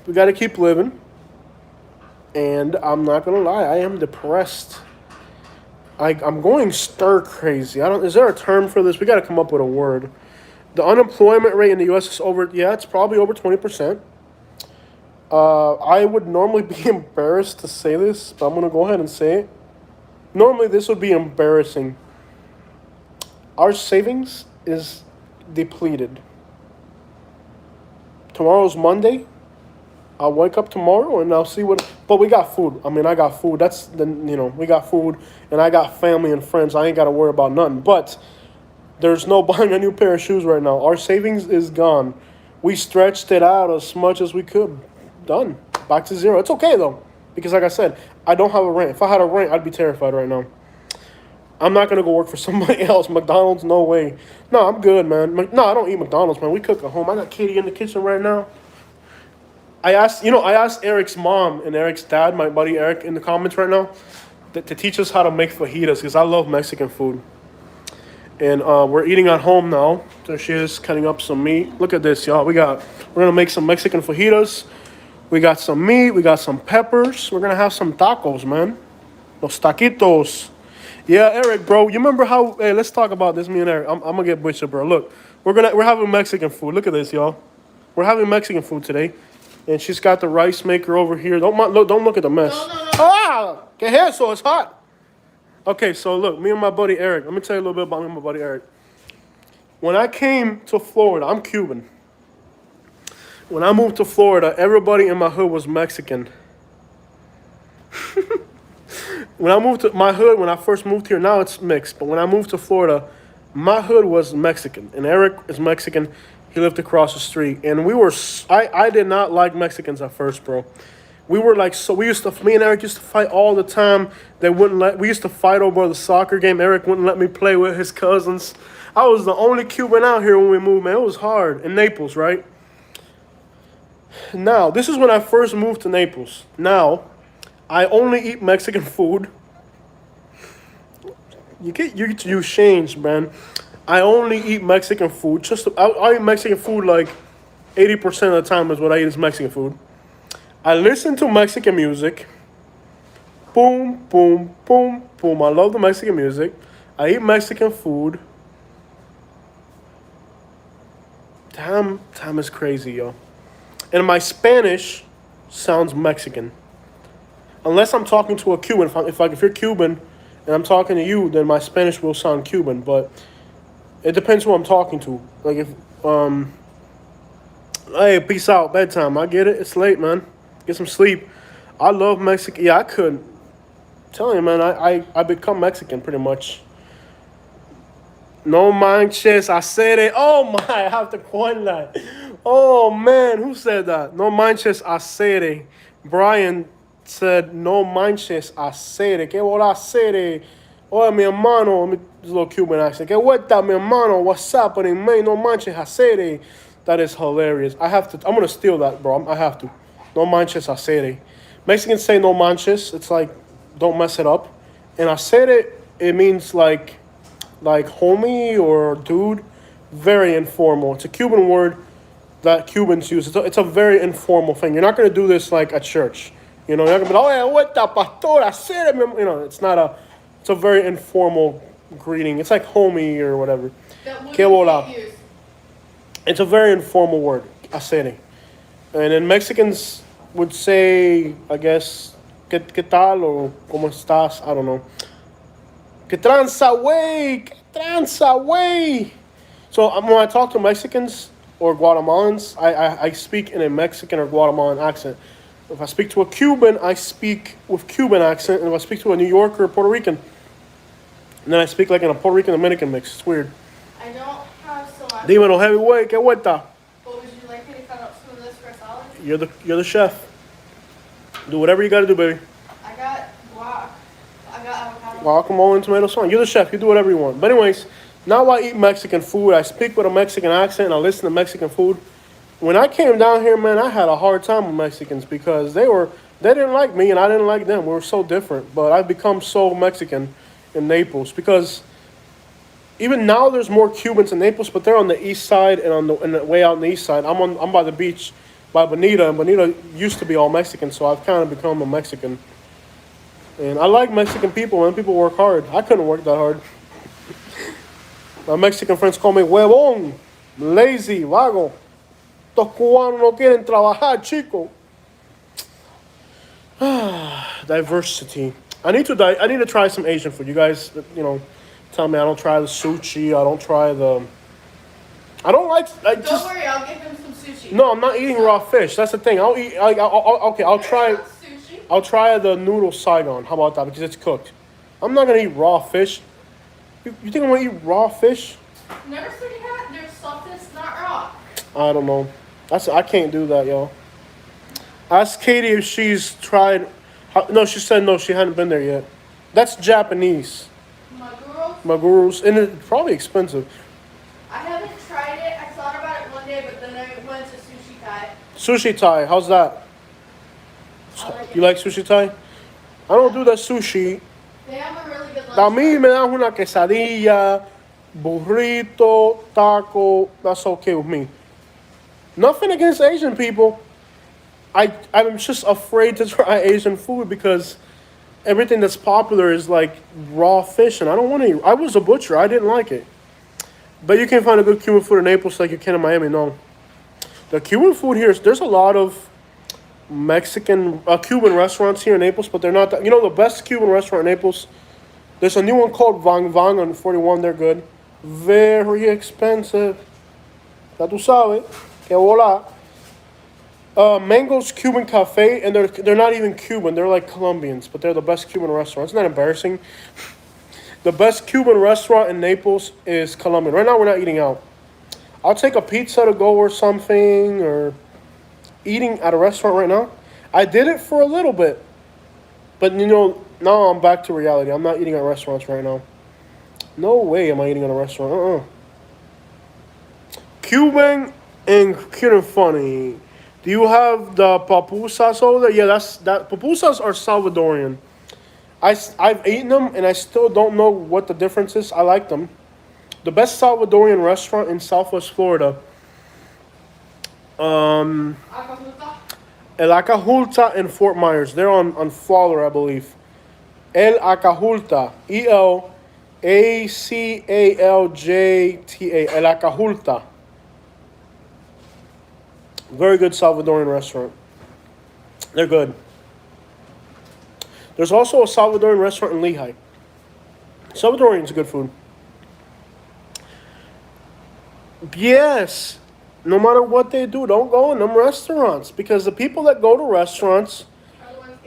we got to keep living. And I'm not going to lie, I am depressed. I'm going stir crazy. Is there a term for this? We got to come up with a word. The unemployment rate in the U.S. is it's probably over 20%. I would normally be embarrassed to say this, but I'm going to go ahead and say it. Normally, this would be embarrassing. Our savings is depleted. Tomorrow's Monday. I'll wake up tomorrow and I'll see what. But we got food. I mean, I got food. We got food, and I got family and friends. I ain't got to worry about nothing. But there's no buying a new pair of shoes right now. Our savings is gone. We stretched it out as much as we could. Done. Back to zero. It's okay though, because like I said, I don't have a rent. If I had a rent, I'd be terrified right now. I'm not gonna go work for somebody else. McDonald's, no way. No, I'm good, man. No, I don't eat McDonald's, man. We cook at home. I got Katie in the kitchen right now. I asked Eric's mom and Eric's dad, my buddy Eric, in the comments right now, to teach us how to make fajitas, because I love Mexican food. And we're eating at home now. There she is, cutting up some meat. Look at this, y'all. We're gonna make some Mexican fajitas. We got some meat. We got some peppers. We're gonna have some tacos, man. Los taquitos. Yeah, Eric, bro. You remember how? Hey, let's talk about this. Me and Eric. I'm gonna get butchered, bro. Look, we're having Mexican food. Look at this, y'all. We're having Mexican food today. And she's got the rice maker over here. Don't look at the mess. No. Ah, que eso? It's hot. Okay, so look, me and my buddy Eric. Let me tell you a little bit about me and my buddy Eric. When I came to Florida, I'm Cuban. When I moved to Florida, everybody in my hood was Mexican. When I moved to my hood, when I first moved here, now it's mixed. But when I moved to Florida, my hood was Mexican. And Eric is Mexican. He lived across the street, and I did not like Mexicans at first, bro. Me and Eric used to fight all the time. We used to fight over the soccer game. Eric wouldn't let me play with his cousins. I was the only Cuban out here when we moved, man. It was hard. In Naples, right? Now, this is when I first moved to Naples. Now, I only eat Mexican food. You changed, man. I only eat Mexican food. I eat Mexican food like 80% of the time is what I eat is Mexican food. I listen to Mexican music. Boom, boom, boom, boom. I love the Mexican music. I eat Mexican food. Time is crazy, yo. And my Spanish sounds Mexican. Unless I'm talking to a Cuban. If you're Cuban and I'm talking to you, then my Spanish will sound Cuban. But it depends who I'm talking to. Like if, hey, peace out, bedtime. I get it. It's late, man. Get some sleep. I love Mexican. Yeah, I could. I'm telling you, man, I become Mexican pretty much. No manches, I said it. Oh my, I have to coin that. Oh man, who said that? No manches, I said it. Brian said, no manches, I said it. ¿Qué voy a hacer? Oye, mi hermano, this little Cuban accent. ¿Qué vuelta, mi hermano? What's happening, man? No manches, hacer. That is hilarious. I'm gonna steal that, bro. I have to. No manches, hacer. Mexicans say no manches. It's like don't mess it up. And hacer it means like homie or dude. Very informal. It's a Cuban word that Cubans use. It's a very informal thing. You're not going to do this like at church. You're not going to be, oh, yeah, what the pastor, hacer it. It's not a, it's a very informal greeting. It's like homie or whatever. That Que wouldn't bola. get used. It's a very informal word, hacer. And then Mexicans would say, I guess, ¿qué tal or cómo estás? I don't know. ¿Qué tranza, güey? ¿Qué tranza, güey? So when I talk to Mexicans or Guatemalans, I speak in a Mexican or Guatemalan accent. If I speak to a Cuban, I speak with Cuban accent. And if I speak to a New Yorker or Puerto Rican, and then I speak like in a Puerto Rican Dominican mix. It's weird. I don't have so much. Dímelo, heavyweight, ¿qué vuelta? But would you like me to cut up some of this for salad? You're the chef. Do whatever you gotta do, baby. I got guac. I got avocado. Guacamole and tomato sauce. You're the chef. You do whatever you want. But anyways, now I eat Mexican food. I speak with a Mexican accent and I listen to Mexican food. When I came down here, man, I had a hard time with Mexicans because they didn't like me and I didn't like them. We were so different. But I've become so Mexican in Naples because even now there's more Cubans in Naples, but they're on the east side and on the way out on the east side. I'm by the beach by Bonita, and Bonita used to be all Mexican, so I've kind of become a Mexican. And I like Mexican people, man. People work hard. I couldn't work that hard. My Mexican friends call me huevón, lazy, vago. Estos cubanos no quieren trabajar, chico. Diversity. I need to try some Asian food. You guys, tell me I don't try the sushi. I don't like. Don't worry, I'll give them some sushi. No, I'm not eating raw fish. That's the thing. I'll try. Sushi. I'll try the noodle Saigon. How about that? Because it's cooked. I'm not gonna eat raw fish. You think I'm gonna eat raw fish? Never said you had. There's softness, not raw. I don't know. I can't do that, y'all. Ask Katie if she's tried. No, she said no. She hadn't been there yet. That's Japanese. Maguros, and it's probably expensive. I haven't tried it. I thought about it one day, but then I went to Sushi Thai. Sushi Thai, how's that? You like Sushi Thai? I don't do that sushi. They have a really good lunch. A mí me dan una quesadilla, burrito, taco. That's okay with me. Nothing against Asian people. I'm just afraid to try Asian food because everything that's popular is like raw fish, and I don't want to eat. I was a butcher. I didn't like it. But you can find a good Cuban food in Naples like you can in Miami. No. The Cuban food here, there's a lot of Cuban restaurants here in Naples, but they're not that. The best Cuban restaurant in Naples, there's a new one called Vang Vang on 41. They're good. Very expensive. Ya tú sabes. Que vola. Mango's Cuban Cafe, and they're not even Cuban. They're like Colombians, but they're the best Cuban restaurant. Isn't that embarrassing? The best Cuban restaurant in Naples is Colombian. Right now, we're not eating out. I'll take a pizza to go or something, or eating at a restaurant right now. I did it for a little bit, but now I'm back to reality. I'm not eating at restaurants right now. No way am I eating at a restaurant. Cuban and Cuban funny. Do you have the pupusas over there? Yeah, that. Pupusas are Salvadorian. I've eaten them, and I still don't know what the difference is. I like them. The best Salvadorian restaurant in Southwest Florida. El Acajulta in Fort Myers. They're on Fowler, I believe. El Acajulta. ELACALJTA. El Acajulta. Very good Salvadorian restaurant. They're good. There's also a Salvadorian restaurant in Lehigh. Salvadorian's good food. Yes. No matter what they do, don't go in them restaurants. Because the people that go to restaurants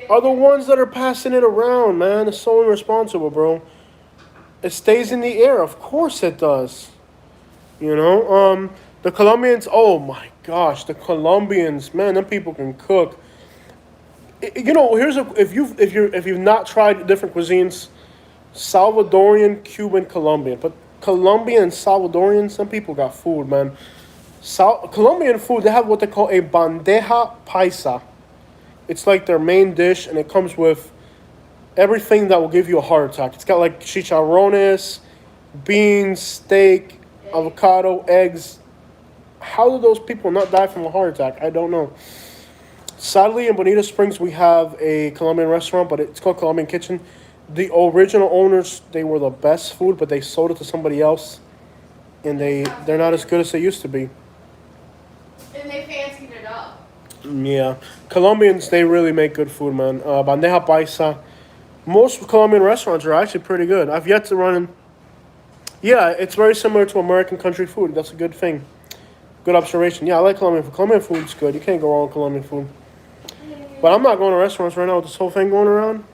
are the ones that are passing it around, man. It's so irresponsible, bro. It stays in the air. Of course it does. The Colombians, oh my gosh, the Colombians, man, them people can cook. If you've not tried different cuisines, Salvadorian, Cuban, Colombian, but Colombian and Salvadorian, some people got food, man. Colombian food, they have what they call a bandeja paisa. It's like their main dish, and it comes with everything that will give you a heart attack. It's got like chicharrones, beans, steak, avocado, eggs. How do those people not die from a heart attack? I don't know. Sadly, in Bonita Springs, we have a Colombian restaurant, but it's called Colombian Kitchen. The original owners, they were the best food, but they sold it to somebody else, and they're not as good as they used to be. And they fancied it up. Yeah, Colombians, they really make good food, man. Bandeja paisa. Most Colombian restaurants are actually pretty good. I've yet to run in. Yeah, it's very similar to American country food. That's a good thing. Good observation. Yeah, I like Colombian food. Colombian food's good. You can't go wrong with Colombian food. But I'm not going to restaurants right now with this whole thing going around.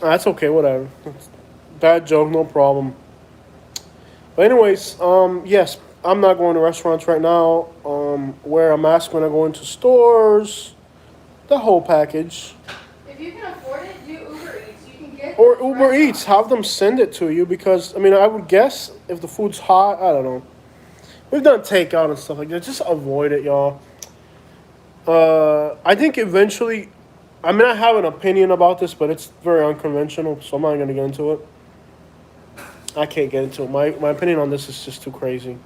That's okay, whatever. Bad joke, no problem. But anyways, yes, I'm not going to restaurants right now. Wear a mask when I go into stores. The whole package. If you can afford it, do Uber Eats. You can get Or Uber Eats, have them send it to you because, I mean, I would guess if the food's hot, I don't know. We've done takeout and stuff like that. Just avoid it, y'all. I think eventually, I mean, I have an opinion about this, but it's very unconventional, so I'm not going to get into it. I can't get into it. My opinion on this is just too crazy.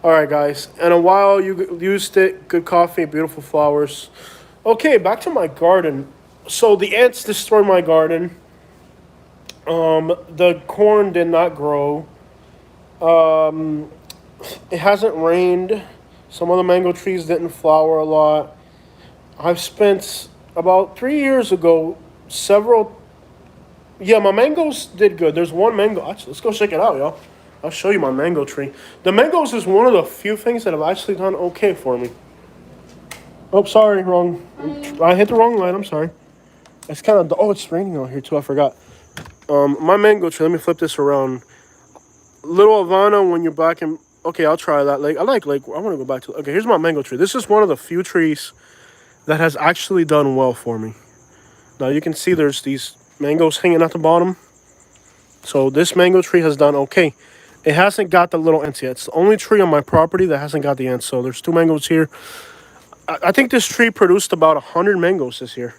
All right, guys. In a while, you used it. Good coffee, beautiful flowers. Okay, back to my garden. So the ants destroyed my garden. The corn did not grow. It hasn't rained. Some of the mango trees didn't flower a lot. I've spent about 3 years ago several. Yeah, my mangoes did good. There's one mango. Actually, let's go check it out, y'all. I'll show you my mango tree. The mangoes is one of the few things that have actually done okay for me. Oh, sorry, wrong. I hit the wrong light. I'm sorry. It's kind of. Oh, it's raining out here too. I forgot. My mango tree. Let me flip this around. Little Havana, when you're back in. Okay, I'll try that. I want to go back to. Okay, here's my mango tree. This is one of the few trees that has actually done well for me. Now you can see there's these mangoes hanging at the bottom. So this mango tree has done okay. It hasn't got the little ants yet. It's the only tree on my property that hasn't got the ants. So there's 2 mangoes here. I think this tree produced about 100 mangoes this year.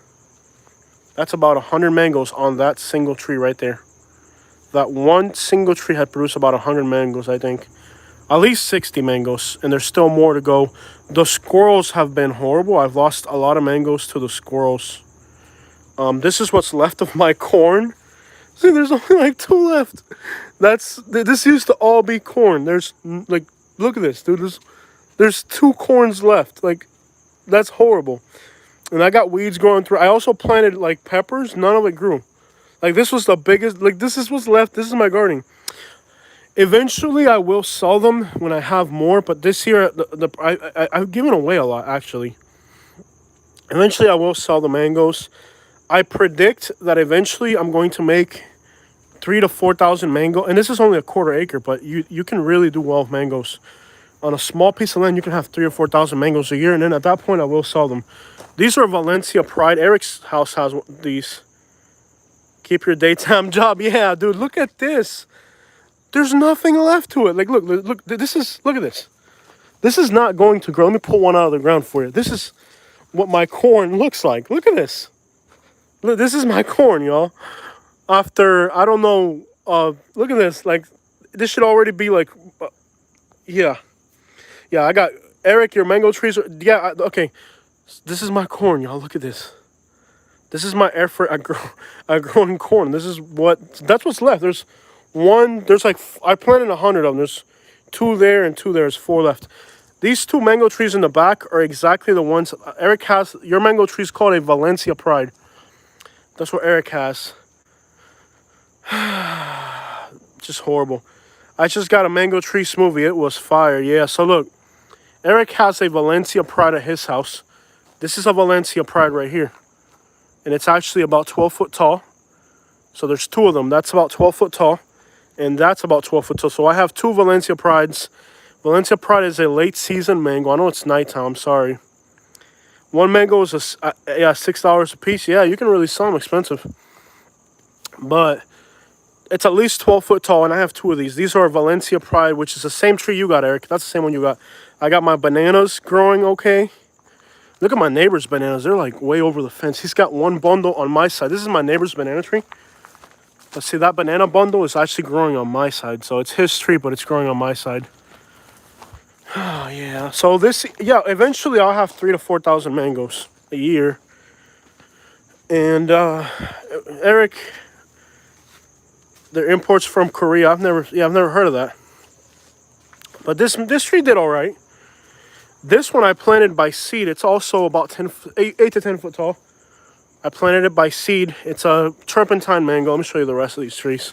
That's about 100 mangoes on that single tree right there. That one single tree had produced about 100 mangoes, I think. At least 60 mangoes, and there's still more to go. The squirrels have been horrible. I've lost a lot of mangoes to the squirrels. This is what's left of my corn. See, there's only like 2 left. This used to all be corn. There's like, look at this, dude. There's 2 corns left. Like, that's horrible. And I got weeds growing through. I also planted like peppers. None of it grew. Like, this was the biggest. Like, this is what's left. This is my gardening. Eventually, I will sell them when I have more. But this year, I've given away a lot, actually. Eventually, I will sell the mangoes. I predict that eventually I'm going to make 3,000 to 4,000 mango. And this is only a quarter acre, but you can really do well with mangoes. On a small piece of land, you can have 3,000 or 4,000 mangoes a year. And then at that point, I will sell them. These are Valencia Pride. Eric's house has these. Keep your daytime job. Yeah, dude, look at this. There's nothing left to it. Like, look, look at this. This is not going to grow. Let me pull one out of the ground for you. This is what my corn looks like. Look at this. Look, this is my corn, y'all. After, I don't know, look at this. Like, this should already be like, yeah. Yeah, I got, Eric, your mango trees are, yeah, okay. This is my corn, y'all. Look at this. This is my effort at growing corn. That's what's left. There's like, I planted 100 of them. There's 2 there and 2 there. There's 4 left. These 2 mango trees in the back are exactly the ones Eric has. Your mango tree is called a Valencia Pride. That's what Eric has. Just horrible. I just got a mango tree smoothie. It was fire. Yeah, so look. Eric has a Valencia Pride at his house. This is a Valencia Pride right here. And it's actually about 12 foot tall. So there's 2 of them. That's about 12 foot tall. And that's about 12 foot tall. So I have 2 Valencia Prides. Valencia Pride is a late season mango. I know it's nighttime. I'm sorry. One mango is $6 a piece. Yeah, you can really sell them expensive. But it's at least 12 foot tall, and I have 2 of these. These are Valencia Pride, which is the same tree you got, Eric. That's the same one you got. I got my bananas growing okay. Look at my neighbor's bananas. They're like way over the fence. He's got one bundle on my side. This is my neighbor's banana tree. But see, that banana bundle is actually growing on my side. So it's his tree, but it's growing on my side. Oh, yeah. So this, yeah, eventually I'll have 3,000 to 4,000 mangoes a year. And Eric, they're imports from Korea. I've never heard of that. But this tree did all right. This one I planted by seed. It's also about 8 to 10 foot tall. I planted it by seed. It's a turpentine mango. Let me show you the rest of these trees.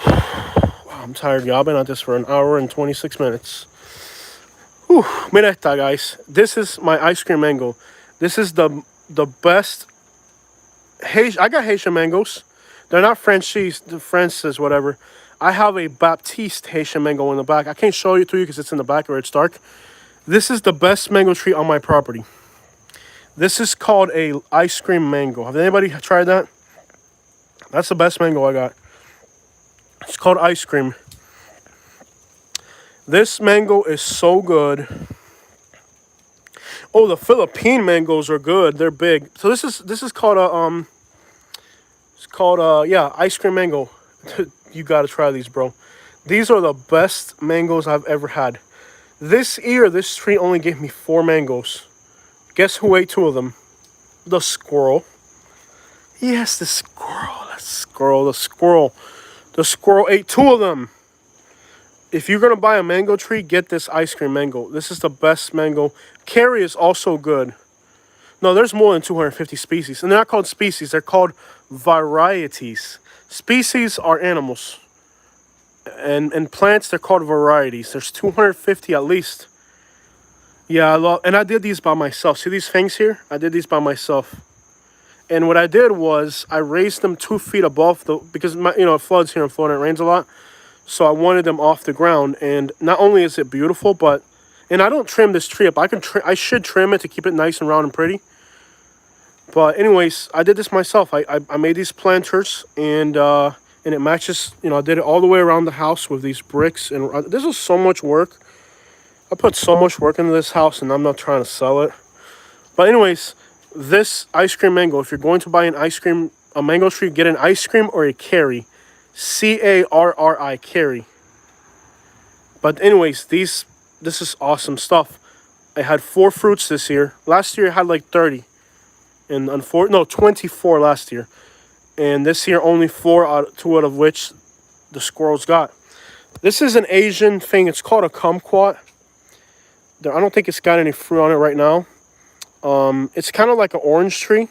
Wow, I'm tired, y'all. I've been at this for an hour and 26 minutes. Whew, mira esta, guys. This is my ice cream mango. This is the best. I got Haitian mangoes. They're not Frenchies, the Francis, whatever. I have a Baptiste Haitian mango in the back. I can't show it to you because it's in the back or it's dark. This is the best mango tree on my property. This is called a ice cream mango. Have anybody tried that? That's the best mango I got. It's called ice cream. This mango is so good. Oh, the Philippine mangoes are good. They're big. So this is called a yeah, ice cream mango. You gotta try these, bro. These are the best mangoes I've ever had. This year, this tree only gave me 4 mangoes. Guess who ate 2 of them? The squirrel. Yes, the squirrel. The squirrel ate 2 of them. If you're gonna buy a mango tree, get this ice cream mango. This is the best mango. Carry is also good. No, there's more than 250 species. And they're not called species, they're called varieties. Species are animals. And plants, they're called varieties. There's 250 at least. Yeah, and I did these by myself. See these things here? I did these by myself. And what I did was I raised them 2 feet above because it floods here in Florida. It rains a lot. So I wanted them off the ground. And not only is it beautiful, and I don't trim this tree up. I should trim it to keep it nice and round and pretty. But anyways, I did this myself. I made these planters and it matches. I did it all the way around the house with these bricks. And this is so much work. I put so much work into this house, and I'm not trying to sell it. But anyways, this ice cream mango. If you're going to buy a mango tree, get an ice cream or a carry. Carri, carry. But anyways, this is awesome stuff. I had 4 fruits this year. Last year I had like 30. And 24 last year. And this year only 2 out of which the squirrels got. This is an Asian thing. It's called a kumquat. I don't think it's got any fruit on it right now. It's kind of like an orange tree.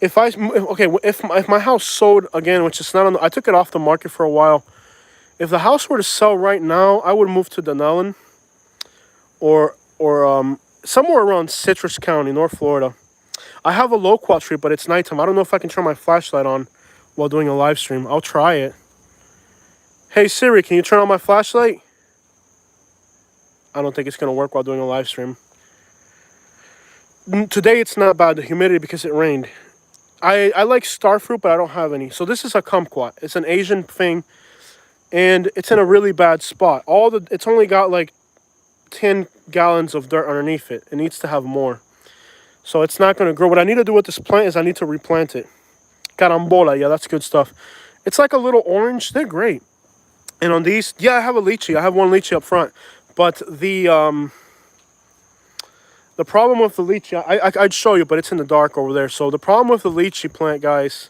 If my house sold again, which is not I took it off the market for a while. If the house were to sell right now, I would move to Denellen or somewhere around Citrus County, North Florida. I have a loquat tree, but it's nighttime. I don't know if I can turn my flashlight on while doing a live stream. I'll try it. Hey Siri, can you turn on my flashlight? I don't think it's going to work while doing a live stream. Today it's not bad, the humidity, because it rained. I like star fruit, but I don't have any. So this is a kumquat. It's an Asian thing, and it's in a really bad spot. It's only got like 10 gallons of dirt underneath it. It needs to have more. So it's not going to grow. What I need to do with this plant is I need to replant it. Carambola, yeah, that's good stuff. It's like a little orange. They're great. And on these, yeah, I have a lychee. I have one lychee up front. But the problem with the lychee, I'd show you, but it's in the dark over there. So the problem with the lychee plant, guys,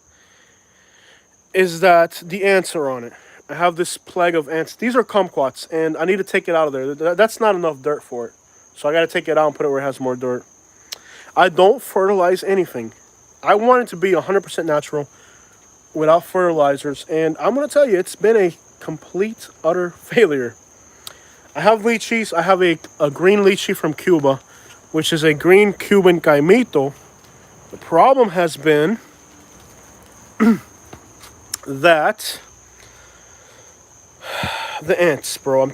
is that the ants are on it. I have this plague of ants. These are kumquats, and I need to take it out of there. That's not enough dirt for it. So I got to take it out and put it where it has more dirt. I don't fertilize anything. I want it to be 100% natural without fertilizers. And I'm going to tell you, it's been a complete, utter failure. I have lychees. I have a green lychee from Cuba, which is a green Cuban caimito. The problem has been that the ants, bro.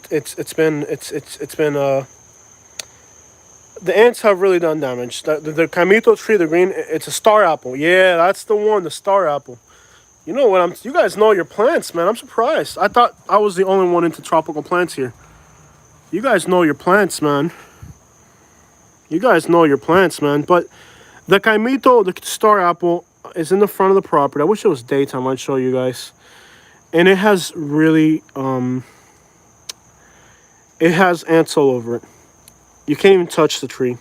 The ants have really done damage. The caimito tree, the green, it's a star apple. Yeah, that's the one, the star apple. You know what? You guys know your plants, man. I'm surprised. I thought I was the only one into tropical plants here. You guys know your plants, man. You guys know your plants, man. But the Caimito, the star apple, is in the front of the property. I wish it was daytime. I'd show you guys. And it has really, it has ants all over it. You can't even touch the tree.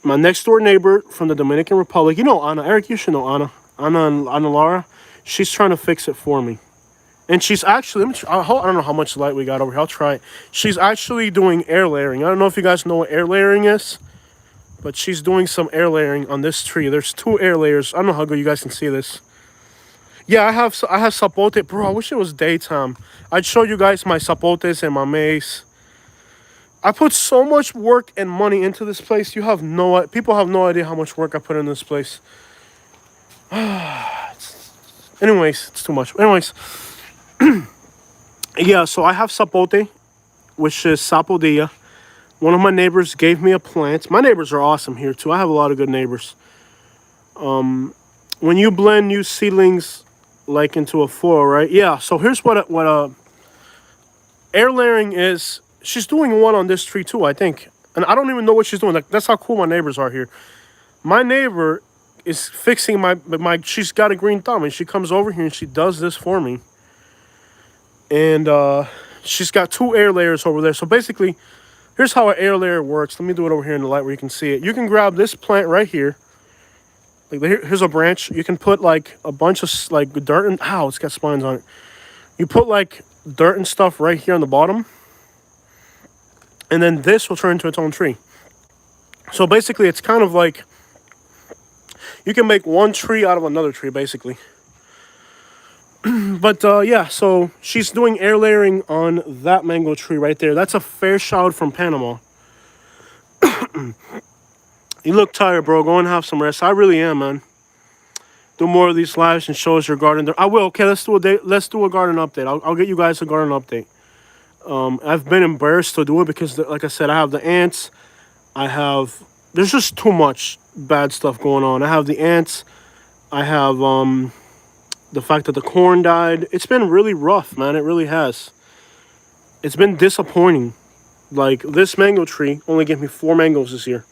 My next door neighbor from the Dominican Republic, you know Anna. Eric, you should know Anna. Anna Lara. She's trying to fix it for me. And she's actually, I don't know how much light we got over here. I'll try it. She's actually doing air layering. I don't know if you guys know what air layering is, but she's doing some air layering on this tree. There's 2 air layers. I don't know how good you guys can see this. Yeah, I have sapote. Bro, I wish it was daytime. I'd show you guys my sapotes and my maize. I put so much work and money into this place. People have no idea how much work I put in this place. Anyways, it's too much. Anyways, yeah, so I have sapote, which is sapodilla. One of my neighbors gave me a plant. My neighbors are awesome here too. I have a lot of good neighbors. When you blend new seedlings like into a floral, right? Yeah, so here's what air layering is. She's doing one on this tree too, I think. And I don't even know what she's doing. Like, that's how cool my neighbors are here. My neighbor is fixing my she's got a green thumb, and she comes over here and she does this for me. And she's got 2 air layers over there. So basically, here's how an air layer works. Let me do it over here in the light where you can see it. You can grab this plant right here. Like, here's a branch. You can put like a bunch of like dirt and it's got spines on it. You put like dirt and stuff right here on the bottom. And then this will turn into its own tree. So basically, it's kind of like you can make one tree out of another tree, basically. But yeah, so she's doing air layering on that mango tree right there. That's a Fairchild from Panama. You look tired, bro. Go and have some rest. I really am, man. Do more of these lives and show us your garden. I will. Okay, let's do a garden update. I'll get you guys a garden update. I've been embarrassed to do it because, like I said, I have the ants. There's just too much bad stuff going on. I have the ants. I have the fact that the corn died. It's been really rough, man. It really has. It's been disappointing. Like, this mango tree only gave me 4 mangoes this year.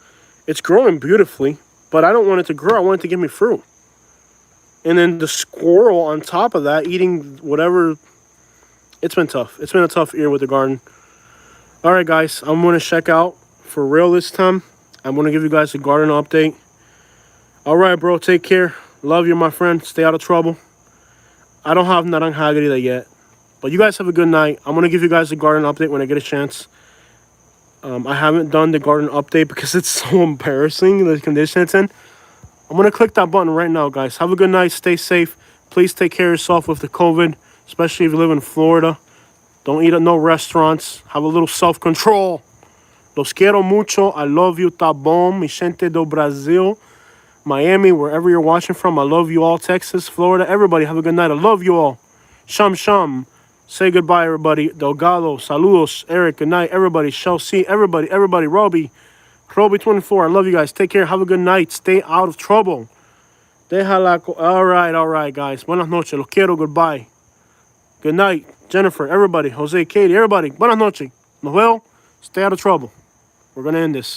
It's growing beautifully, but I don't want it to grow. I want it to give me fruit. And then the squirrel on top of that eating whatever. It's been tough. It's been a tough year with the garden. All right, guys. I'm going to check out for real this time. I'm going to give you guys a garden update. All right, bro. Take care. Love you, my friend. Stay out of trouble. I don't have Naranja Agrida yet. But you guys have a good night. I'm going to give you guys a garden update when I get a chance. I haven't done the garden update because it's so embarrassing, the condition it's in. I'm going to click that button right now, guys. Have a good night. Stay safe. Please take care of yourself with the COVID, especially if you live in Florida. Don't eat at no restaurants. Have a little self-control. Los quiero mucho. I love you, tá bom, mi gente do Brasil. Miami, wherever you're watching from. I love you all. Texas, Florida. Everybody, have a good night. I love you all. Shum, shum. Say goodbye, everybody. Delgado, saludos. Eric, good night. Everybody, Chelsea, everybody, Robbie 24. I love you guys. Take care. Have a good night. Stay out of trouble. All right, guys. Buenas noches. Los quiero. Goodbye. Good night. Jennifer, everybody. Jose, Katie, everybody. Buenas noches. Nos veo. Stay out of trouble. We're going to end this.